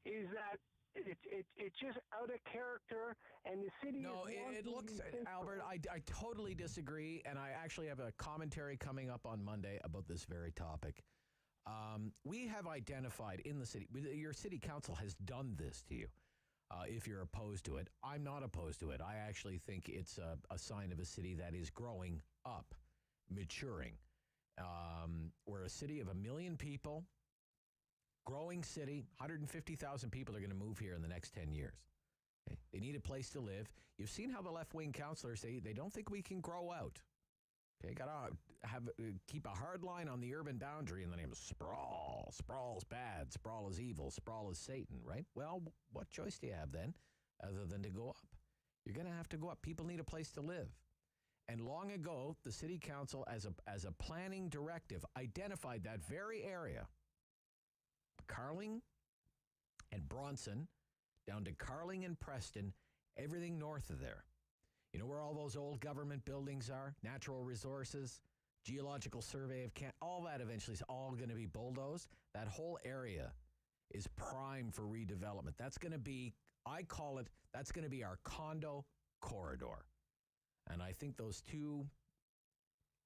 S10: is that it's just out of character, and the city.
S6: No, it looks, Albert, I totally disagree, and I actually have a commentary coming up on Monday about this very topic. We have identified in the city, your city council has done this to you. If you're opposed to it, I'm not opposed to it. I actually think it's a sign of a city that is growing up, maturing. We're a city of 1 million people, growing city. 150,000 people are going to move here in the next 10 years. Okay? They need a place to live. You've seen how the left-wing councillors say they don't think we can grow out. Okay, got to keep a hard line on the urban boundary in the name of sprawl. Sprawl's bad. Sprawl is evil. Sprawl is Satan, right? Well, what choice do you have then other than to go up? You're going to have to go up. People need a place to live. And long ago, the city council, as a planning directive, identified that very area, Carling and Bronson, down to Carling and Preston, everything north of there. You know where all those old government buildings are? Natural resources, geological survey of Canada, all that eventually is all going to be bulldozed. That whole area is prime for redevelopment. That's going to be, I call it, that's going to be our condo corridor. And I think those two,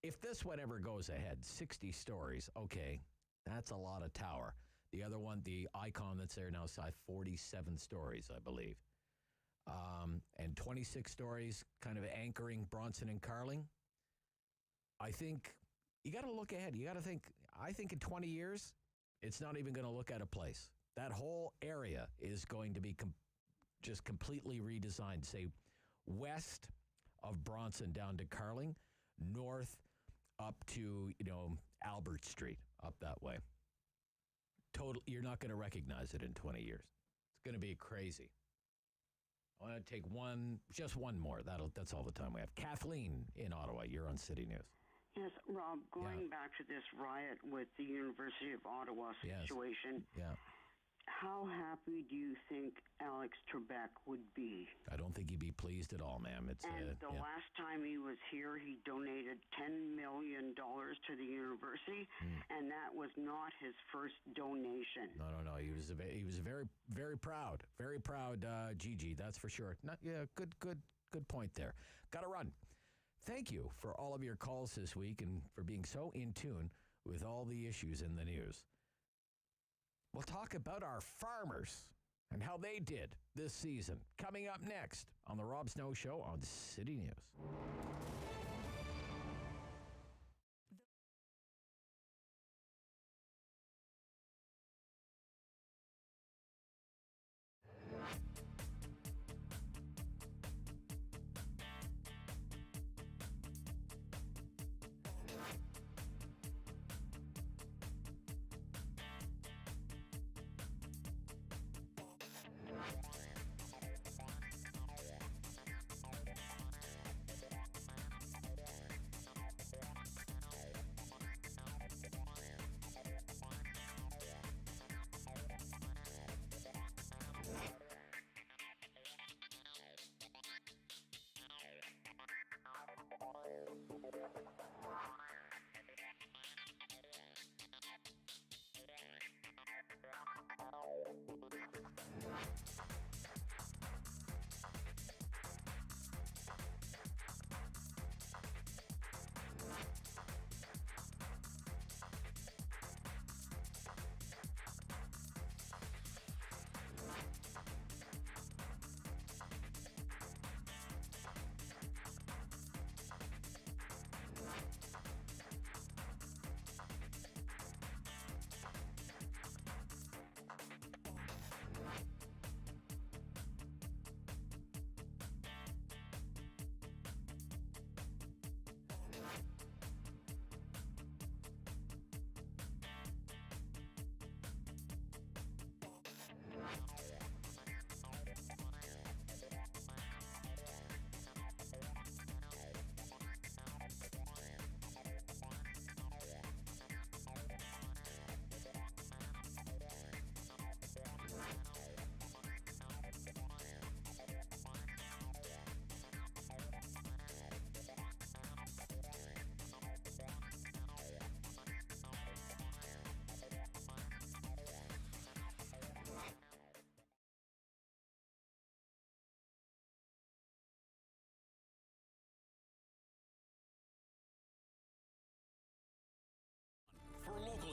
S6: if this one ever goes ahead, 60 stories, okay, that's a lot of tower. The other one, the icon that's there now, is 47 stories, I believe. And 26 stories kind of anchoring Bronson and Carling. I think you got to look ahead. You got to think, I think in 20 years, it's not even going to look at a place. That whole area is going to be just completely redesigned. Say west of Bronson down to Carling, north up to, Albert Street, up that way. Total, you're not going to recognize it in 20 years. It's going to be crazy. I want to take just one more. That's all the time we have. Kathleen in Ottawa, you're on City News.
S20: Yes, Rob, going back to this riot with the University of Ottawa situation, how happy do you think Alex Trebek would be?
S6: I don't think he'd be pleased at all, ma'am.
S20: Last time he was here, he donated $10 million to the university, and that was not his first donation.
S6: No. He was very, very proud. Very proud, Gigi, that's for sure. Good point there. Got to run. Thank you for all of your calls this week and for being so in tune with all the issues in the news. We'll talk about our farmers and how they did this season. Coming up next on The Rob Snow Show on City News.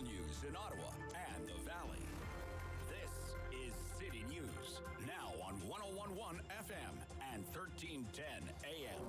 S4: local news in Ottawa and the Valley. This is City News, now on 101.1 FM and 1310 AM.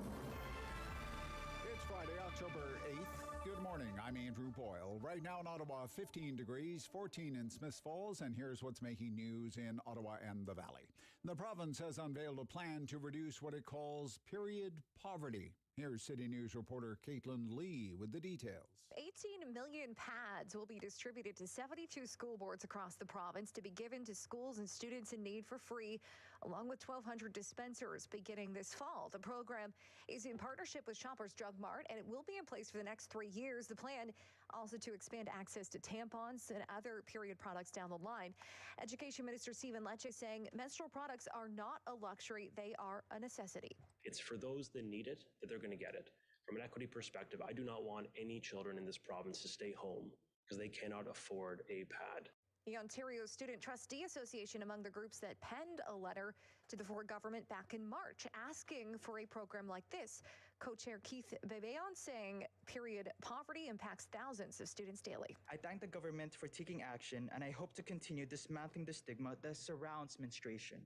S1: It's Friday, October 8th. Good morning. I'm Andrew Boyle. Right now in Ottawa, 15 degrees, 14 in Smiths Falls, and here's what's making news in Ottawa and the Valley. The province has unveiled a plan to reduce what it calls period poverty. Here's City News reporter Caitlin Lee with the details.
S2: 18 million pads will be distributed to 72 school boards across the province to be given to schools and students in need for free, along with 1,200 dispensers beginning this fall. The program is in partnership with Shoppers Drug Mart, and it will be in place for the next 3 years. The plan also to expand access to tampons and other period products down the line. Education Minister Stephen Lecce saying menstrual products are not a luxury, they are a necessity.
S21: It's for those that need it that they're going to get it. From an equity perspective, I do not want any children in this province to stay home because they cannot afford a pad.
S2: The Ontario Student Trustee Association among the groups that penned a letter to the Ford government back in March asking for a program like this. Co-chair Keith Bebeon saying period poverty impacts thousands of students daily.
S22: I thank the government for taking action, and I hope to continue dismantling the stigma that surrounds menstruation.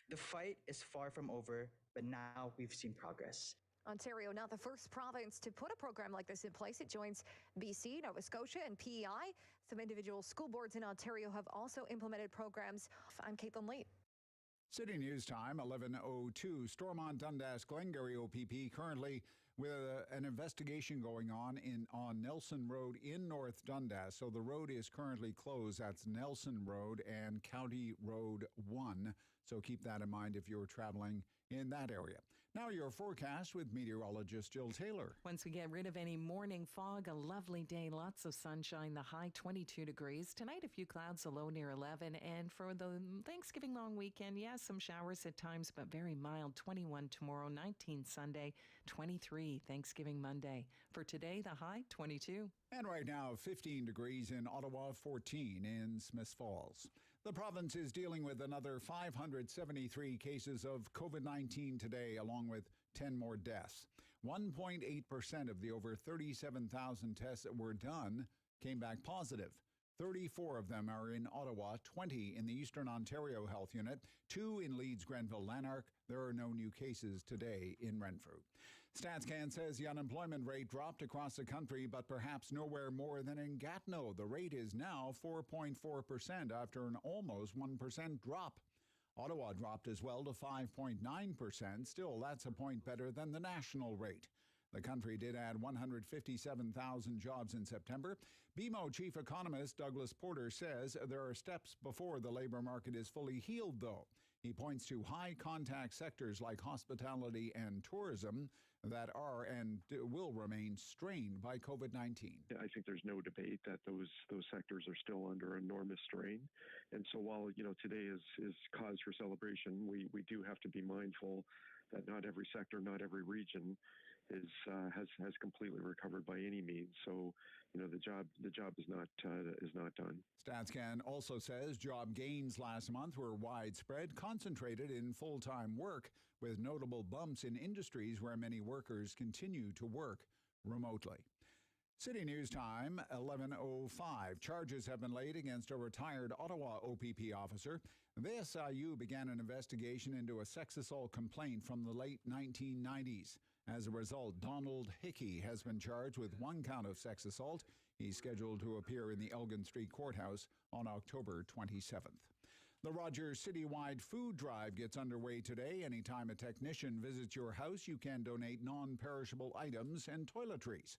S22: The fight is far from over, but now we've seen progress.
S2: Ontario, not the first province to put a program like this in place. It joins BC, Nova Scotia, and PEI. Some individual school boards in Ontario have also implemented programs. I'm Caitlin Lee.
S1: City News Time, 11:02. Stormont Dundas Glengarry OPP currently with an investigation going on Nelson Road in North Dundas. So the road is currently closed. That's Nelson Road and County Road 1. So keep that in mind if you're traveling in that area. Now your forecast with meteorologist Jill Taylor.
S24: Once we get rid of any morning fog, a lovely day, lots of sunshine, the high 22 degrees. Tonight, a few clouds, a low near 11. And for the Thanksgiving long weekend, yes, some showers at times, but very mild. 21 tomorrow, 19 Sunday, 23 Thanksgiving Monday. For today, the high 22.
S1: And right now, 15 degrees in Ottawa, 14 in Smiths Falls. The province is dealing with another 573 cases of COVID-19 today, along with 10 more deaths. 1.8% of the over 37,000 tests that were done came back positive. 34 of them are in Ottawa, 20 in the Eastern Ontario Health Unit, 2 in Leeds, Grenville, Lanark. There are no new cases today in Renfrew. StatsCan says the unemployment rate dropped across the country, but perhaps nowhere more than in Gatineau. The rate is now 4.4% after an almost 1% drop. Ottawa dropped as well to 5.9%. Still, that's a point better than the national rate. The country did add 157,000 jobs in September. BMO chief economist Douglas Porter says there are steps before the labor market is fully healed, though. He points to high-contact sectors like hospitality and tourism that are and will remain strained by COVID-19.
S25: I think there's no debate that those sectors are still under enormous strain. And so while, today is cause for celebration, we do have to be mindful that not every sector, not every region has completely recovered by any means. So, the job is not done.
S1: StatsCan also says job gains last month were widespread, concentrated in full-time work, with notable bumps in industries where many workers continue to work remotely. City News Time, 11:05. Charges have been laid against a retired Ottawa OPP officer. The SIU began an investigation into a sex assault complaint from the late 1990s. As a result, Donald Hickey has been charged with 1 count of sex assault. He's scheduled to appear in the Elgin Street Courthouse on October 27th. The Rogers Citywide Food Drive gets underway today. Anytime a technician visits your house, you can donate non-perishable items and toiletries.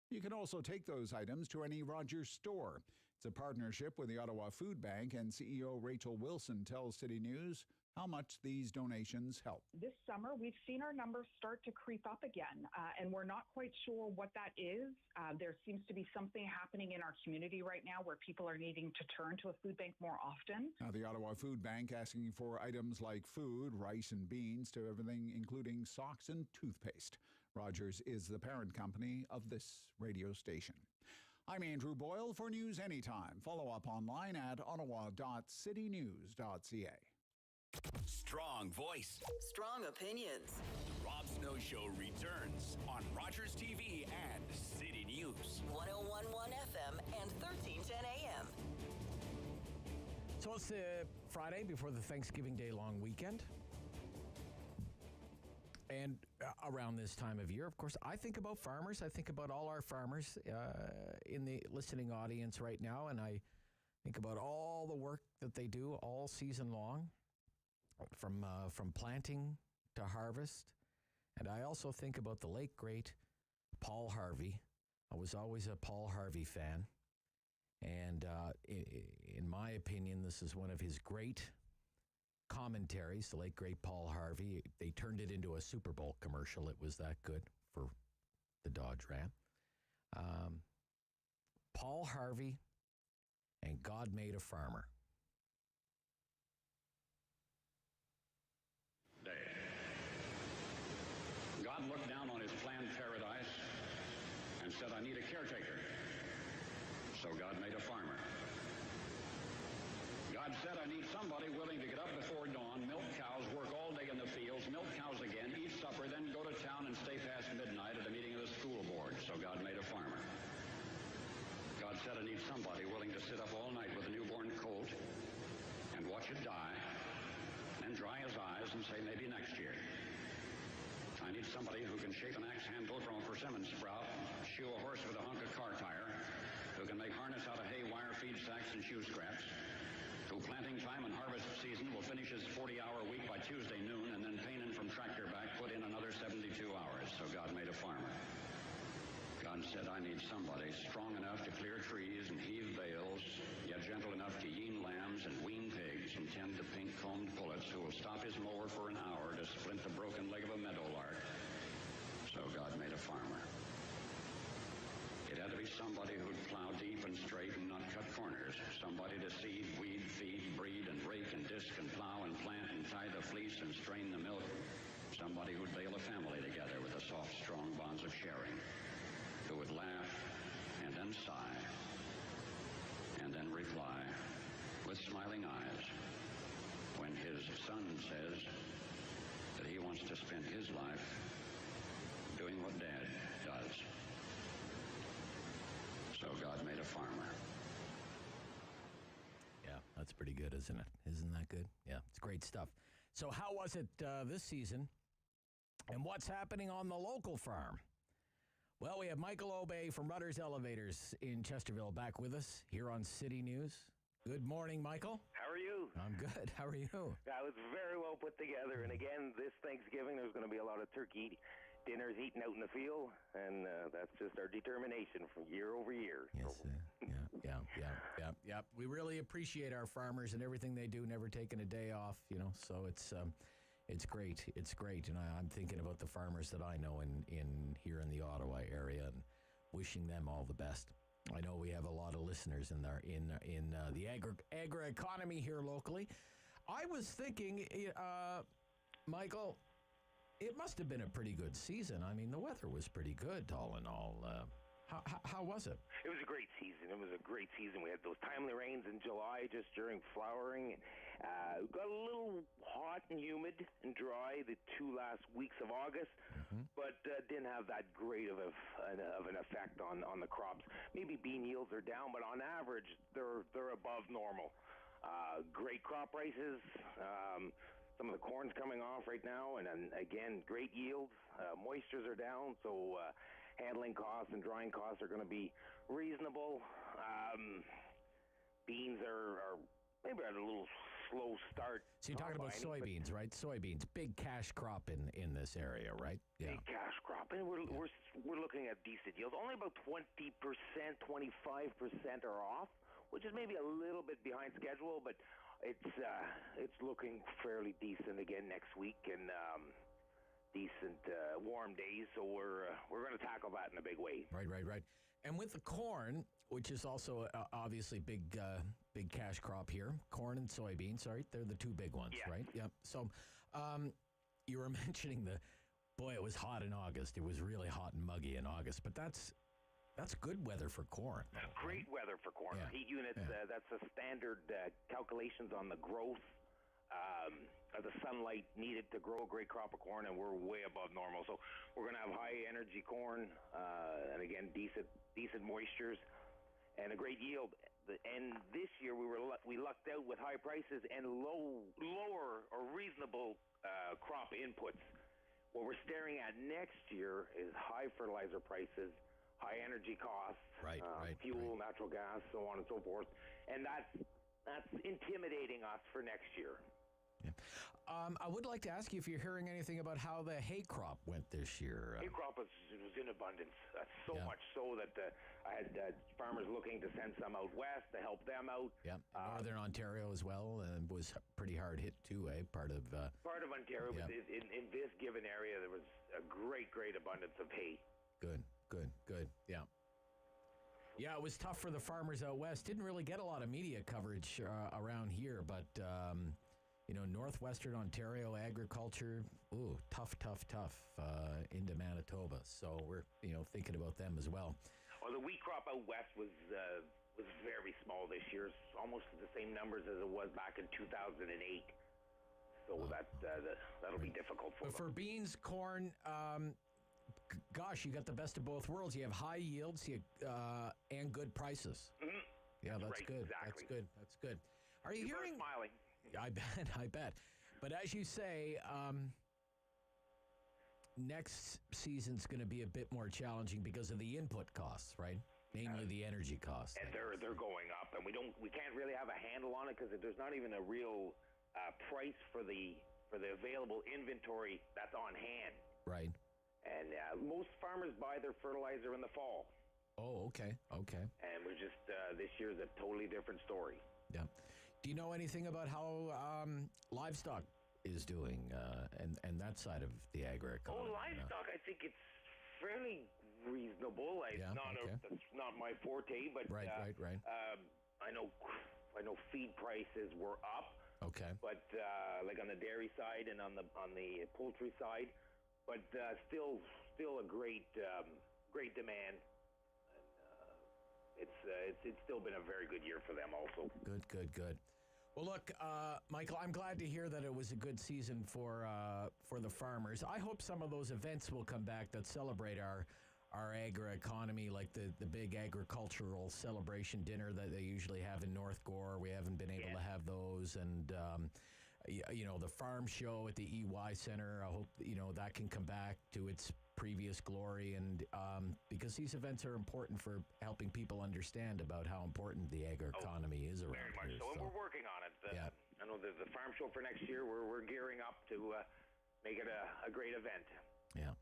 S1: You can also take those items to any Rogers store. It's a partnership with the Ottawa Food Bank, and CEO Rachel Wilson tells City News how much these donations help.
S26: This summer, we've seen our numbers start to creep up again, and we're not quite sure what that is. There seems to be something happening in our community right now where people are needing to turn to a food bank more often.
S1: Now, the Ottawa Food Bank asking for items like food, rice and beans, to everything including socks and toothpaste. Rogers is the parent company of this radio station. I'm Andrew Boyle for News Anytime. Follow up online at ottawa.citynews.ca.
S4: Strong voice.
S5: Strong opinions.
S4: The Rob Snow Show returns on Rogers TV and City News.
S5: 101.1 FM and 1310 AM.
S6: So it's Friday before the Thanksgiving Day long weekend. And around this time of year, of course, I think about farmers. I think about all our farmers in the listening audience right now. And I think about all the work that they do all season long, from planting to harvest. And I also think about the late, great Paul Harvey. I was always a Paul Harvey fan. And in my opinion, this is one of his great commentaries, the late, great Paul Harvey. They turned it into a Super Bowl commercial. It was that good for the Dodge Ram. Paul Harvey and God Made a Farmer.
S8: God looked down on his planned paradise and said, I need a caretaker. So God made a farmer. God said, I need somebody willing to get up before dawn, milk cows, work all day in the fields, milk cows again, eat supper, then go to town and stay past midnight at a meeting of the school board. So God made a farmer. God said, I need somebody willing to sit up all night with a newborn colt and watch it die and dry his eyes and say, maybe next year. I need somebody who can shape an axe handle from a persimmon sprout, shoe a horse with a hunk of car tire, who can make harness out of hay, wire, feed sacks, and shoe scraps, who planting time and harvest season will finish his 40-hour week by Tuesday noon, and then pain in from tractor back, put in another 72 hours. So God made a farmer. God said, I need somebody strong enough to clear trees and heave bales, yet gentle enough to yean lambs and wean pigs and tend to pink-combed pullets, who will stop his mower for an hour to splint the broken leg of a meadowlark. So God made a farmer. It had to be somebody who'd plow deep and straight and not cut corners. Somebody to seed, weed, feed, breed, and rake and disc and plow and plant and tie the fleece and strain the milk. Somebody who'd bail a family together with the soft, strong bonds of sharing. Who would laugh and then sigh and then reply with smiling eyes when his son says that he wants to spend his life doing what Dad does. So God made a farmer.
S6: Yeah, that's pretty good, isn't it? Isn't that good? Yeah, it's great stuff. So how was it this season? And what's happening on the local farm? Well, we have Michael Obey from Rudders Elevators in Chesterville back with us here on City News. Good morning, Michael.
S18: How are you?
S6: I'm good. How are you?
S18: That was very well put together. And again, this Thanksgiving, there's going to be a lot of turkey dinners eaten out in the field, and that's just our determination from year over year.
S6: Yes, yeah. We really appreciate our farmers and everything they do, never taking a day off, so it's great. It's great. And I'm thinking about the farmers that I know in here in the Ottawa area and wishing them all the best. I know we have a lot of listeners in the agri economy here locally. I was thinking, Michael, it must have been a pretty good season. I mean, the weather was pretty good, all in all. How was it?
S18: It was a great season. We had those timely rains in July just during flowering. It got a little hot and humid and dry the 2 last weeks of August, but didn't have that great of an effect on the crops. Maybe bean yields are down, but on average, they're above normal. Great crop prices. Some of the corn's coming off right now, and then again, great yields. Moistures are down, so handling costs and drying costs are going to be reasonable. Beans are maybe at a little slow start.
S6: So you're talking about soybeans, right? Soybeans, big cash crop in this area, right?
S18: Yeah. Big cash crop, and we're looking at decent yields. Only about 20%, 25% are off, which is maybe a little bit behind schedule, but it's looking fairly decent again next week, and decent warm days. So we're going to tackle that in a big way.
S6: Right. And with the corn, which is also obviously big cash crop here, corn and soybeans, right? They're the two big ones, right? Yep. So you were mentioning it was hot in August. It was really hot and muggy in August, but that's good weather for corn.
S18: Great weather for corn.
S6: Yeah.
S18: Heat units, that's the standard calculations on the growth
S9: the sunlight needed to grow a great crop of corn, and we're way above normal. So we're going to have high energy corn, and again, decent moistures, and a great yield. And this year we lucked out with high prices and lower or reasonable crop inputs. What we're staring at next year is high fertilizer prices, high energy costs, fuel, natural gas, so on and so forth, and that's intimidating us for next year.
S6: I would like to ask you if you're hearing anything about how the hay crop went this year.
S9: Hay crop was in abundance, so much so that I had farmers looking to send some out west to help them out.
S6: Yeah, Northern Ontario as well was pretty hard hit too, Part of
S9: Ontario, but in this given area, there was a great abundance of hay.
S6: Good. Yeah. Yeah, it was tough for the farmers out west. Didn't really get a lot of media coverage around here, but Northwestern Ontario agriculture, tough into Manitoba. So we're thinking about them as well.
S9: Well, the wheat crop out west was very small this year, almost the same numbers as it was back in 2008. So that'll be difficult for them.
S6: But for beans, corn, gosh, you got the best of both worlds. You have high yields and good prices.
S9: Mm-hmm.
S6: Yeah, that's
S9: right,
S6: good.
S9: Exactly.
S6: That's good. Are you hearing?
S9: Smiling.
S6: I bet. But as you say, next season's going to be a bit more challenging because of the input costs, right? Namely the energy costs.
S9: And they're going up, and we can't really have a handle on it because there's not even a real price for the available inventory that's on hand.
S6: Right.
S9: And most farmers buy their fertilizer in the fall.
S6: Oh, okay.
S9: And we're just this year's a totally different story.
S6: Yeah. Do you know anything about how livestock is doing and that side of the agri-economy?
S9: Livestock, I think it's fairly reasonable. That's not my forte, but
S6: right.
S9: I know feed prices were up.
S6: Okay.
S9: But like on the dairy side and on the poultry side, but still a great demand. It's still been a very good year for them also.
S6: Good. Well, look, Michael, I'm glad to hear that it was a good season for the farmers. I hope some of those events will come back that celebrate our agri-economy, like the big agricultural celebration dinner that they usually have in North Gore. We haven't been able to have those. And, the farm show at the EY Center, I hope, that can come back to its previous glory. And because these events are important for helping people understand about how important the agri-economy is around
S9: very much
S6: here.
S9: So, and we're working on it. I know the farm show for next year, we're gearing up to make it a great event.
S6: Yeah.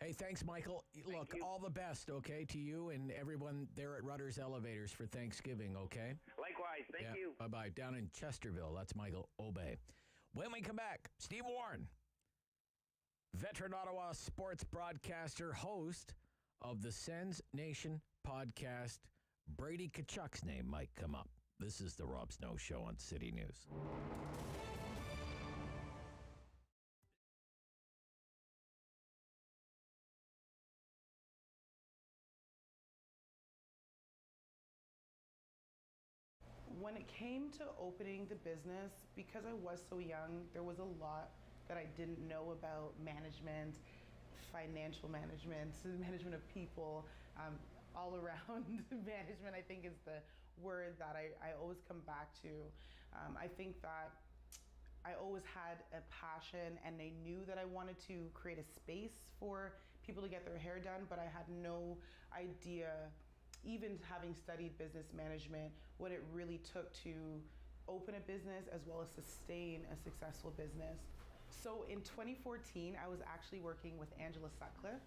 S6: Hey, thanks, Michael. Look, all the best, okay, to you and everyone there at Rutter's Elevators for Thanksgiving, okay?
S9: Likewise. Thank you.
S6: Bye-bye. Down in Chesterville, that's Michael Obey. When we come back, Steve Warren, veteran Ottawa sports broadcaster, host of the Sens Nation podcast. Brady Tkachuk's name might come up. This is the Rob Snow Show on City News.
S11: When it came to opening the business, because I was so young, there was a lot that I didn't know about management, financial management, management of people, all around management, I think is the word that I always come back to. I think that I always had a passion and I knew that I wanted to create a space for people to get their hair done, but I had no idea, even having studied business management, what it really took to open a business as well as sustain a successful business. So in 2014, I was actually working with Angela Sutcliffe.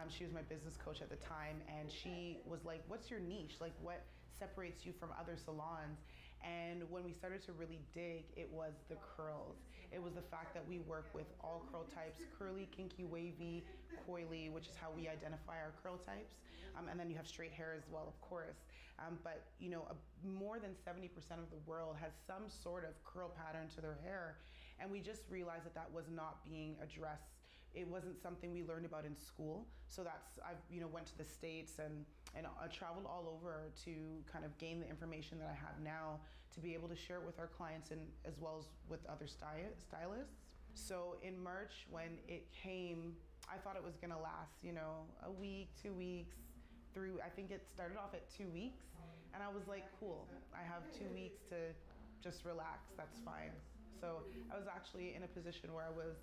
S11: She was my business coach at the time, and she was like, what's your niche? Like, what separates you from other salons? And when we started to really dig, it was the curls. It was the fact that we work with all curl types, curly, kinky, wavy, coily, which is how we identify our curl types. And then you have straight hair as well, of course. But more than 70% of the world has some sort of curl pattern to their hair. And we just realized that was not being addressed it wasn't something we learned about in school. So I've went to the States and I traveled all over to kind of gain the information that I have now to be able to share it with our clients and as well as with other stylists. So in March when it came, I thought it was going to last, a week, 2 weeks, through, I think it started off at 2 weeks. And I was like, cool, I have 2 weeks to just relax, that's fine. So I was actually in a position where I was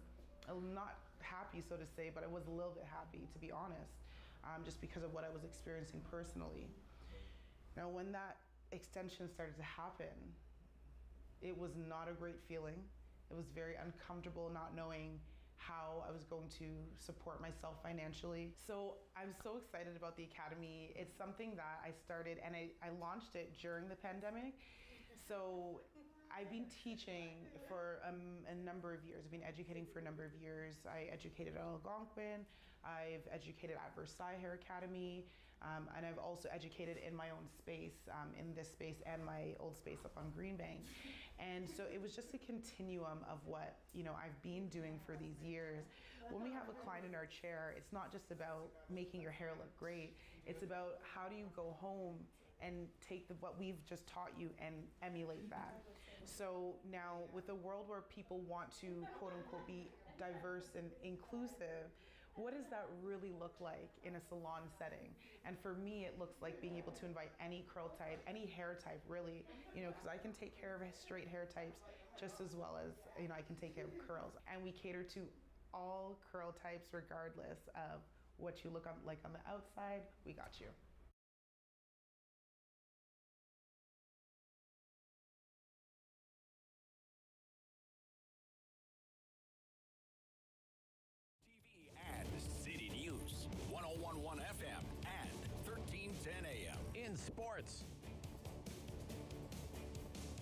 S11: not happy, so to say, but I was a little bit happy, to be honest, just because of what I was experiencing personally. Now, when that extension started to happen, it was not a great feeling. It was very uncomfortable not knowing how I was going to support myself financially. So I'm so excited about the Academy. It's something that I started and I launched it during the pandemic. So I've been teaching for a number of years. I've been educating for a number of years. I educated at Algonquin. I've educated at Versailles Hair Academy. And I've also educated in my own space, in this space and my old space up on Greenbank. And so it was just a continuum of what, I've been doing for these years. When we have a client in our chair, it's not just about making your hair look great. It's about how do you go home and take what we've just taught you and emulate that. So now with a world where people want to quote unquote be diverse and inclusive, what does that really look like in a salon setting? And for me, it looks like being able to invite any curl type, any hair type really, because I can take care of straight hair types just as well as, I can take care of curls. And we cater to all curl types regardless of what you look like on the outside, we got you.
S4: City News, 101.1 FM and 1310 AM.
S6: In sports,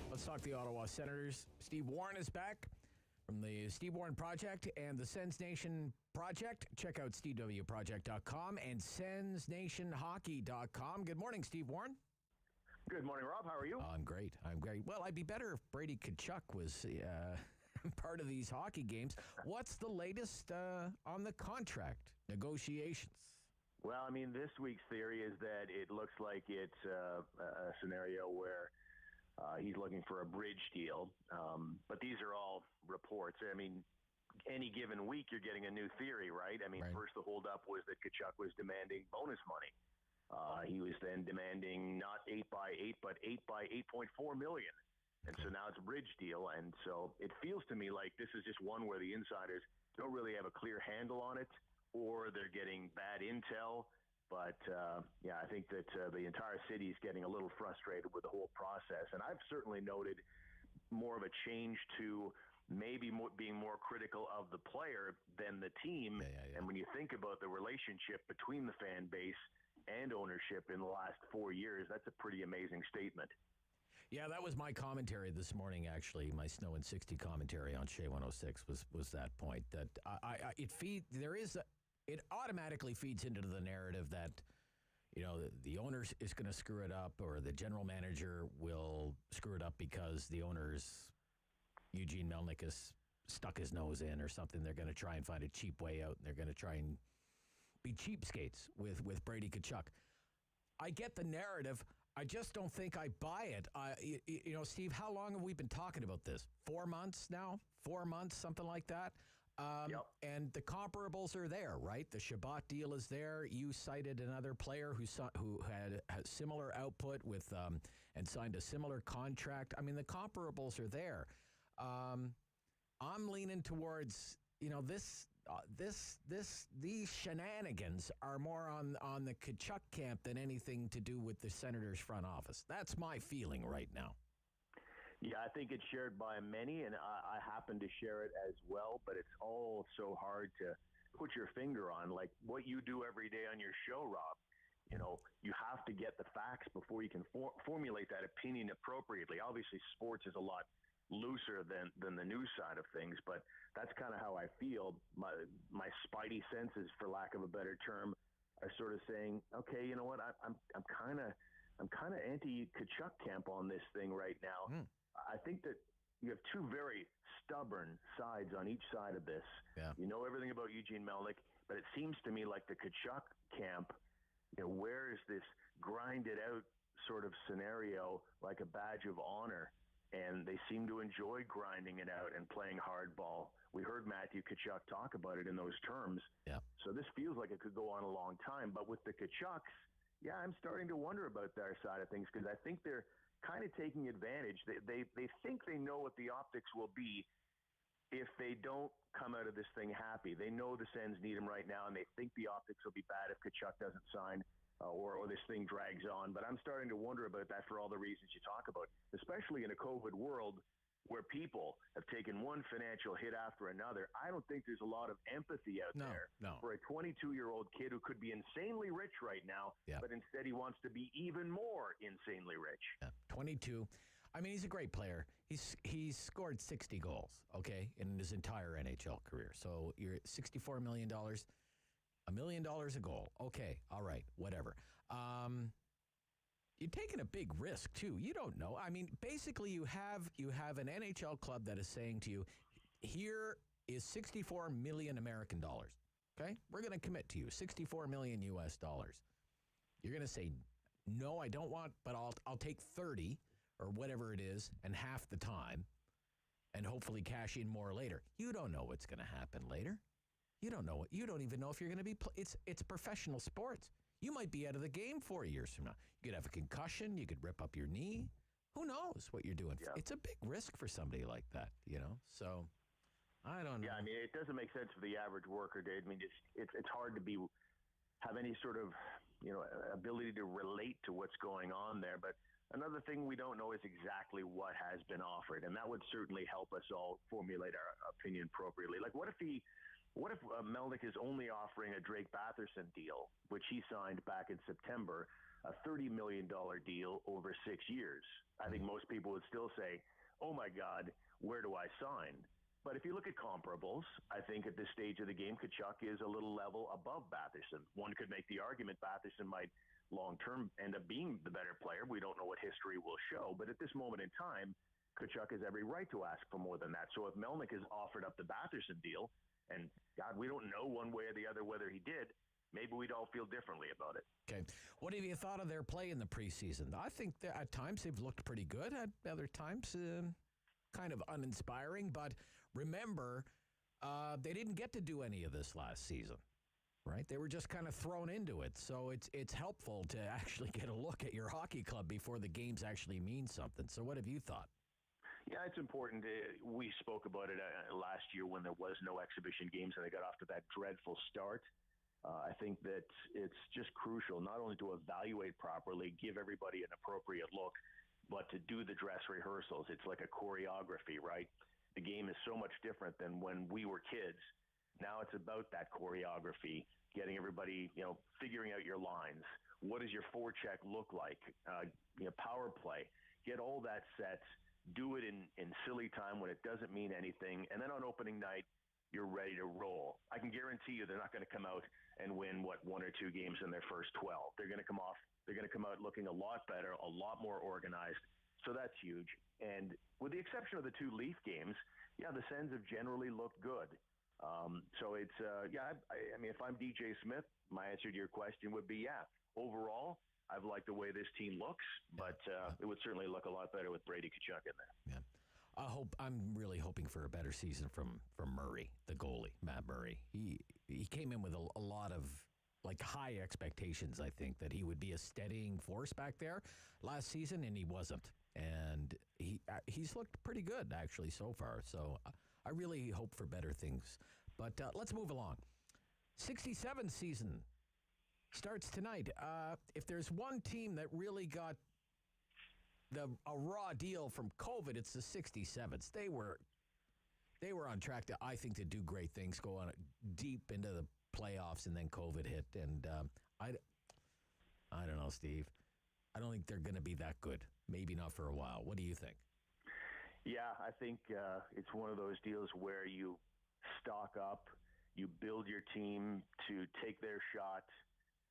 S6: let's talk the Ottawa Senators. Steve Warren is back from the Steve Warren Project and the Sens Nation Project. Check out stevewproject.com and sensnationhockey.com. Good morning, Steve Warren.
S3: Good morning, Rob. How are you?
S6: I'm great. Well, I'd be better if Brady Tkachuk was part of these hockey games. What's the latest on the contract negotiations?
S3: Well, this week's theory is that it looks like it's a scenario where he's looking for a bridge deal. But these are all reports. Any given week you're getting a new theory, right?
S6: Right.
S3: First the holdup was that Tkachuk was demanding bonus money. He was then demanding not 8 by 8, but 8 by 8.4 million. And so now it's a bridge deal. And so it feels to me like this is just one where the insiders don't really have a clear handle on it, or they're getting bad intel. But, I think that the entire city is getting a little frustrated with the whole process. And I've certainly noted more of a change to maybe being more critical of the player than the team.
S6: Yeah.
S3: And when you think about the relationship between the fan base and ownership in the last 4 years, that's a pretty amazing statement.
S6: Yeah, that was my commentary this morning, actually. My Snow and 60 commentary on Shea 106 was that point. That it automatically feeds into the narrative that, the owner is going to screw it up, or the general manager will screw it up because the owner's Eugene Melnyk has stuck his nose in or something. They're going to try and find a cheap way out, and they're going to try and be cheapskates with Brady Tkachuk. I get the narrative. I just don't think I buy it. Steve, how long have we been talking about this? 4 months now? 4 months, something like that?
S3: Yep.
S6: And the comparables are there, right? The Shabbat deal is there. You cited another player who had similar output with and signed a similar contract. The comparables are there. I'm leaning towards, these shenanigans are more on the Tkachuk camp than anything to do with the Senators' front office. That's my feeling right now.
S3: Yeah, I think it's shared by many, and I happen to share it as well, but it's all so hard to put your finger on, like what you do every day on your show, Rob. You have to get the facts before you can formulate that opinion appropriately. Obviously, sports is a lot looser than the news side of things, but that's kind of how I feel. My spidey senses, for lack of a better term, are sort of saying, okay, you know what, I'm kind of anti Tkachuk camp on this thing right now. I think that you have two very stubborn sides on each side of this.
S6: Yeah.
S3: You know everything about Eugene Melnyk, but it seems to me like the Tkachuk camp, where is this grinded out sort of scenario like a badge of honor? And they seem to enjoy grinding it out and playing hardball. We heard Matthew Tkachuk talk about it in those terms.
S6: Yeah.
S3: So this feels like it could go on a long time. But with the Tkachuks, yeah, I'm starting to wonder about their side of things because I think they're kind of taking advantage. They think they know what the optics will be if they don't come out of this thing happy. They know the Sens need him right now, and they think the optics will be bad if Tkachuk doesn't sign or this thing drags on. But I'm starting to wonder about that for all the reasons you talk about, especially in a COVID world where people have taken one financial hit after another. I don't think there's a lot of empathy out there for a 22-year-old kid who could be insanely rich right now, but instead he wants to be even more insanely rich.
S6: 22. I mean, he's a great player. He's scored 60 goals, okay, in his entire NHL career. So you're at $64 million, $1 million a goal. Okay, all right, whatever. You're taking a big risk, too. You don't know. I mean, basically, you have an NHL club that is saying to you, here is 64 million American dollars, okay? We're going to commit to you, 64 million US dollars. You're going to say, no, I don't want, but I'll take 30 or whatever it is and half the time and hopefully cash in more later. You don't know what's going to happen later. You don't know you don't even know if you're going to be it's professional sports. You might be out of the game 4 years from now. You could have a concussion. You could rip up your knee. Who knows what you're doing? Yeah. It's a big risk for somebody like that, So, I don't know.
S3: Yeah, I mean, it doesn't make sense for the average worker, Dave. I mean, it's hard to have any sort of, ability to relate to what's going on there. But another thing we don't know is exactly what has been offered, and that would certainly help us all formulate our opinion appropriately. Like, what if Melnyk is only offering a Drake Batherson deal, which he signed back in September, a $30 million deal over 6 years? I think most people would still say, oh my God, where do I sign? But if you look at comparables, I think at this stage of the game, Tkachuk is a little level above Batherson. One could make the argument Batherson might long-term end up being the better player. We don't know what history will show, but at this moment in time, Tkachuk has every right to ask for more than that. So if Melnyk has offered up the Batherson deal, and God, we don't know one way or the other whether he did, maybe we'd all feel differently about it.
S6: Okay. What have you thought of their play in the preseason? I think that at times they've looked pretty good. At other times, kind of uninspiring. But remember, they didn't get to do any of this last season, right? They were just kind of thrown into it. So it's helpful to actually get a look at your hockey club before the games actually mean something. So what have you thought?
S3: Yeah, it's important. We spoke about it last year when there was no exhibition games and they got off to that dreadful start. I think that it's just crucial not only to evaluate properly, give everybody an appropriate look, but to do the dress rehearsals. It's like a choreography, right? The game is so much different than when we were kids. Now it's about that choreography, getting everybody, figuring out your lines. What does your forecheck look like? Power play. Get all that set. Do it in silly time when it doesn't mean anything. And then on opening night, you're ready to roll. I can guarantee you they're not going to come out and win, 1 or 2 games in their first 12. They're going to come out looking a lot better, a lot more organized. So that's huge. And with the exception of the 2 Leaf games, the Sens have generally looked good. So it's, I mean, if I'm DJ Smith, my answer to your question would be, overall, I've liked the way this team looks, but it would certainly look a lot better with Brady Tkachuk in there.
S6: Yeah. I'm really hoping for a better season from Murray, the goalie, Matt Murray. He came in with a lot of high expectations, I think, that he would be a steadying force back there last season, and he wasn't. And he's looked pretty good, actually, so far. So I really hope for better things. But let's move along. 67 season starts tonight. If there's one team that really got a raw deal from COVID, it's the 67s. They were on track to, I think, to do great things, go on deep into the playoffs, and then COVID hit. And I don't know, Steve. I don't think they're going to be that good. Maybe not for a while. What do you think?
S3: Yeah, I think it's one of those deals where you stock up, you build your team to take their shot,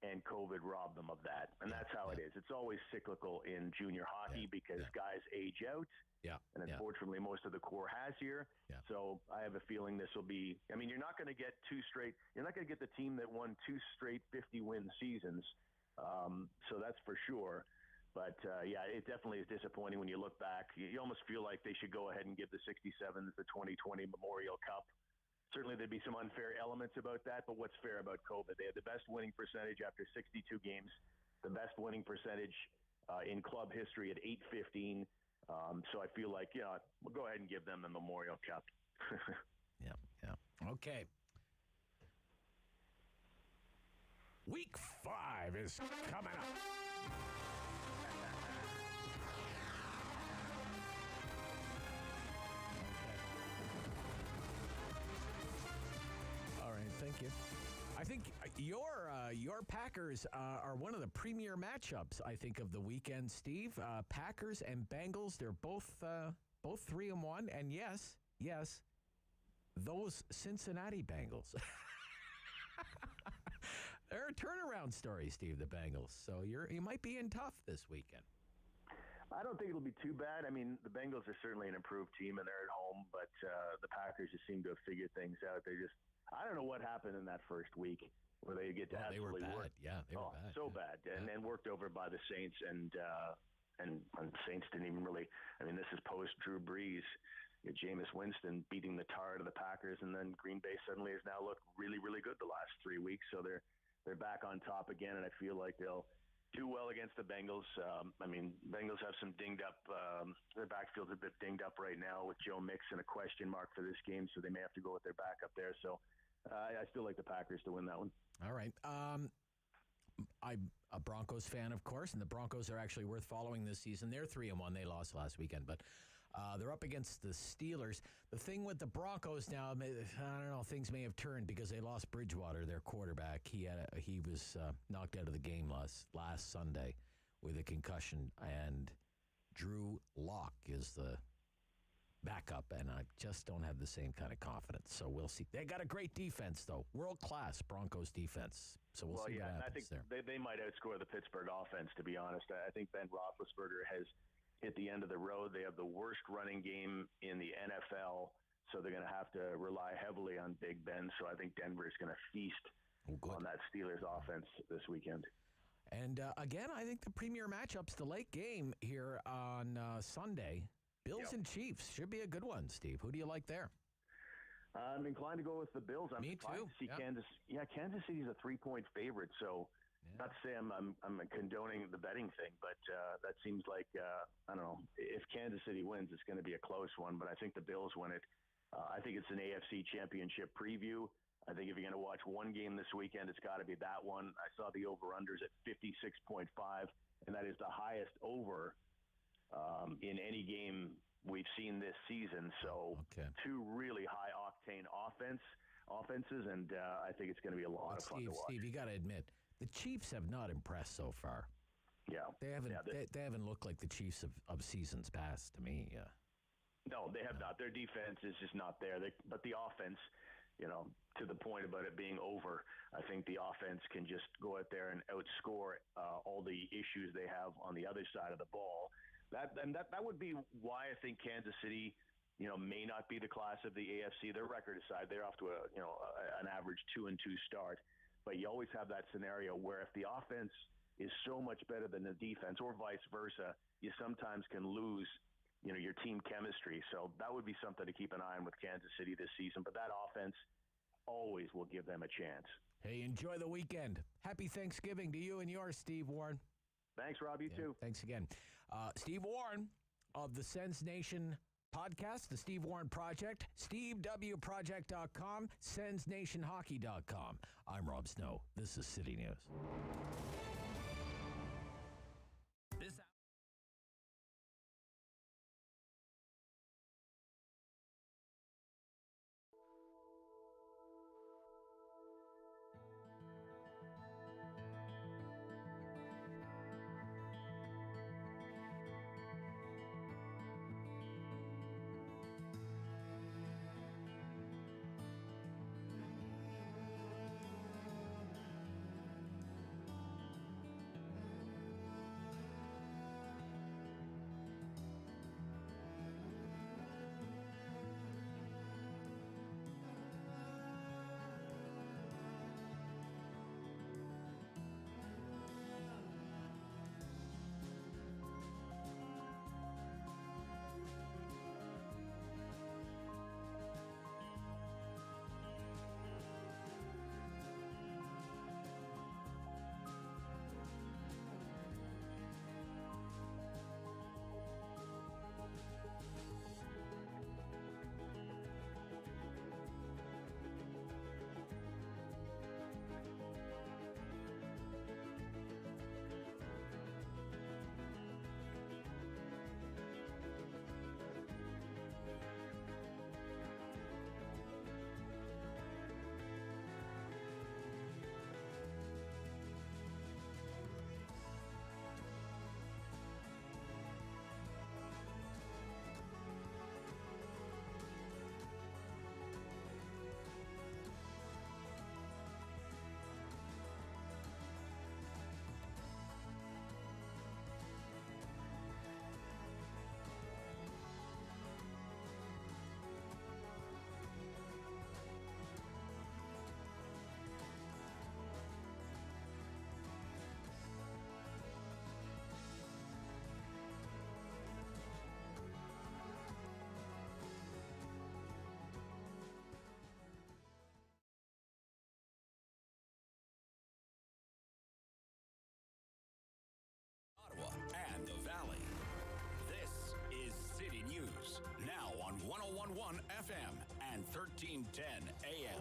S3: and COVID robbed them of that. And that's how it is. It's always cyclical in junior hockey because guys age out.
S6: Yeah.
S3: And unfortunately, most of the core has here.
S6: Yeah.
S3: So I have a feeling this will be, I mean, you're not going to get you're not going to get the team that won 2 straight 50-win seasons. So that's for sure. But, it definitely is disappointing when you look back. You almost feel like they should go ahead and give the 67s the 2020 Memorial Cup. Certainly there'd be some unfair elements about that, but what's fair about COVID? They had the best winning percentage after 62 games, the best winning percentage in club history at 815. So I feel like, we'll go ahead and give them the Memorial Cup.
S6: Yeah. Okay. Week 5 is coming up. All right, thank you. I think your Packers are one of the premier matchups, I think, of the weekend, Steve. Packers and Bengals, they're both 3-1, and yes, those Cincinnati Bengals. They're a turnaround story, Steve, the Bengals. So you might be in tough this weekend.
S3: I don't think it'll be too bad. I mean, the Bengals are certainly an improved team, and they're at home, but the Packers just seem to have figured things out. I don't know what happened in that first week where they get to absolutely work.
S6: Yeah, they were bad.
S3: So bad. And then worked over by the Saints, and the Saints didn't even really, I mean, this is post-Drew Brees. Jameis Winston beating the tar out of the Packers, and then Green Bay suddenly has now looked really, really good the last 3 weeks. So they're back on top again, and I feel like they'll do well against the Bengals. Bengals have some dinged up. Their backfield's a bit dinged up right now with Joe Mixon a question mark for this game, so they may have to go with their backup there. So I still like the Packers to win that one.
S6: All right. I'm a Broncos fan, of course, and the Broncos are actually worth following this season. They're 3-1. They lost last weekend, but they're up against the Steelers. The thing with the Broncos now, I don't know, things may have turned because they lost Bridgewater, their quarterback. He was knocked out of the game last Sunday with a concussion, and Drew Lock is the backup, and I just don't have the same kind of confidence. So we'll see. They got a great defense, though. World-class Broncos defense. So we'll see what happens there.
S3: I think they might outscore the Pittsburgh offense, to be honest. I think Ben Roethlisberger has hit the end of the road. They have the worst running game in the NFL, so they're going to have to rely heavily on Big Ben. So I think Denver is going to feast on that Steelers offense this weekend.
S6: And again, I think the premier matchup's the late game here on Sunday. Bills and Chiefs should be a good one, Steve. Who do you like there?
S3: I'm inclined to go with the Bills.
S6: Me too.
S3: To see Kansas. Yeah, Kansas City's a 3-point favorite, so not to say I'm condoning the betting thing, but that seems like, I don't know, if Kansas City wins, it's going to be a close one, but I think the Bills win it. I think it's an AFC championship preview. I think if you're going to watch one game this weekend, it's got to be that one. I saw the over-unders at 56.5, and that is the highest over in any game we've seen this season. So two really high-octane offenses, and I think it's going to be a lot of fun to watch.
S6: Steve, you got to admit, the Chiefs have not impressed so far.
S3: Yeah.
S6: They haven't looked like the Chiefs of seasons past to me.
S3: No, they have not. Their defense is just not there. But the offense, to the point about it being over, I think the offense can just go out there and outscore all the issues they have on the other side of the ball. That would be why I think Kansas City, may not be the class of the AFC. Their record aside, they're off to an average 2-2 start. But you always have that scenario where if the offense is so much better than the defense, or vice versa, you sometimes can lose, your team chemistry. So that would be something to keep an eye on with Kansas City this season. But that offense always will give them a chance.
S6: Hey, enjoy the weekend. Happy Thanksgiving to you and yours, Steve Warren.
S3: Thanks, Rob. You too.
S6: Thanks again. Steve Warren of the Sens Nation podcast, the Steve Warren Project, SteveWProject.com, SensNationHockey.com. I'm Rob Snow. This is City News.
S4: 1310 AM.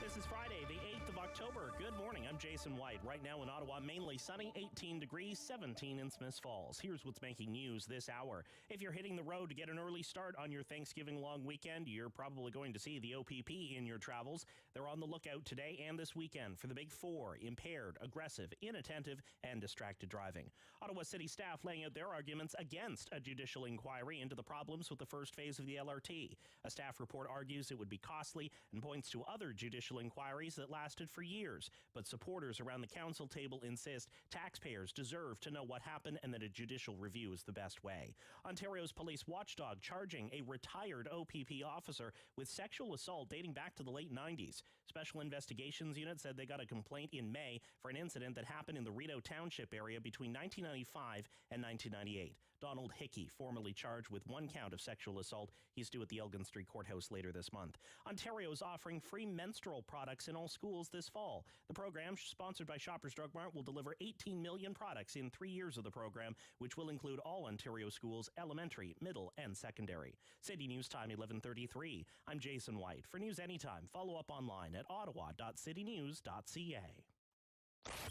S12: This is Friday, the 8th of October. Good morning. I'm Jason White. Right now in Ottawa, mainly sunny, 18 degrees, 17 in Smiths Falls. Here's what's making news this hour. If you're hitting the road to get an early start on your Thanksgiving long weekend, you're probably going to see the OPP in your travels. They're on the lookout today and this weekend for the big four: impaired, aggressive, inattentive, and distracted driving. Ottawa City staff laying out their arguments against a judicial inquiry into the problems with the first phase of the LRT. A staff report argues it would be costly and points to other judicial inquiries that lasted for years. But supporters around the council table insist taxpayers deserve to know what happened and that a judicial review is the best way. Ontario's police watchdog charging a retired OPP officer with sexual assault dating back to the late 90s. Special Investigations Unit said they got a complaint in May for an incident that happened in the Rideau Township area between 1995 and 1998. Donald Hickey, formerly charged with one count of sexual assault. He's due at the Elgin Street Courthouse later this month. Ontario is offering free menstrual products in all schools this fall. The program, sponsored by Shoppers Drug Mart, will deliver 18 million products in 3 years of the program, which will include all Ontario schools, elementary, middle, and secondary. City News Time, 11:33. I'm Jason White. For news anytime, follow up online at ottawa.citynews.ca.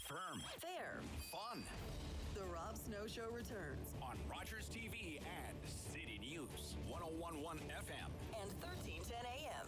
S4: Firm.
S5: Fair.
S4: Fun.
S5: The Rob Snow Show returns
S4: on Rogers TV and City News, 101.1 FM
S5: and 1310 AM.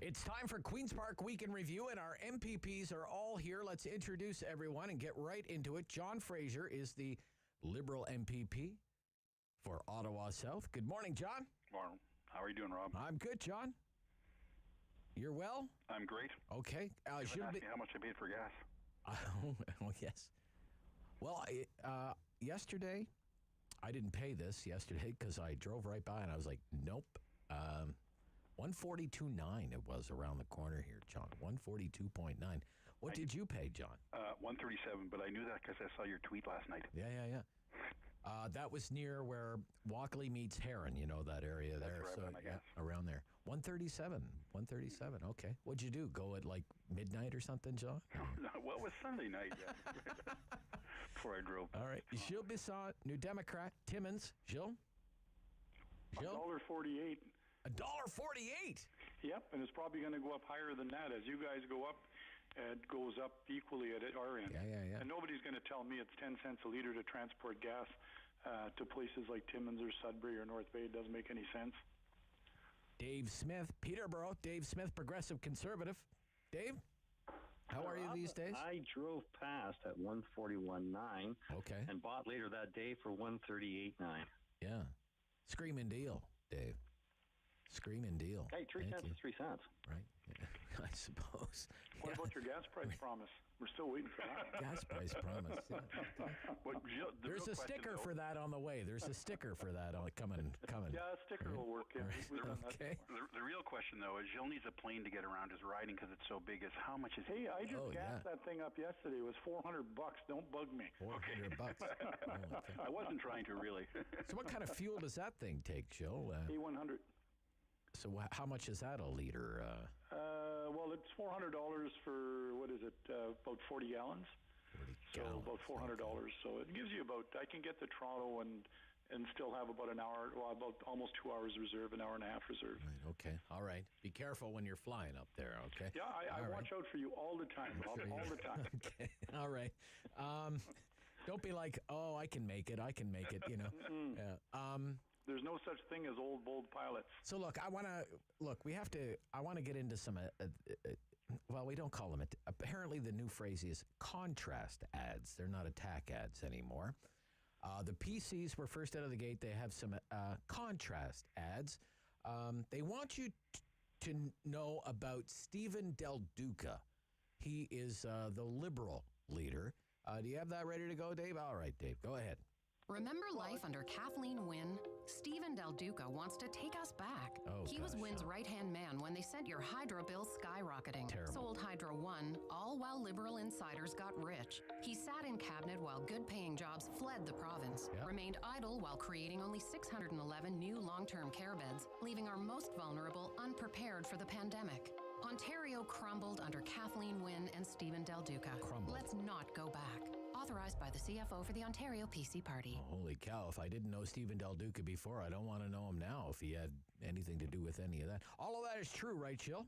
S6: It's time for Queen's Park Week in Review, and our MPPs are all here. Let's introduce everyone and get right into it. John Fraser is the Liberal MPP for Ottawa South. Good morning, John.
S13: Morning. How are you doing, Rob?
S6: I'm good, John. You're well?
S13: I'm great.
S6: Okay.
S13: You asked me how much I paid for gas.
S6: Oh, yes. Well, yesterday, I didn't pay this yesterday because I drove right by and I was like, nope. 142.9 it was around the corner here, John. 142.9. What did you pay, John?
S13: 137, but I knew that because I saw your tweet last night.
S6: Yeah. That was near where Walkley meets Heron, you know, that area there.
S13: That's right, I guess.
S6: Around there. 137. Okay. What'd you do? Go at like midnight or something, John?
S13: Well, it was Sunday night, yeah. Before I drove.
S6: All right. Gilles Bissant, New Democrat. Timmins. Gilles?
S14: $1.48.
S6: $1.48?
S14: Yep, and it's probably going to go up higher than that. As you guys go up, it goes up equally at our end.
S6: Yeah.
S14: And nobody's going to tell me it's 10 cents a liter to transport gas to places like Timmins or Sudbury or North Bay. It doesn't make any sense.
S6: Dave Smith, Peterborough. Dave Smith, Progressive Conservative. Dave, how are you these days?
S15: I drove past at 141.9.
S6: Okay.
S15: And bought later that day for 138.9.
S6: Yeah. Screaming deal, Dave. Screaming deal.
S15: Hey, 3 cents is 3 cents.
S6: Right. Yeah, I suppose.
S14: What about your gas price promise? We're still waiting for that.
S6: Gas price promise. Yeah.
S14: But
S6: There's a sticker for that on the way. There's a sticker for that coming.
S14: Yeah, a sticker will work. Yeah.
S6: Okay.
S13: The real question, though, is Gilles needs a plane to get around his riding because it's so big. Is how much is it?
S14: Hey, I just gassed that thing up yesterday. It was $400. Don't bug me.
S6: $400. Oh, okay.
S13: I wasn't trying to really.
S6: So what kind of fuel does that thing take, Gilles?
S14: A100.
S6: So how much is that a liter?
S14: Well, it's $400 for, what is it, about 40 gallons. So about $400. So it gives you about, I can get to Toronto and still have about an hour, well, about almost 2 hours reserve, an hour and a half reserve.
S6: Right, okay. All right. Be careful when you're flying up there, okay?
S14: Yeah, I watch out for you all the time, Rob, all the time.
S6: Okay. All right. Don't be like, oh, I can make it, you know. Yeah.
S14: There's no such thing as old, bold pilots.
S6: So look, I want to get into some, well, we don't call them, apparently the new phrase is contrast ads. They're not attack ads anymore. The PCs were first out of the gate. They have some contrast ads. They want you to know about Stephen Del Duca. He is the Liberal leader. Do you have that ready to go, Dave? All right, Dave, go ahead.
S16: Remember life under Kathleen Wynne?
S7: Stephen Del Duca wants to take us back. He was Wynn's right-hand man when they sent your hydro bills skyrocketing.
S6: Terrible.
S7: Sold Hydro One, all while Liberal insiders got rich. He sat in cabinet while good-paying jobs fled the province, remained idle while creating only 611 new long-term care beds, leaving our most vulnerable unprepared for the pandemic. Ontario crumbled under Kathleen Wynne and Stephen Del Duca. Let's not go back. Authorized by the CFO for the Ontario PC Party.
S6: Oh, holy cow, if I didn't know Stephen Del Duca before, I don't want to know him now if he had anything to do with any of that. All of that is true, right, Jill?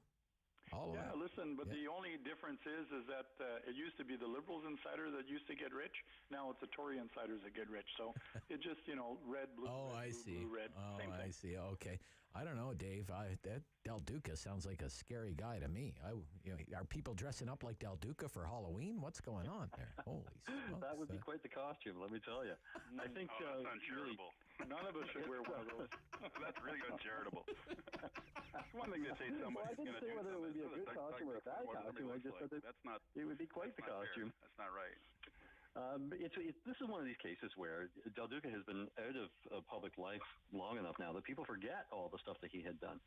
S14: Listen, but the only difference is that it used to be the Liberals insider that used to get rich. Now it's the Tory insiders that get rich. So it just, red, blue, blue, red. Same thing.
S6: I see. Okay. I don't know, Dave. That Del Duca sounds like a scary guy to me. Are people dressing up like Del Duca for Halloween? What's going on there? Holy smokes.
S15: That would be quite the costume, let me tell you. I think
S13: that's uncharitable.
S14: None of us should wear one of those.
S13: That's really uncharitable. It's one thing to say somebody's
S15: I didn't say whether it would be a good costume or a bad costume. I just said that it would be quite the costume.
S13: That's not right.
S15: This is one of these cases where Del Duca has been out of public life long enough now that people forget all the stuff that he had done.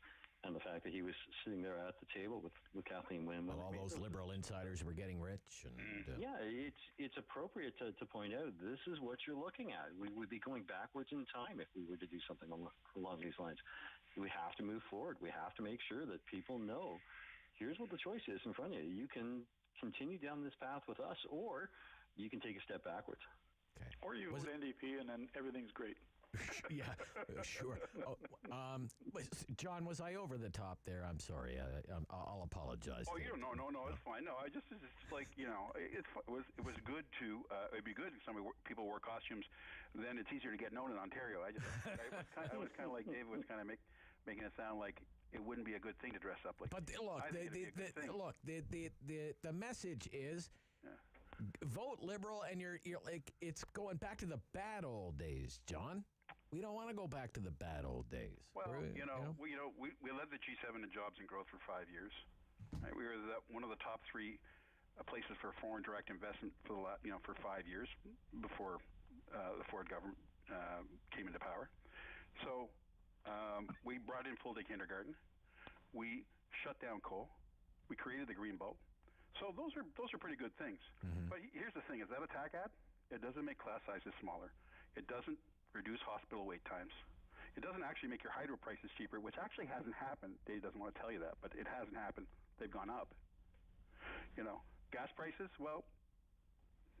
S15: And the fact that he was sitting there at the table with Kathleen Wynne.
S6: Well, all those Liberal insiders were getting rich.
S15: It's appropriate to point out this is what you're looking at. We would be going backwards in time if we were to do something along these lines. We have to move forward. We have to make sure that people know here's what the choice is in front of you. You can continue down this path with us, or you can take a step backwards.
S6: Okay.
S14: Or you vote NDP and then everything's great.
S6: Yeah, sure. John, was I over the top there? I'm sorry. I'll apologize.
S13: Oh, you don't. No, it's fine. No, it's like, it was good to. It'd be good if people wore costumes. Then it's easier to get known in Ontario. I was kind of like David was kind of making it sound like it wouldn't be a good thing to dress up like.
S6: But look, the message is. Yeah. Vote Liberal, and you're like, it's going back to the bad old days, John. We don't want to go back to the bad old days.
S13: Well, we led the G7 in jobs and growth for 5 years. Right? We were one of the top 3 places for foreign direct investment for for 5 years before the Ford government came into power. So we brought in full-day kindergarten. We shut down coal. We created the Green Belt. So those are pretty good things. Mm-hmm. But here's the thing: is that a TAC ad? It doesn't make class sizes smaller. It doesn't reduce hospital wait times. It doesn't actually make your hydro prices cheaper, which actually hasn't happened. Dave doesn't want to tell you that, but it hasn't happened. They've gone up. Gas prices, well,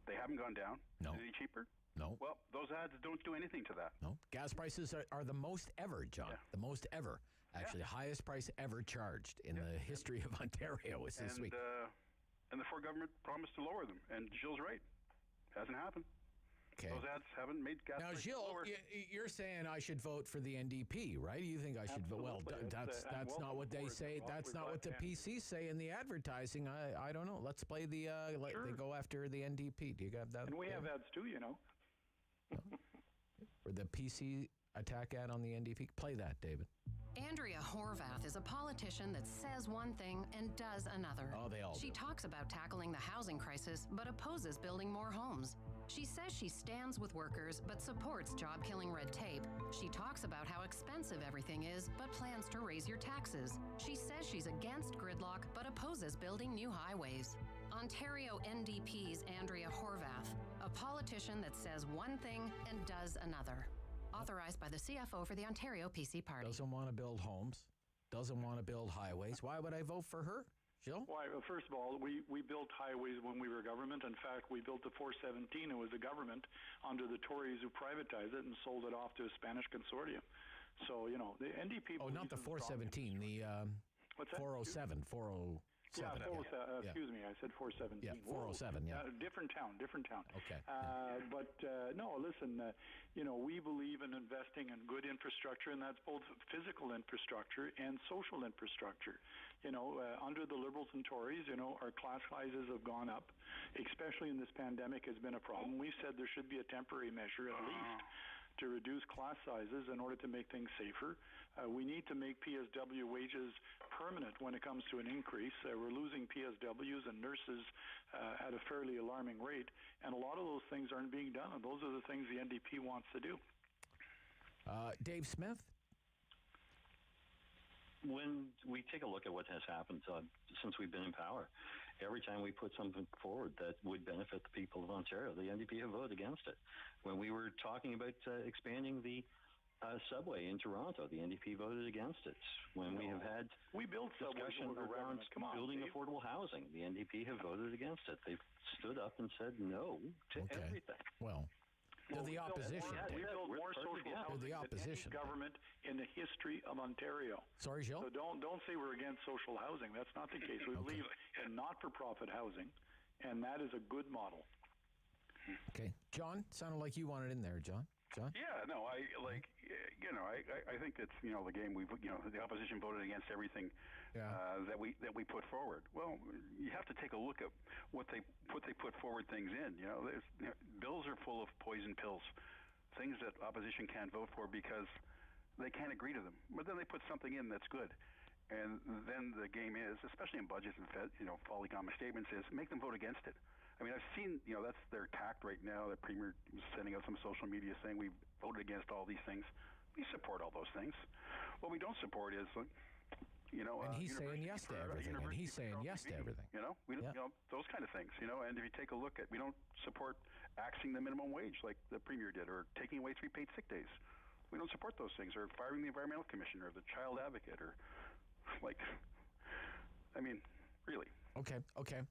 S13: they haven't gone down.
S6: No.
S13: Any cheaper?
S6: No.
S13: Well, those ads don't do anything to that.
S6: No. Gas prices are the most ever, John. Yeah. The most ever. Actually, the highest price ever charged in the history of Ontario was this week.
S13: And the Ford government promised to lower them. And Gilles right. Hasn't happened.
S6: Okay.
S13: Those ads haven't made gas prices lower.
S6: Now, Gilles, you're saying I should vote for the NDP, right? You think I should vote? Well, that's not what they say. That's not what the PCs say in the advertising. I don't know. Let's play the they go after the NDP. Do you got that?
S14: And we have ads too,
S6: For the PC attack ad on the NDP. Play that, David.
S7: Andrea Horvath is a politician that says one thing and does another.
S6: Oh, they all
S7: She
S6: do.
S7: talks about tackling the housing crisis, but opposes building more homes. She says she stands with workers, but supports job-killing red tape. She talks about how expensive everything is, but plans to raise your taxes. She says she's against gridlock, but opposes building new highways. Ontario NDP's Andrea Horvath, a politician that says one thing and does another. Authorized by the CFO for the Ontario PC Party.
S6: Doesn't want to build homes. Doesn't want to build highways. Why would I vote for her, Jill?
S14: Why? Well, first of all, we built highways when we were government. In fact, we built the 417. It was the government under the Tories who privatized it and sold it off to a Spanish consortium. So, the NDP...
S6: Oh, not the 417, the
S14: what's that?
S6: 407, 407.
S14: Excuse me, I said 417.
S6: Yeah, 407, yeah.
S14: Different town.
S6: Okay.
S14: No, listen, we believe in investing in good infrastructure, and that's both physical infrastructure and social infrastructure. Under the Liberals and Tories, our class sizes have gone up, especially in this pandemic has been a problem. We've said there should be a temporary measure at least to reduce class sizes in order to make things safer. We need to make PSW wages permanent when it comes to an increase. We're losing PSWs and nurses at a fairly alarming rate, and a lot of those things aren't being done, and those are the things the NDP wants to do.
S6: Dave Smith?
S15: When we take a look at what has happened since we've been in power, every time we put something forward that would benefit the people of Ontario, the NDP have voted against it. When we were talking about expanding the subway in Toronto, the NDP voted against it. When we have had discussion around building affordable housing, the NDP have voted against it. They've stood up and said no to everything.
S6: Well, they're the opposition.
S14: We build more social housing than any government in the history of Ontario.
S6: Sorry, Gilles?
S14: So don't say we're against social housing. That's not the case. We believe in not-for-profit housing, and that is a good model.
S6: Okay. John, sounded like you wanted in there, John.
S13: Yeah, no, I think that's the game. The opposition voted against everything that we put forward. Well, you have to take a look at what they put forward things in. Bills are full of poison pills, things that opposition can't vote for because they can't agree to them. But then they put something in that's good. And then the game is, especially in budgets and fall economic statements, is make them vote against it. I mean, I've seen, that's their tact right now. The Premier was sending out some social media saying we voted against all these things. We support all those things. What we don't support is,
S6: and he's saying yes to everything. And he's saying yes to everything.
S13: Those kind of things. And if you take a look at, we don't support axing the minimum wage like the Premier did, or taking away 3 paid sick days. We don't support those things, or firing the environmental commissioner, or the child advocate, or really.
S6: Okay.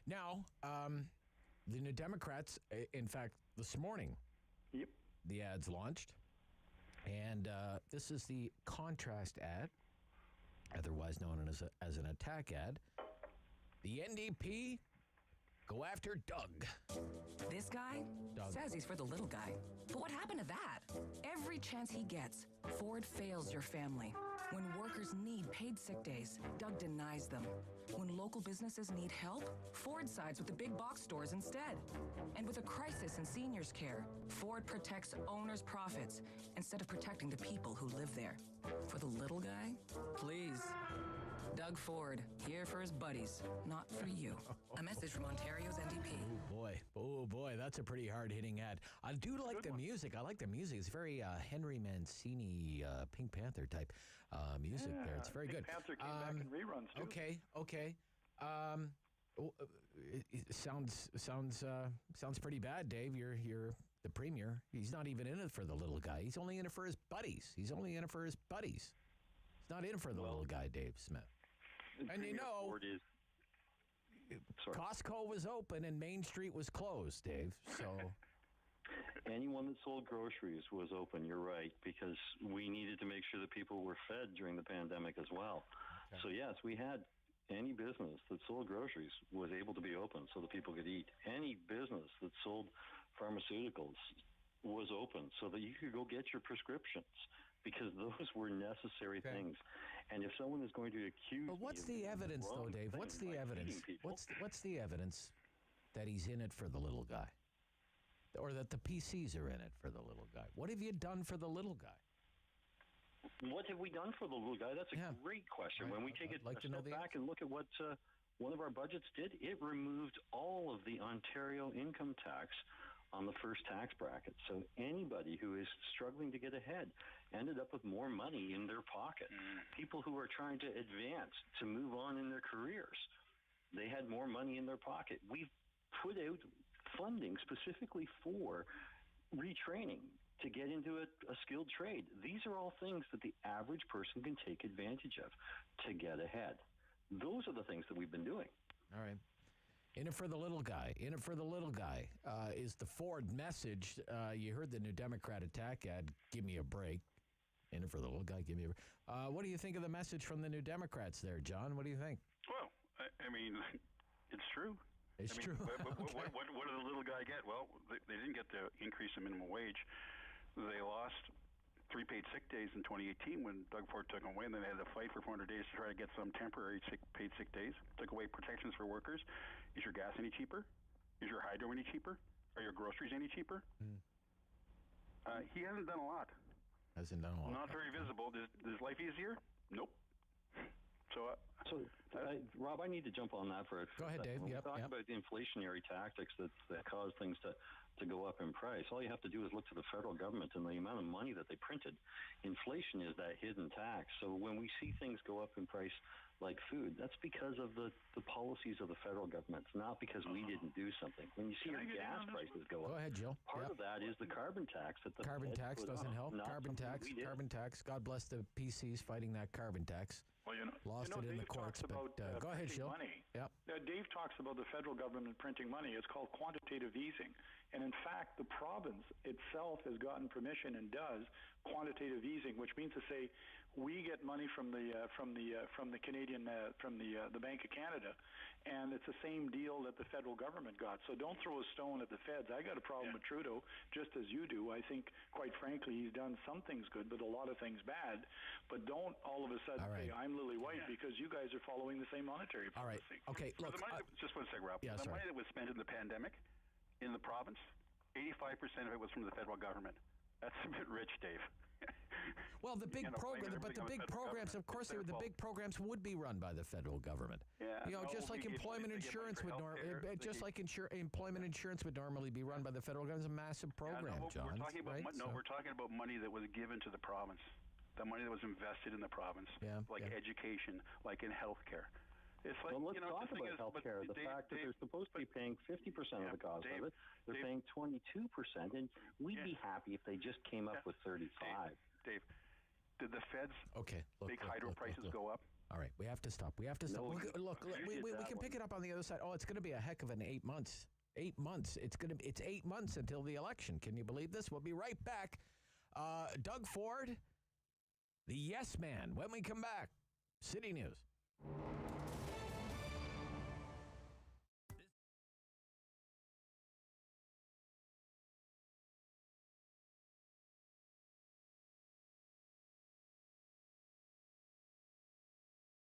S6: Now, the New Democrats, in fact, this morning, the ads launched. And this is the contrast ad, otherwise known as an attack ad. The NDP go after Doug.
S10: This guy says he's for the little guy. But what happened to that? Every chance he gets, Ford fails your family. When workers need paid sick days, Doug denies them. When local businesses need help, Ford sides with the big box stores instead. And with a crisis in seniors' care, Ford protects owners' profits instead of protecting the people who live there. For the little guy, please. Doug Ford, here for his buddies, not for you. A message from Ontario's NDP.
S6: Oh boy, that's a pretty hard-hitting ad. I do like the music. I like the music. It's very Henry Mancini, Pink Panther type music there. It's very good.
S14: Pink Panther came back in reruns too.
S6: Okay. It sounds pretty bad, Dave. You're the Premier. He's not even in it for the little guy. He's only in it for his buddies. He's not in it for the little guy, Dave Smith. And Costco was open and Main Street was closed, Dave. So
S15: anyone that sold groceries was open, you're right, because we needed to make sure that people were fed during the pandemic as well. Okay. So yes, we had any business that sold groceries was able to be open so that people could eat. Any business that sold pharmaceuticals was open so that you could go get your prescriptions, because those were necessary things. And if someone is going to accuse
S6: But what's the evidence, though, Dave? What's the evidence? What's the evidence that he's in it for the little guy? Or that the PCs are in it for the little guy? What have you done for the little guy?
S15: What have we done for the little guy? That's a great question. When we take a step back and look at what one of our budgets did, it removed all of the Ontario income tax on the first tax bracket. So anybody who is struggling to get ahead ended up with more money in their pocket. People who are trying to advance, to move on in their careers, they had more money in their pocket. We've put out funding specifically for retraining to get into a skilled trade. These are all things that the average person can take advantage of to get ahead. Those are the things that we've been doing.
S6: All right. In it for the little guy. In it for the little guy is the Ford message. You heard the New Democrat attack ad, give me a break. In it for the little guy, give me a break. What do you think of the message from the New Democrats there, John? What do you think?
S13: Well, I mean, it's true.
S6: It's true.
S13: What did the little guy get? Well, they didn't get the increase in minimum wage. They lost 3 paid sick days in 2018 when Doug Ford took them away, and then they had to fight for 400 days to try to get some temporary paid sick days. Took away protections for workers. Is your gas any cheaper? Is your hydro any cheaper? Are your groceries any cheaper? He hasn't done a lot.
S6: Not very
S13: visible. Is life easier? Nope. So
S15: So, Rob, I need to jump on that for a
S6: Go ahead, Dave.
S15: When we talk about the inflationary tactics that cause things to go up in price, all you have to do is look to the federal government and the amount of money that they printed. Inflation is that hidden tax. So when we see things go up in price like food, that's because of the policies of the federal government. It's not because we didn't do something. When you see your gas prices go up,
S6: go ahead, Jill.
S15: Part of that is the carbon tax that the
S6: carbon
S15: Fed
S6: tax
S15: put
S6: doesn't
S15: on,
S6: help.
S15: not
S6: Carbon
S15: something
S6: tax.
S15: we did.
S6: Carbon tax. God bless the PCs fighting that carbon tax.
S14: Well,
S6: Lost it in the
S14: Dave
S6: courts.
S14: talks about
S6: But go ahead,
S14: printing
S6: Jill.
S14: money.
S6: Yep.
S14: Dave talks about the federal government printing money. It's called quantitative easing. And in fact, the province itself has gotten permission and does quantitative easing, which means to say we get money from the Canadian the Bank of Canada, and it's the same deal that the federal government got. So don't throw a stone at the feds. I got a problem with Trudeau, just as you do. I think, quite frankly, he's done some things good, but a lot of things bad. But don't all of a sudden say I'm Lily White because you guys are following the same monetary policy.
S6: All right. Okay.
S13: So
S6: Look.
S13: the money just one second, Rob. The money that was spent in the pandemic in the province, 85% of it was from the federal government. That's a bit rich, Dave.
S6: Well, the big program, but the big programs, of course, the big programs would be run by the federal government.
S13: Yeah,
S6: just like employment insurance would employment insurance would normally be run by the federal government. It's a massive program, John.
S13: We're talking about we're talking about money that was given to the province, the money that was invested in the province, like education, like in healthcare. It's like,
S15: let's talk about healthcare. The fact that they're supposed to be paying 50% of the cost of it, they're paying 22%, and we'd be happy if they just came up with 35%.
S13: Dave, did the feds make hydro prices go up?
S6: All right, we have to stop. We have to stop.
S15: No,
S6: look, we can pick it up on the other side. Oh, it's going to be a heck of an 8 months. 8 months. It's 8 months until the election. Can you believe this? We'll be right back. Doug Ford, the yes man. When we come back, City News.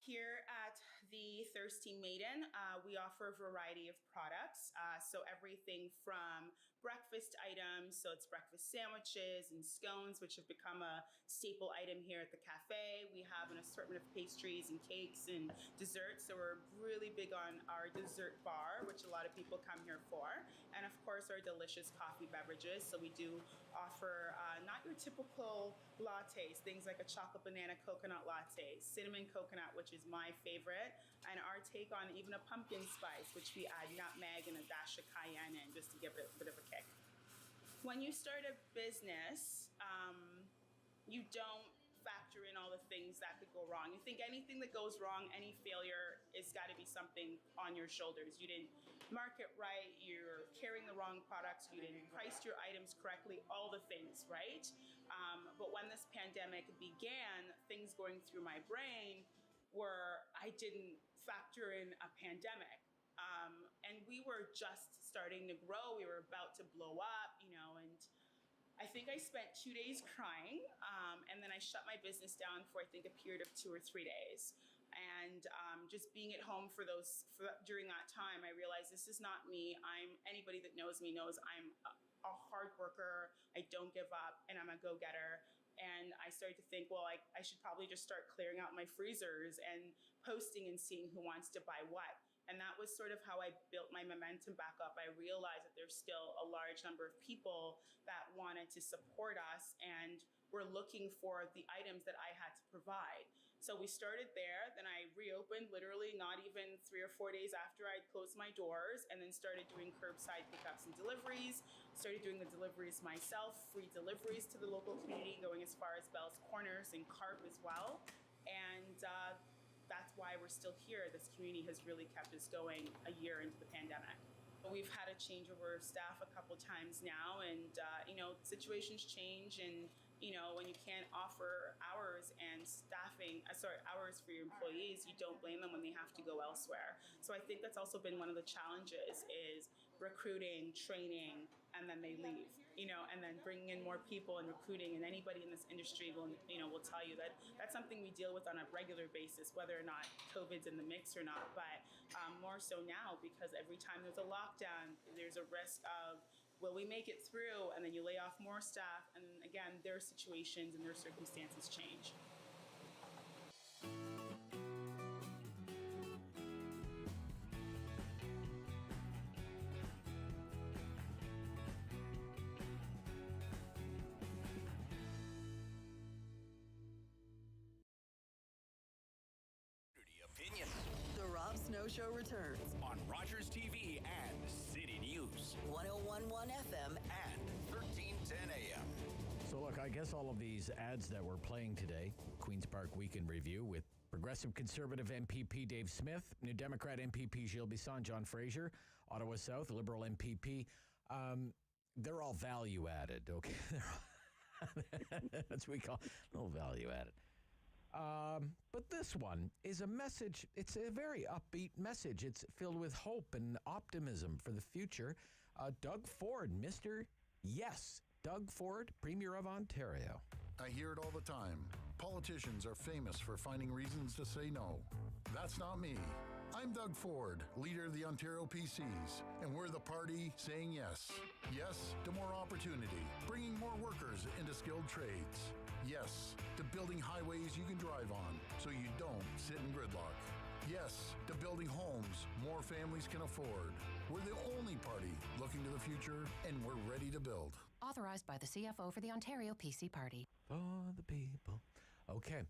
S16: Here at the Thirsty Maiden, we offer a variety of products. So everything from breakfast items, so it's breakfast sandwiches and scones, which have become a staple item here at the cafe. We have an assortment of pastries and cakes and desserts. So we're really big on our dessert bar, which a lot of people come here for. And of course, our delicious coffee beverages. So we do offer not your typical lattes, things like a chocolate banana coconut latte, cinnamon coconut, which is my favorite, and our take on even a pumpkin spice, which we add nutmeg and a dash of cayenne in just to give it a bit of a kick. When you start a business, you don't factor in all the things that could go wrong. You think anything that goes wrong, any failure, it's got to be something on your shoulders. You didn't market right, you're carrying the wrong products, you didn't price your items correctly, all the things, right? But when this pandemic began, things going through my brain were I didn't factor in a pandemic. And we were just starting to grow. We were about to blow up, and I think I spent 2 days crying. And then I shut my business down for, I think, a period of 2 or 3 days. And just being at home during that time, I realized this is not me. Anybody that knows me knows I'm a hard worker. I don't give up, and I'm a go-getter. And I started to think, well, I should probably just start clearing out my freezers and posting and seeing who wants to buy what. And that was sort of how I built my momentum back up. I realized that there's still a large number of people that wanted to support us and were looking for the items that I had to provide. So we started there, then I reopened literally not even 3 or 4 days after I'd closed my doors, and then started doing curbside pickups and deliveries, started doing the deliveries myself, free deliveries to the local community, going as far as Bell's Corners and Carp as well. And that's why we're still here. This community has really kept us going a year into the pandemic. But we've had a changeover of staff a couple times now, and situations change, and when you can't offer hours for your employees, you don't blame them when they have to go elsewhere. So I think that's also been one of the challenges is recruiting, training, and then they leave, and then bringing in more people and recruiting, and anybody in this industry will tell you that that's something we deal with on a regular basis, whether or not COVID's in the mix or not, but more so now because every time there's a lockdown, there's a risk of, will we make it through? And then you lay off more staff, and then again, their situations and their circumstances change.
S5: Show returns
S4: on Rogers TV and City News.
S5: 1011 FM
S4: and 1310 AM.
S6: So look, I guess all of these ads that we're playing today, Queen's Park Weekend Review with Progressive Conservative MPP Dave Smith, New Democrat MPP Gilles Bisson, John Fraser, Ottawa South, Liberal MPP, they're all value added, okay? That's what we call little value added. But this one is a message. It's a very upbeat message. It's filled with hope and optimism for the future. Doug Ford, Mr. Yes. Doug Ford, Premier of Ontario.
S17: I hear it all the time. Politicians are famous for finding reasons to say no. That's not me. I'm Doug Ford, leader of the Ontario PCs, and we're the party saying yes. Yes to more opportunity, bringing more workers into skilled trades. Yes to building highways you can drive on so you don't sit in gridlock. Yes to building homes more families can afford. We're the only party looking to the future, and we're ready to build.
S7: Authorized by the CFO for the Ontario PC Party.
S6: For the people. Okay.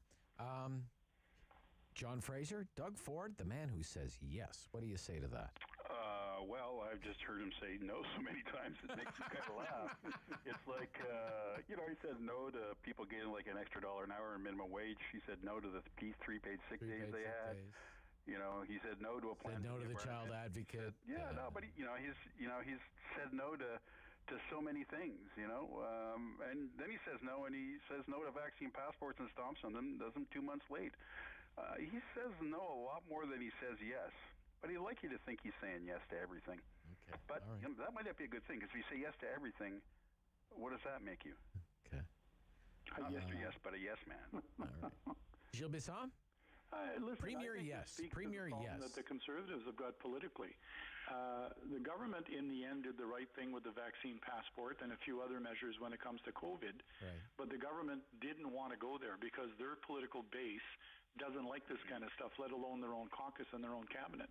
S6: John Fraser, Doug Ford, the man who says yes. What do you say to that?
S13: Well, I've just heard him say no so many times it makes me kind of laugh. It's like, he said no to people getting like an extra $1 an hour in minimum wage. He said no to the 3 paid sick days they had. He said no to a plan.
S6: Said no to the child advocate.
S13: But he's said no to so many things, and then he says no, and he says no to vaccine passports and stomps on them, does them 2 months late. He says no a lot more than he says yes. But he'd like you to think he's saying yes to everything.
S6: Okay.
S13: But that might not be a good thing, because if you say yes to everything, what does that make you?
S6: Okay.
S13: Not Mr. Yes, but a yes man.
S6: All right. Gilles Bisson?
S14: Listen,
S6: Premier yes. Premier yes.
S14: That the Conservatives have got politically. The government, in the end, did the right thing with the vaccine passport and a few other measures when it comes to COVID.
S6: Right.
S14: But the government didn't want to go there because their political base doesn't like this kind of stuff, let alone their own caucus and their own cabinet.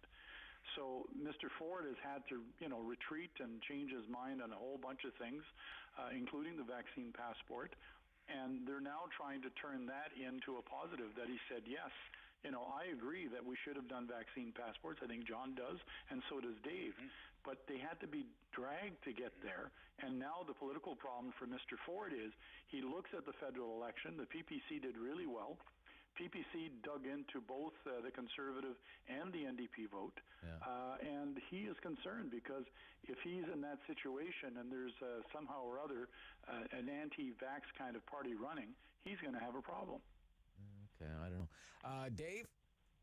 S14: So Mr. Ford has had to, retreat and change his mind on a whole bunch of things, including the vaccine passport. And they're now trying to turn that into a positive, that he said, yes, I agree that we should have done vaccine passports. I think John does, and so does Dave. But they had to be dragged to get there. And now the political problem for Mr. Ford is he looks at the federal election. The PPC did really well. PPC dug into both the Conservative and the NDP vote, and he is concerned because if he's in that situation and there's somehow or other an anti-vax kind of party running, he's going to have a problem.
S6: Okay, I don't know. Dave,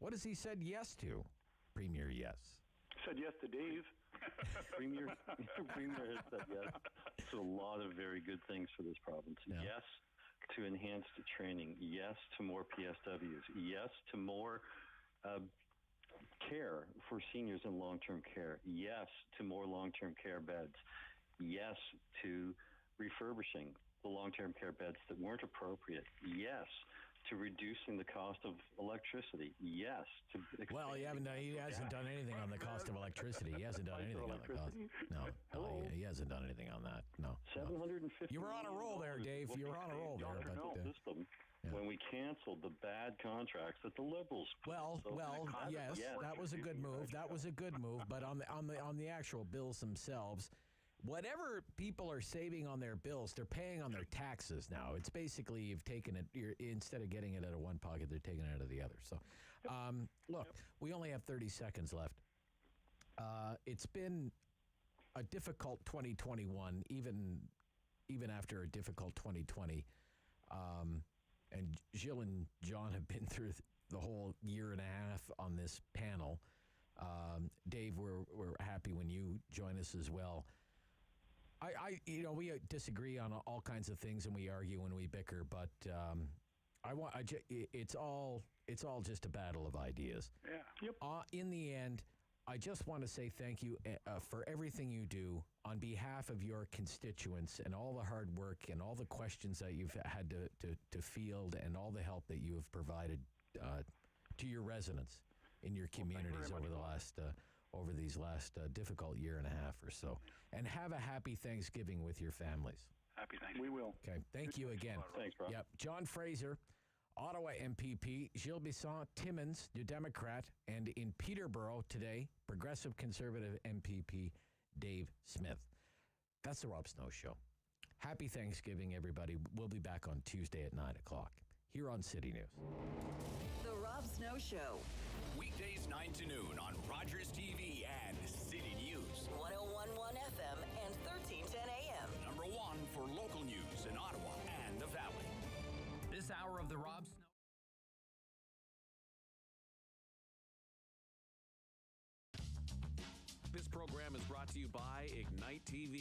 S6: what has he said yes to? Premier yes.
S14: Said yes to Dave.
S15: Premier has said yes to a lot of very good things for this province.
S6: Yeah.
S15: Yes to enhanced training. Yes to more PSWs. Yes to more care for seniors in long-term care. Yes to more long-term care beds. Yes to refurbishing the long-term care beds that weren't appropriate. Yes to reducing the cost of electricity. Yes to...
S6: Well, he hasn't done anything on the cost of electricity. He hasn't done anything on the cost. No, he hasn't done anything on that. No.
S15: $750
S6: You were on a roll there, Dave. You were on a roll there.
S15: System when we canceled the bad contracts that the Liberals...
S6: Yes, that was a good move. That was a good move. But on the actual bills themselves, whatever people are saving on their bills, they're paying on their taxes now. It's basically you've taken it, instead of getting it out of one pocket, they're taking it out of the other. So, look, we only have 30 seconds left. It's been a difficult 2021, even after a difficult 2020. And Gilles and John have been through the whole year and a half on this panel. Dave, we're happy when you join us as well. We disagree on all kinds of things and we argue and we bicker, but it's all just a battle of ideas.
S14: Yeah. Yep.
S6: In the end, I just want to say thank you for everything you do on behalf of your constituents and all the hard work and all the questions that you've had to field and all the help that you have provided to your residents in your communities over these last difficult year and a half or so. And have a happy Thanksgiving with your families.
S13: Happy Thanksgiving.
S14: We will.
S6: Okay. Thank you again.
S15: Thanks, bro.
S6: Yep. John Fraser, Ottawa MPP Gilles Bisson-Timmins, New Democrat, and in Peterborough today, Progressive Conservative MPP Dave Smith. That's the Rob Snow Show. Happy Thanksgiving, everybody. We'll be back on Tuesday at 9 o'clock here on City News.
S5: The Rob Snow Show.
S4: Weekdays 9 to noon on Rogers TV and City News.
S5: 101.1 FM and 1310 AM.
S4: Number one for local news in Ottawa and the Valley.
S2: This hour of the Rob Snow.
S19: This program is brought to you by Ignite TV.